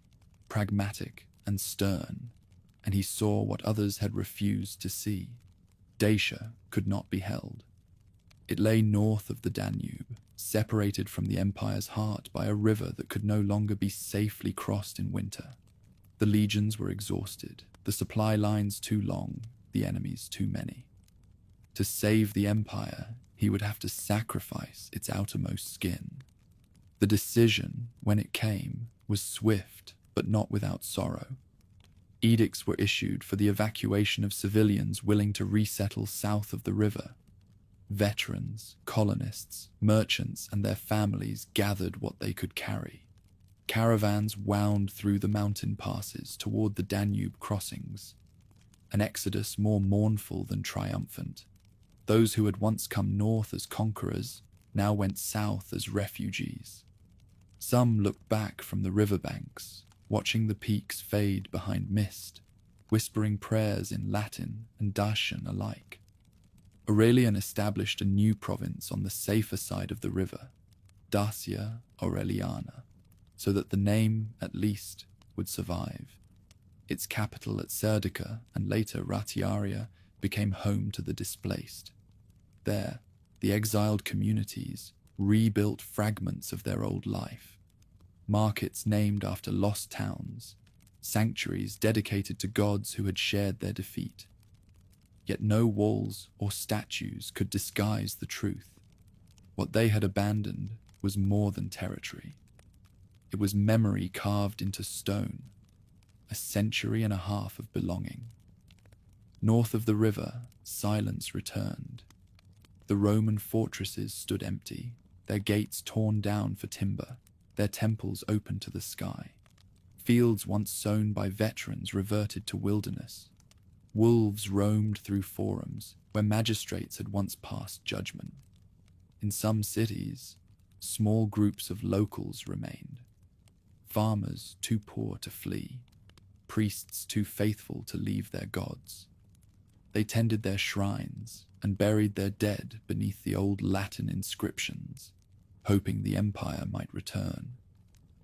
S1: pragmatic and stern, and he saw what others had refused to see. Dacia could not be held. It lay north of the Danube, separated from the empire's heart by a river that could no longer be safely crossed in winter. The legions were exhausted, the supply lines too long, the enemies too many. To save the empire, he would have to sacrifice its outermost skin. The decision, when it came, was swift, but not without sorrow. Edicts were issued for the evacuation of civilians willing to resettle south of the river. Veterans, colonists, merchants, and their families gathered what they could carry. Caravans wound through the mountain passes toward the Danube crossings, an exodus more mournful than triumphant. Those who had once come north as conquerors now went south as refugees. Some looked back from the riverbanks, watching the peaks fade behind mist, whispering prayers in Latin and Dacian alike. Aurelian established a new province on the safer side of the river, Dacia Aureliana, so that the name, at least, would survive. Its capital at Serdica and later Ratiaria became home to the displaced. There, the exiled communities rebuilt fragments of their old life. Markets named after lost towns, sanctuaries dedicated to gods who had shared their defeat. Yet no walls or statues could disguise the truth. What they had abandoned was more than territory. It was memory carved into stone, a century and a half of belonging. North of the river, silence returned. The Roman fortresses stood empty, their gates torn down for timber, their temples open to the sky. Fields once sown by veterans reverted to wilderness. Wolves roamed through forums where magistrates had once passed judgment. In some cities, small groups of locals remained. Farmers too poor to flee, priests too faithful to leave their gods. They tended their shrines and buried their dead beneath the old Latin inscriptions, hoping the empire might return.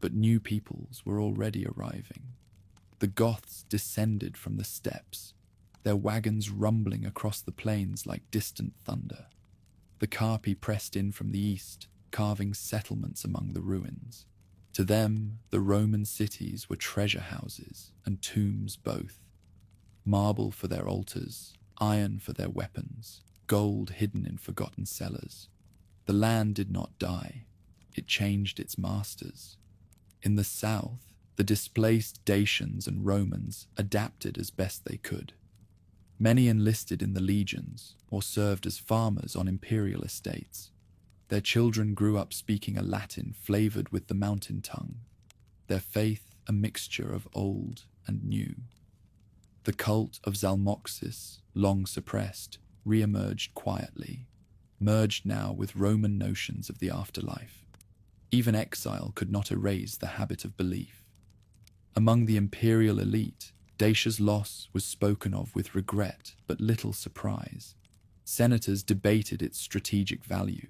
S1: But new peoples were already arriving. The Goths descended from the steppes, their wagons rumbling across the plains like distant thunder. The Carpi pressed in from the east, carving settlements among the ruins. To them, the Roman cities were treasure houses and tombs both. Marble for their altars, iron for their weapons, gold hidden in forgotten cellars. The land did not die. It changed its masters. In the south, the displaced Dacians and Romans adapted as best they could. Many enlisted in the legions or served as farmers on imperial estates. Their children grew up speaking a Latin flavored with the mountain tongue, their faith a mixture of old and new. The cult of Zalmoxis, long suppressed, re-emerged quietly, merged now with Roman notions of the afterlife. Even exile could not erase the habit of belief. Among the imperial elite, Dacia's loss was spoken of with regret but little surprise. Senators debated its strategic value.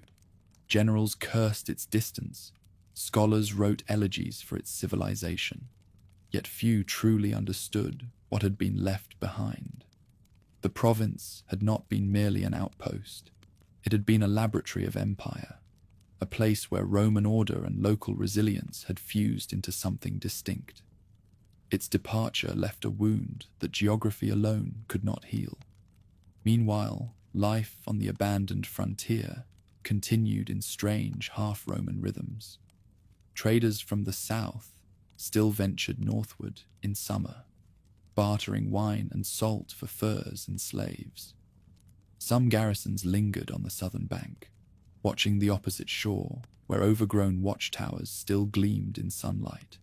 S1: Generals cursed its distance. Scholars wrote elegies for its civilization. Yet few truly understood what had been left behind. The province had not been merely an outpost. It had been a laboratory of empire, a place where Roman order and local resilience had fused into something distinct. Its departure left a wound that geography alone could not heal. Meanwhile, life on the abandoned frontier continued in strange half-Roman rhythms. Traders from the south still ventured northward in summer. bartering wine and salt for furs and slaves. Some garrisons lingered on the southern bank, watching the opposite shore where overgrown watchtowers still gleamed in sunlight.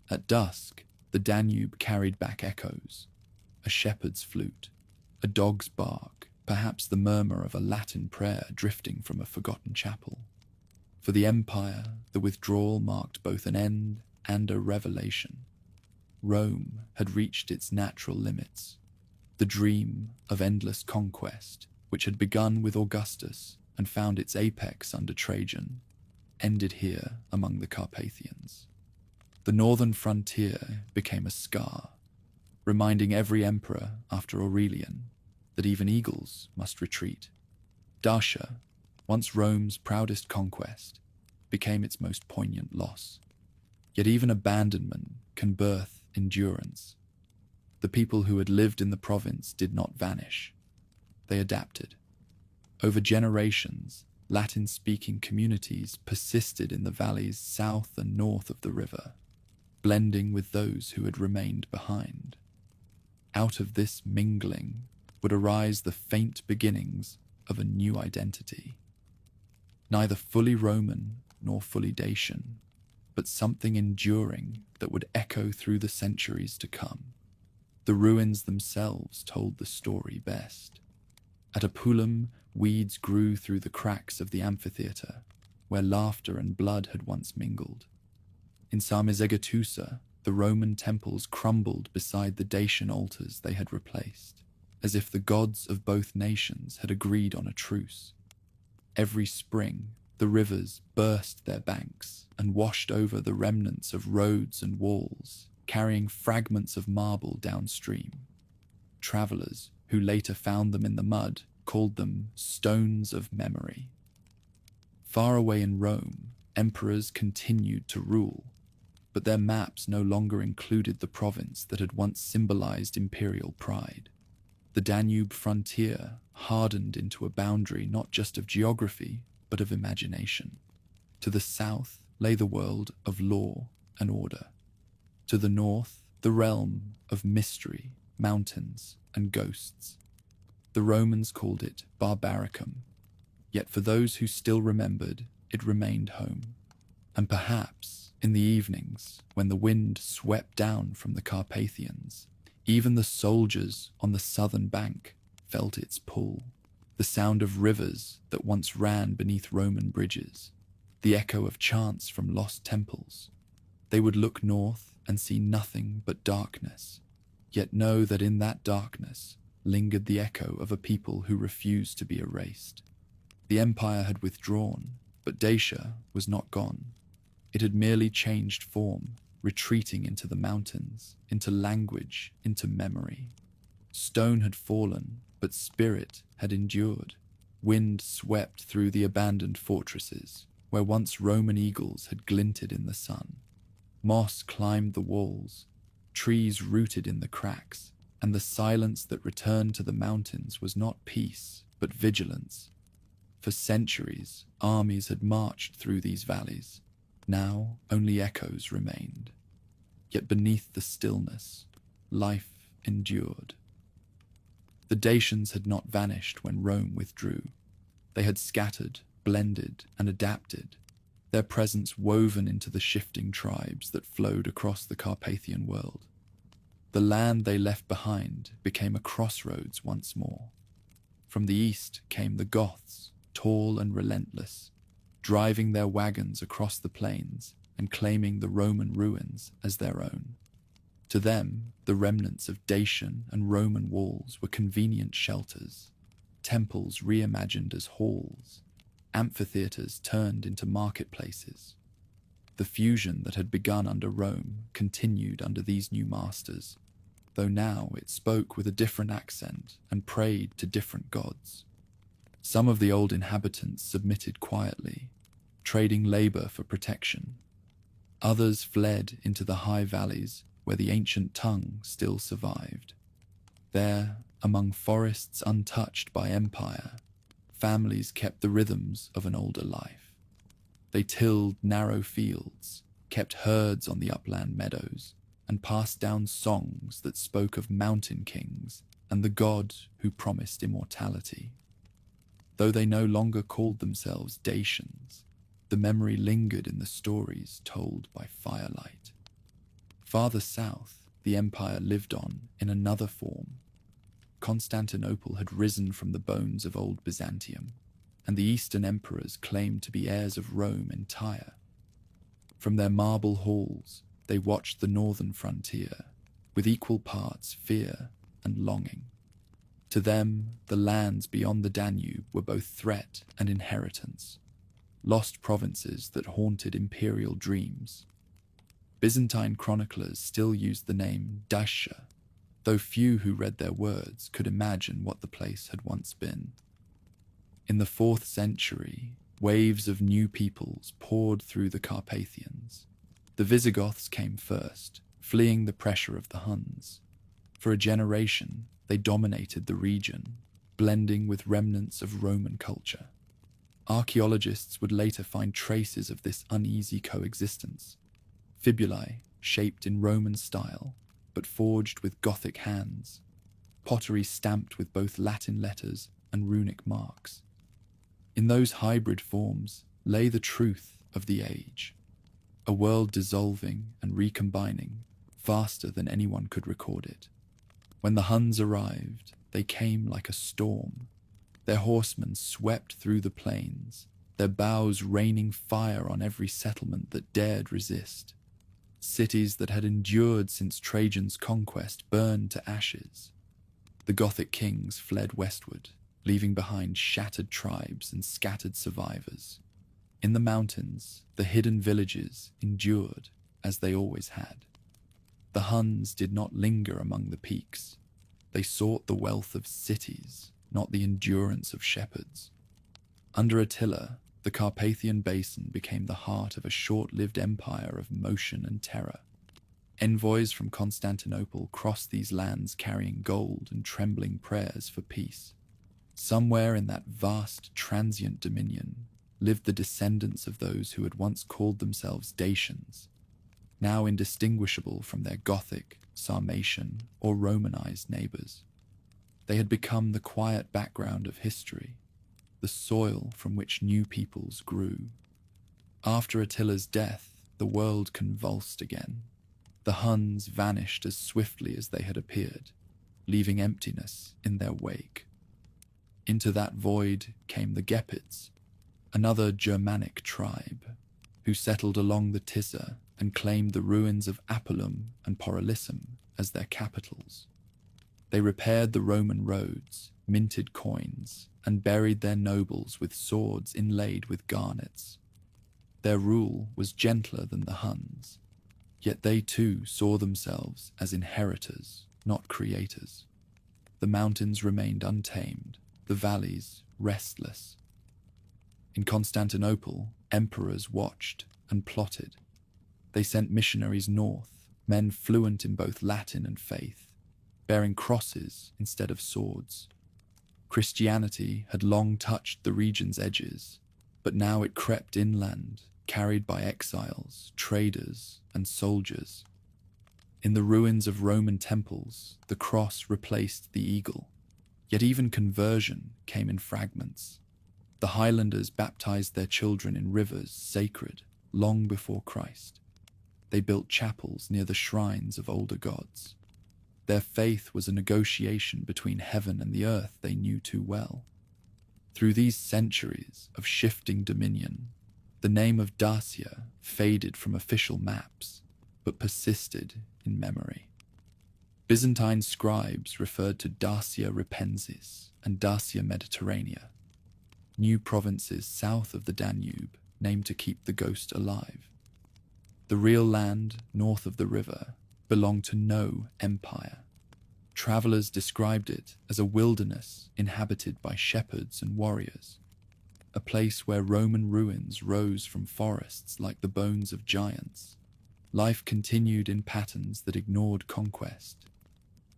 S1: At dusk, the Danube carried back echoes, a shepherd's flute, a dog's bark, perhaps the murmur of a Latin prayer drifting from a forgotten chapel. For the empire, the withdrawal marked both an end and a revelation. Rome had reached its natural limits. The dream of endless conquest, which had begun with Augustus and found its apex under Trajan, ended here among the Carpathians. The northern frontier became a scar, reminding every emperor after Aurelian that even eagles must retreat. Dacia, once Rome's proudest conquest, became its most poignant loss. Yet even abandonment can birth endurance. The people who had lived in the province did not vanish. They adapted. Over generations, Latin-speaking communities persisted in the valleys south and north of the river, blending with those who had remained behind. Out of this mingling would arise the faint beginnings of a new identity. Neither fully Roman nor fully Dacian, but something enduring that would echo through the centuries to come. The ruins themselves told the story best. At Apulum, weeds grew through the cracks of the amphitheatre, where laughter and blood had once mingled. In Sarmizegetusa, the Roman temples crumbled beside the Dacian altars they had replaced, as if the gods of both nations had agreed on a truce. Every spring, the rivers burst their banks and washed over the remnants of roads and walls, carrying fragments of marble downstream. Travelers, who later found them in the mud, called them stones of memory. Far away in Rome, emperors continued to rule, but their maps no longer included the province that had once symbolized imperial pride. The Danube frontier hardened into a boundary not just of geography, but of imagination. To the south lay the world of law and order. To the north, the realm of mystery, mountains, and ghosts. The Romans called it Barbaricum, yet for those who still remembered, it remained home. And perhaps, in the evenings, when the wind swept down from the Carpathians, even the soldiers on the southern bank felt its pull. The sound of rivers that once ran beneath Roman bridges, the echo of chants from lost temples. They would look north and see nothing but darkness, yet know that in that darkness lingered the echo of a people who refused to be erased. The empire had withdrawn, but Dacia was not gone. It had merely changed form, retreating into the mountains, into language, into memory. Stone had fallen, but spirit had endured. Wind swept through the abandoned fortresses, where once Roman eagles had glinted in the sun. Moss climbed the walls, trees rooted in the cracks, and the silence that returned to the mountains was not peace, but vigilance. For centuries, armies had marched through these valleys. Now only echoes remained. Yet beneath the stillness, life endured. The Dacians had not vanished when Rome withdrew. They had scattered, blended, and adapted, their presence woven into the shifting tribes that flowed across the Carpathian world. The land they left behind became a crossroads once more. From the east came the Goths, tall and relentless, driving their wagons across the plains and claiming the Roman ruins as their own. To them, the remnants of Dacian and Roman walls were convenient shelters, temples reimagined as halls, amphitheatres turned into marketplaces. The fusion that had begun under Rome continued under these new masters, though now it spoke with a different accent and prayed to different gods. Some of the old inhabitants submitted quietly, trading labor for protection. Others fled into the high valleys where the ancient tongue still survived. There, among forests untouched by empire, families kept the rhythms of an older life. They tilled narrow fields, kept herds on the upland meadows, and passed down songs that spoke of mountain kings and the god who promised immortality. Though they no longer called themselves Dacians, the memory lingered in the stories told by firelight. Farther south, the empire lived on in another form. Constantinople had risen from the bones of old Byzantium, and the eastern emperors claimed to be heirs of Rome and Tyre. From their marble halls, they watched the northern frontier, with equal parts fear and longing. To them, the lands beyond the Danube were both threat and inheritance, lost provinces that haunted imperial dreams. Byzantine chroniclers still used the name Dacia, though few who read their words could imagine what the place had once been. In the 4th century, waves of new peoples poured through the Carpathians. The Visigoths came first, fleeing the pressure of the Huns. For a generation, they dominated the region, blending with remnants of Roman culture. Archaeologists would later find traces of this uneasy coexistence. Fibulae, shaped in Roman style, but forged with Gothic hands. Pottery stamped with both Latin letters and runic marks. In those hybrid forms lay the truth of the age, a world dissolving and recombining faster than anyone could record it. When the Huns arrived, they came like a storm. Their horsemen swept through the plains, their bows raining fire on every settlement that dared resist. Cities that had endured since Trajan's conquest burned to ashes. The Gothic kings fled westward, leaving behind shattered tribes and scattered survivors. In the mountains, the hidden villages endured as they always had. The Huns did not linger among the peaks. They sought the wealth of cities, not the endurance of shepherds. Under Attila, the Carpathian Basin became the heart of a short-lived empire of motion and terror. Envoys from Constantinople crossed these lands carrying gold and trembling prayers for peace. Somewhere in that vast, transient dominion lived the descendants of those who had once called themselves Dacians, now indistinguishable from their Gothic, Sarmatian, or Romanized neighbors. They had become the quiet background of history, the soil from which new peoples grew. After Attila's death, the world convulsed again. The Huns vanished as swiftly as they had appeared, leaving emptiness in their wake. Into that void came the Gepids, another Germanic tribe, who settled along the Tisza and claimed the ruins of Apulum and Porolissum as their capitals. They repaired the Roman roads, minted coins, and buried their nobles with swords inlaid with garnets. Their rule was gentler than the Huns, yet they too saw themselves as inheritors, not creators. The mountains remained untamed, the valleys restless. In Constantinople, emperors watched and plotted. They sent missionaries north, men fluent in both Latin and faith, bearing crosses instead of swords. Christianity had long touched the region's edges, but now it crept inland, carried by exiles, traders, and soldiers. In the ruins of Roman temples, the cross replaced the eagle. Yet even conversion came in fragments. The Highlanders baptized their children in rivers sacred long before Christ. They built chapels near the shrines of older gods. Their faith was a negotiation between heaven and the earth they knew too well. Through these centuries of shifting dominion, the name of Dacia faded from official maps, but persisted in memory. Byzantine scribes referred to Dacia Ripensis and Dacia Mediterranea, new provinces south of the Danube named to keep the ghost alive. The real land north of the river belonged to no empire. Travelers described it as a wilderness inhabited by shepherds and warriors, a place where Roman ruins rose from forests like the bones of giants. Life continued in patterns that ignored conquest.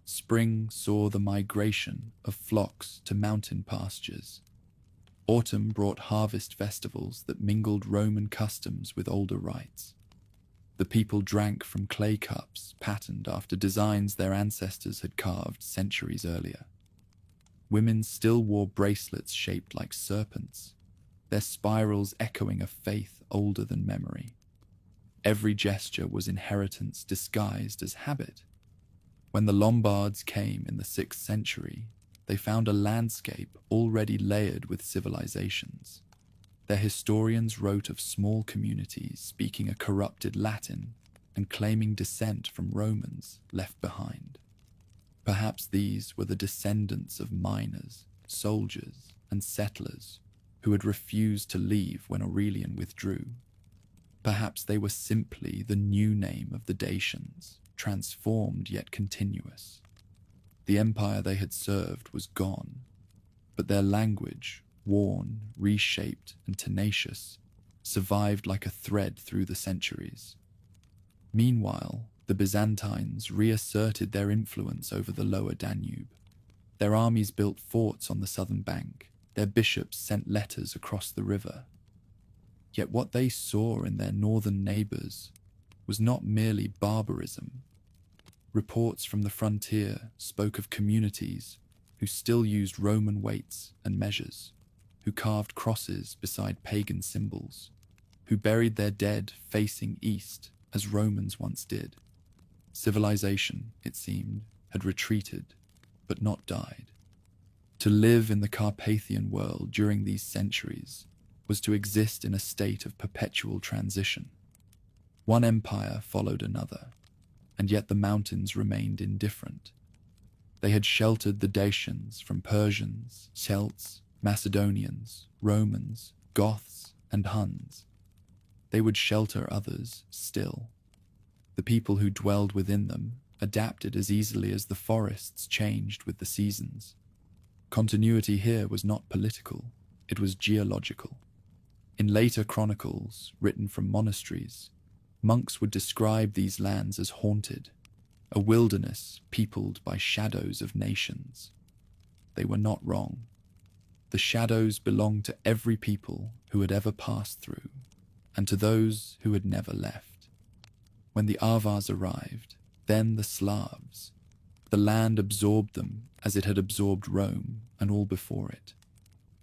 S1: Spring saw the migration of flocks to mountain pastures. Autumn brought harvest festivals that mingled Roman customs with older rites. The people drank from clay cups patterned after designs their ancestors had carved centuries earlier. Women still wore bracelets shaped like serpents, their spirals echoing a faith older than memory. Every gesture was inheritance disguised as habit. When the Lombards came in the 6th century, they found a landscape already layered with civilizations. Their historians wrote of small communities speaking a corrupted Latin and claiming descent from Romans left behind. Perhaps these were the descendants of miners, soldiers, and settlers who had refused to leave when Aurelian withdrew. Perhaps they were simply the new name of the Dacians, transformed yet continuous. The empire they had served was gone, but their language, worn, reshaped, and tenacious, survived like a thread through the centuries. Meanwhile, the Byzantines reasserted their influence over the lower Danube. Their armies built forts on the southern bank, their bishops sent letters across the river. Yet what they saw in their northern neighbours was not merely barbarism. Reports from the frontier spoke of communities who still used Roman weights and measures, who carved crosses beside pagan symbols, who buried their dead facing east as Romans once did. Civilization, it seemed, had retreated, but not died. To live in the Carpathian world during these centuries was to exist in a state of perpetual transition. One empire followed another, and yet the mountains remained indifferent. They had sheltered the Dacians from Persians, Celts, Macedonians, Romans, Goths, and Huns. They would shelter others still. The people who dwelled within them adapted as easily as the forests changed with the seasons. Continuity here was not political, it was geological. In later chronicles, written from monasteries, monks would describe these lands as haunted, a wilderness peopled by shadows of nations. They were not wrong. The shadows belonged to every people who had ever passed through, and to those who had never left. When the Avars arrived, then the Slavs, the land absorbed them as it had absorbed Rome and all before it.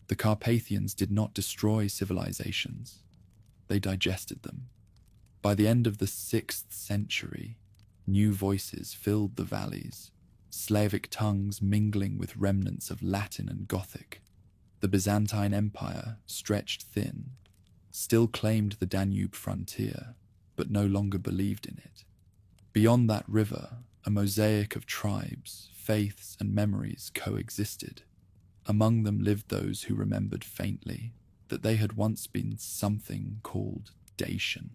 S1: The Carpathians did not destroy civilizations, they digested them. By the end of the 6th century, new voices filled the valleys, Slavic tongues mingling with remnants of Latin and Gothic. The Byzantine Empire, stretched thin, still claimed the Danube frontier, but no longer believed in it. Beyond that river, a mosaic of tribes, faiths, and memories coexisted. Among them lived those who remembered faintly that they had once been something called Dacian.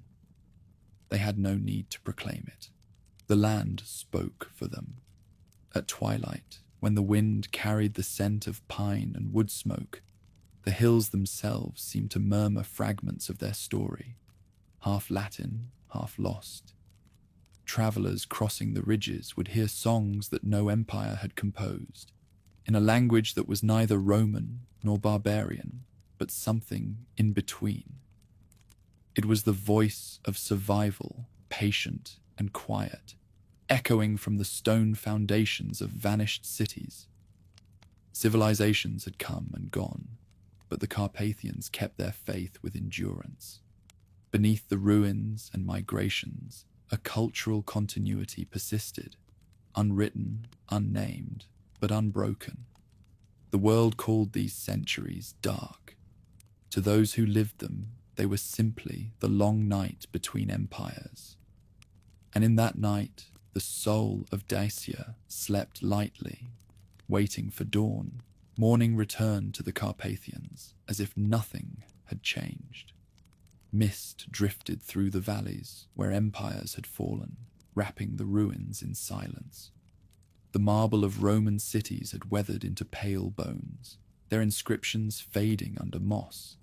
S1: They had no need to proclaim it. The land spoke for them. At twilight, when the wind carried the scent of pine and wood smoke, the hills themselves seemed to murmur fragments of their story, half Latin, half lost. Travelers crossing the ridges would hear songs that no empire had composed, in a language that was neither Roman nor barbarian, but something in between. It was the voice of survival, patient and quiet, echoing from the stone foundations of vanished cities. Civilizations had come and gone, but the Carpathians kept their faith with endurance. Beneath the ruins and migrations, a cultural continuity persisted, unwritten, unnamed, but unbroken. The world called these centuries dark. To those who lived them, they were simply the long night between empires. And in that night, the soul of Dacia slept lightly, waiting for dawn. Morning returned to the Carpathians, as if nothing had changed. Mist drifted through the valleys where empires had fallen, wrapping the ruins in silence. The marble of Roman cities had weathered into pale bones, their inscriptions fading under moss.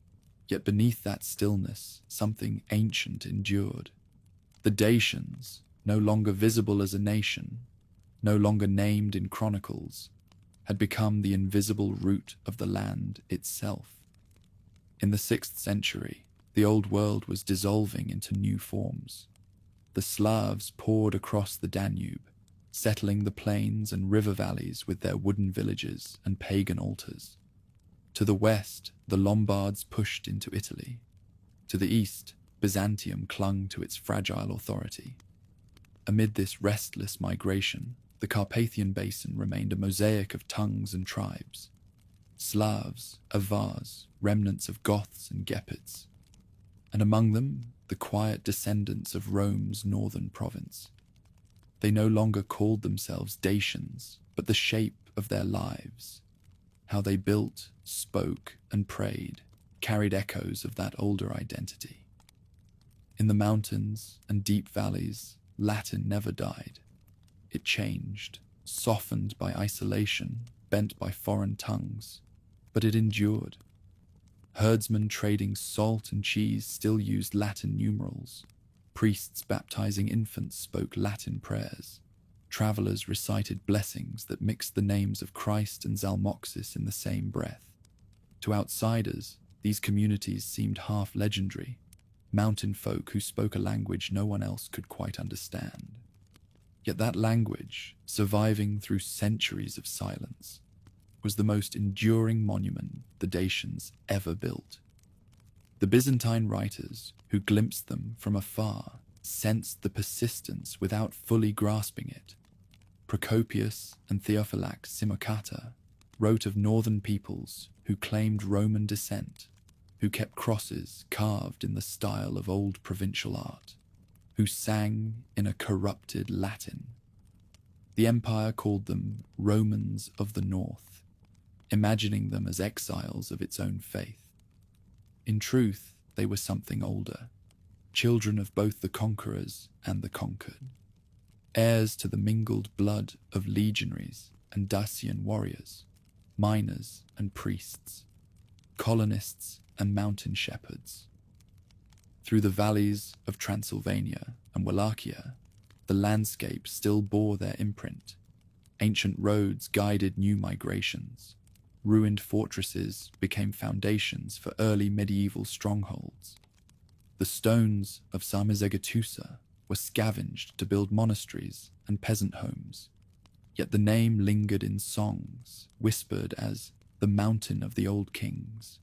S1: Yet beneath that stillness, something ancient endured. The Dacians, no longer visible as a nation, no longer named in chronicles, had become the invisible root of the land itself. In the 6th century, the old world was dissolving into new forms. the Slavs poured across the Danube, settling the plains and river valleys with their wooden villages and pagan altars. To the west, the Lombards pushed into Italy. To the east, Byzantium clung to its fragile authority. Amid this restless migration, the Carpathian Basin remained a mosaic of tongues and tribes. Slavs, Avars, remnants of Goths and Gepids, and among them, the quiet descendants of Rome's northern province. They no longer called themselves Dacians, but the shape of their lives, how they built, spoke, and prayed, carried echoes of that older identity. In the mountains and deep valleys, Latin never died. It changed, softened by isolation, bent by foreign tongues, but it endured. Herdsmen trading salt and cheese still used Latin numerals. Priests baptizing infants spoke Latin prayers. Travelers recited blessings that mixed the names of Christ and Zalmoxis in the same breath. To outsiders, these communities seemed half legendary, mountain folk who spoke a language no one else could quite understand. Yet that language, surviving through centuries of silence, was the most enduring monument the Dacians ever built. The Byzantine writers, who glimpsed them from afar, sensed the persistence without fully grasping it. Procopius and Theophylact Simocata wrote of northern peoples who claimed Roman descent, who kept crosses carved in the style of old provincial art, who sang in a corrupted Latin. The empire called them Romans of the North, imagining them as exiles of its own faith. In truth, they were something older, children of both the conquerors and the conquered, heirs to the mingled blood of legionaries and Dacian warriors, miners and priests, colonists and mountain shepherds. Through the valleys of Transylvania and Wallachia, the landscape still bore their imprint. Ancient roads guided new migrations. Ruined fortresses became foundations for early medieval strongholds. The stones of Samizegatusa were scavenged to build monasteries and peasant homes, yet the name lingered in songs, whispered as the Mountain of the Old Kings.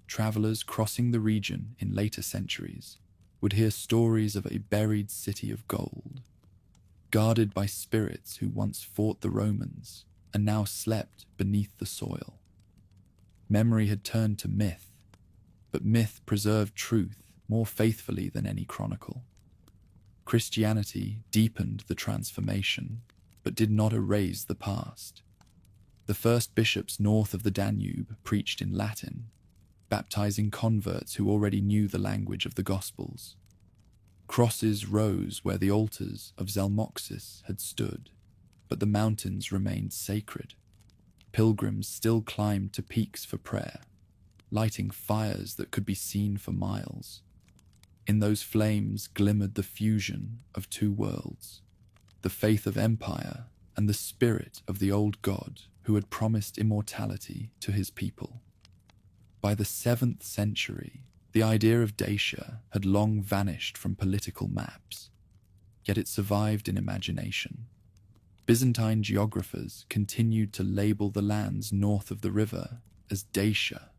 S1: Travelers crossing the region in later centuries would hear stories of a buried city of gold, guarded by spirits who once fought the Romans and now slept beneath the soil. Memory had turned to myth, but myth preserved truth more faithfully than any chronicle. Christianity deepened the transformation, but did not erase the past. The first bishops north of the Danube preached in Latin, baptizing converts who already knew the language of the Gospels. Crosses rose where the altars of Zalmoxis had stood, but the mountains remained sacred. Pilgrims still climbed to peaks for prayer, lighting fires that could be seen for miles. In those flames glimmered the fusion of two worlds, the faith of empire and the spirit of the old god who had promised immortality to his people. By the 7th century, the idea of Dacia had long vanished from political maps, yet it survived in imagination. Byzantine geographers continued to label the lands north of the river as Dacia,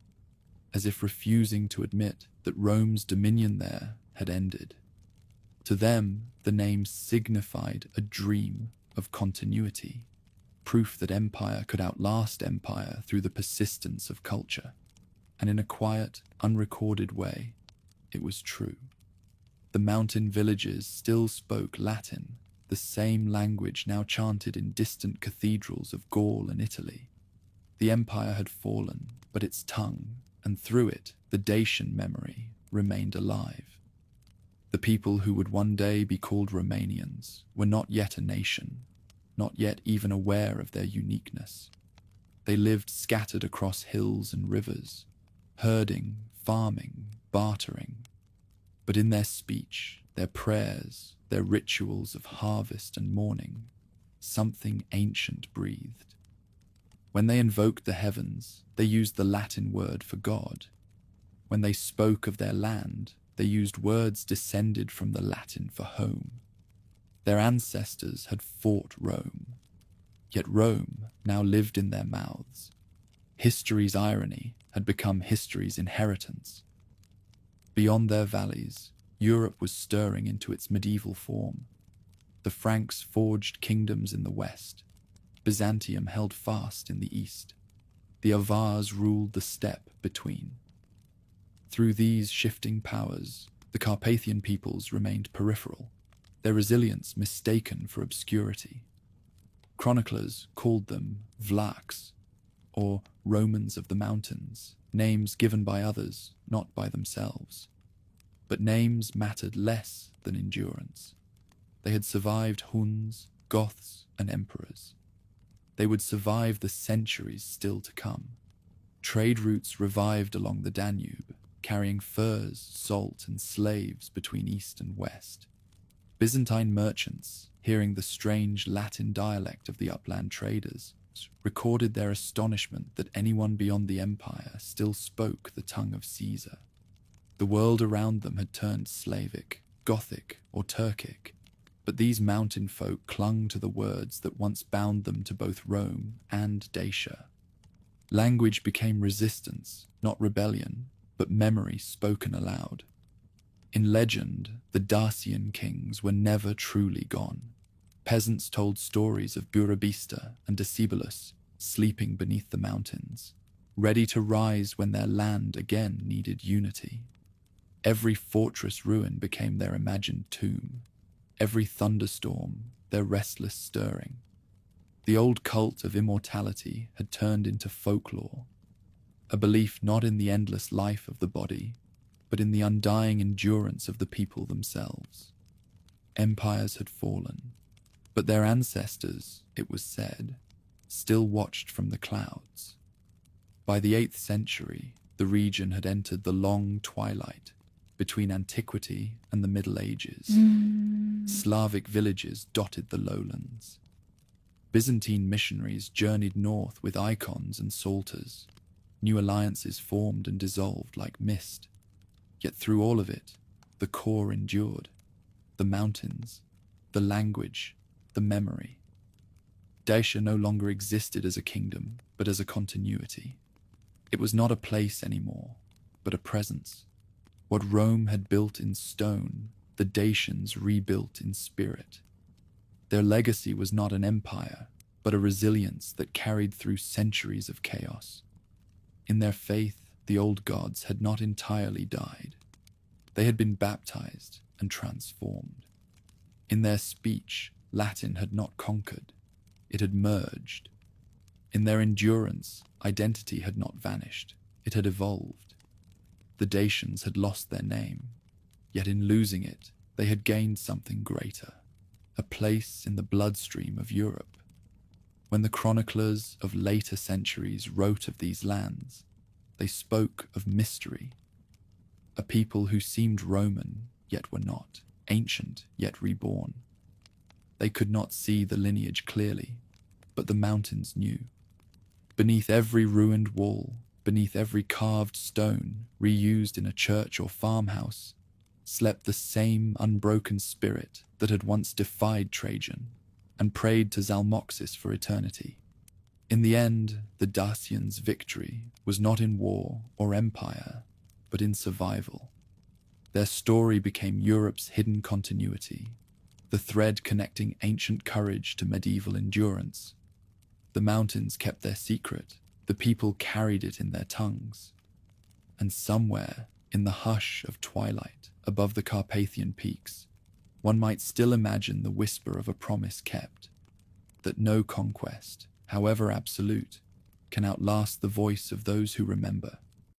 S1: as if refusing to admit that Rome's dominion there had ended. To them, the name signified a dream of continuity, proof that empire could outlast empire through the persistence of culture. And in a quiet, unrecorded way, it was true. The mountain villages still spoke Latin, the same language now chanted in distant cathedrals of Gaul and Italy. The empire had fallen, but its tongue, and through it, the Dacian memory, remained alive. The people who would one day be called Romanians were not yet a nation, not yet even aware of their uniqueness. They lived scattered across hills and rivers, herding, farming, bartering. But in their speech, their prayers, their rituals of harvest and mourning, something ancient breathed. When they invoked the heavens, they used the Latin word for God. When they spoke of their land, They used words descended from the Latin for home. Their ancestors had fought Rome, yet Rome now lived in their mouths. History's irony had become history's inheritance. Beyond their valleys, Europe was stirring into its medieval form. The Franks forged kingdoms in the west. Byzantium held fast in the east. The Avars ruled the steppe between. Through these shifting powers, the Carpathian peoples remained peripheral, their resilience mistaken for obscurity. Chroniclers called them Vlachs, or Romans of the Mountains, names given by others, not by themselves. But names mattered less than endurance. They had survived Huns, Goths, and emperors. They would survive the centuries still to come. Trade routes revived along the Danube, carrying furs, salt, and slaves between east and west. Byzantine merchants, hearing the strange Latin dialect of the upland traders, recorded their astonishment that anyone beyond the empire still spoke the tongue of Caesar. The world around them had turned Slavic, Gothic, or Turkic, but these mountain folk clung to the words that once bound them to both Rome and Dacia. Language became resistance, not rebellion, but memory spoken aloud. In legend, the Dacian kings were never truly gone. Peasants told stories of Burebista and Decebalus sleeping beneath the mountains, ready to rise when their land again needed unity. Every fortress ruin became their imagined tomb, every thunderstorm their restless stirring. The old cult of immortality had turned into folklore, a belief not in the endless life of the body, but in the undying endurance of the people themselves. Empires had fallen, but their ancestors, it was said, still watched from the clouds. By the 8th century, the region had entered the long twilight between antiquity and the Middle Ages. Slavic villages dotted the lowlands. Byzantine missionaries journeyed north with icons and psalters. New alliances formed and dissolved like mist. Yet through all of it, the core endured. The mountains, the language, the memory. Dacia no longer existed as a kingdom, but as a continuity. It was not a place anymore, but a presence. What Rome had built in stone, the Dacians rebuilt in spirit. Their legacy was not an empire, but a resilience that carried through centuries of chaos. In their faith, the old gods had not entirely died. They had been baptized and transformed. In their speech, Latin had not conquered, it had merged. In their endurance, identity had not vanished, it had evolved. The Dacians had lost their name, yet in losing it, they had gained something greater, a place in the bloodstream of Europe. When the chroniclers of later centuries wrote of these lands, they spoke of mystery, a people who seemed Roman, yet were not, ancient, yet reborn. They could not see the lineage clearly, but the mountains knew. Beneath every ruined wall, beneath every carved stone reused in a church or farmhouse, slept the same unbroken spirit that had once defied Trajan and prayed to Zalmoxis for eternity. In the end, the Dacians' victory was not in war or empire, but in survival. Their story became Europe's hidden continuity, the thread connecting ancient courage to medieval endurance. The mountains kept their secret, the people carried it in their tongues. And somewhere, in the hush of twilight above the Carpathian peaks, one might still imagine the whisper of a promise kept, that no conquest, however absolute, can outlast the voice of those who remember.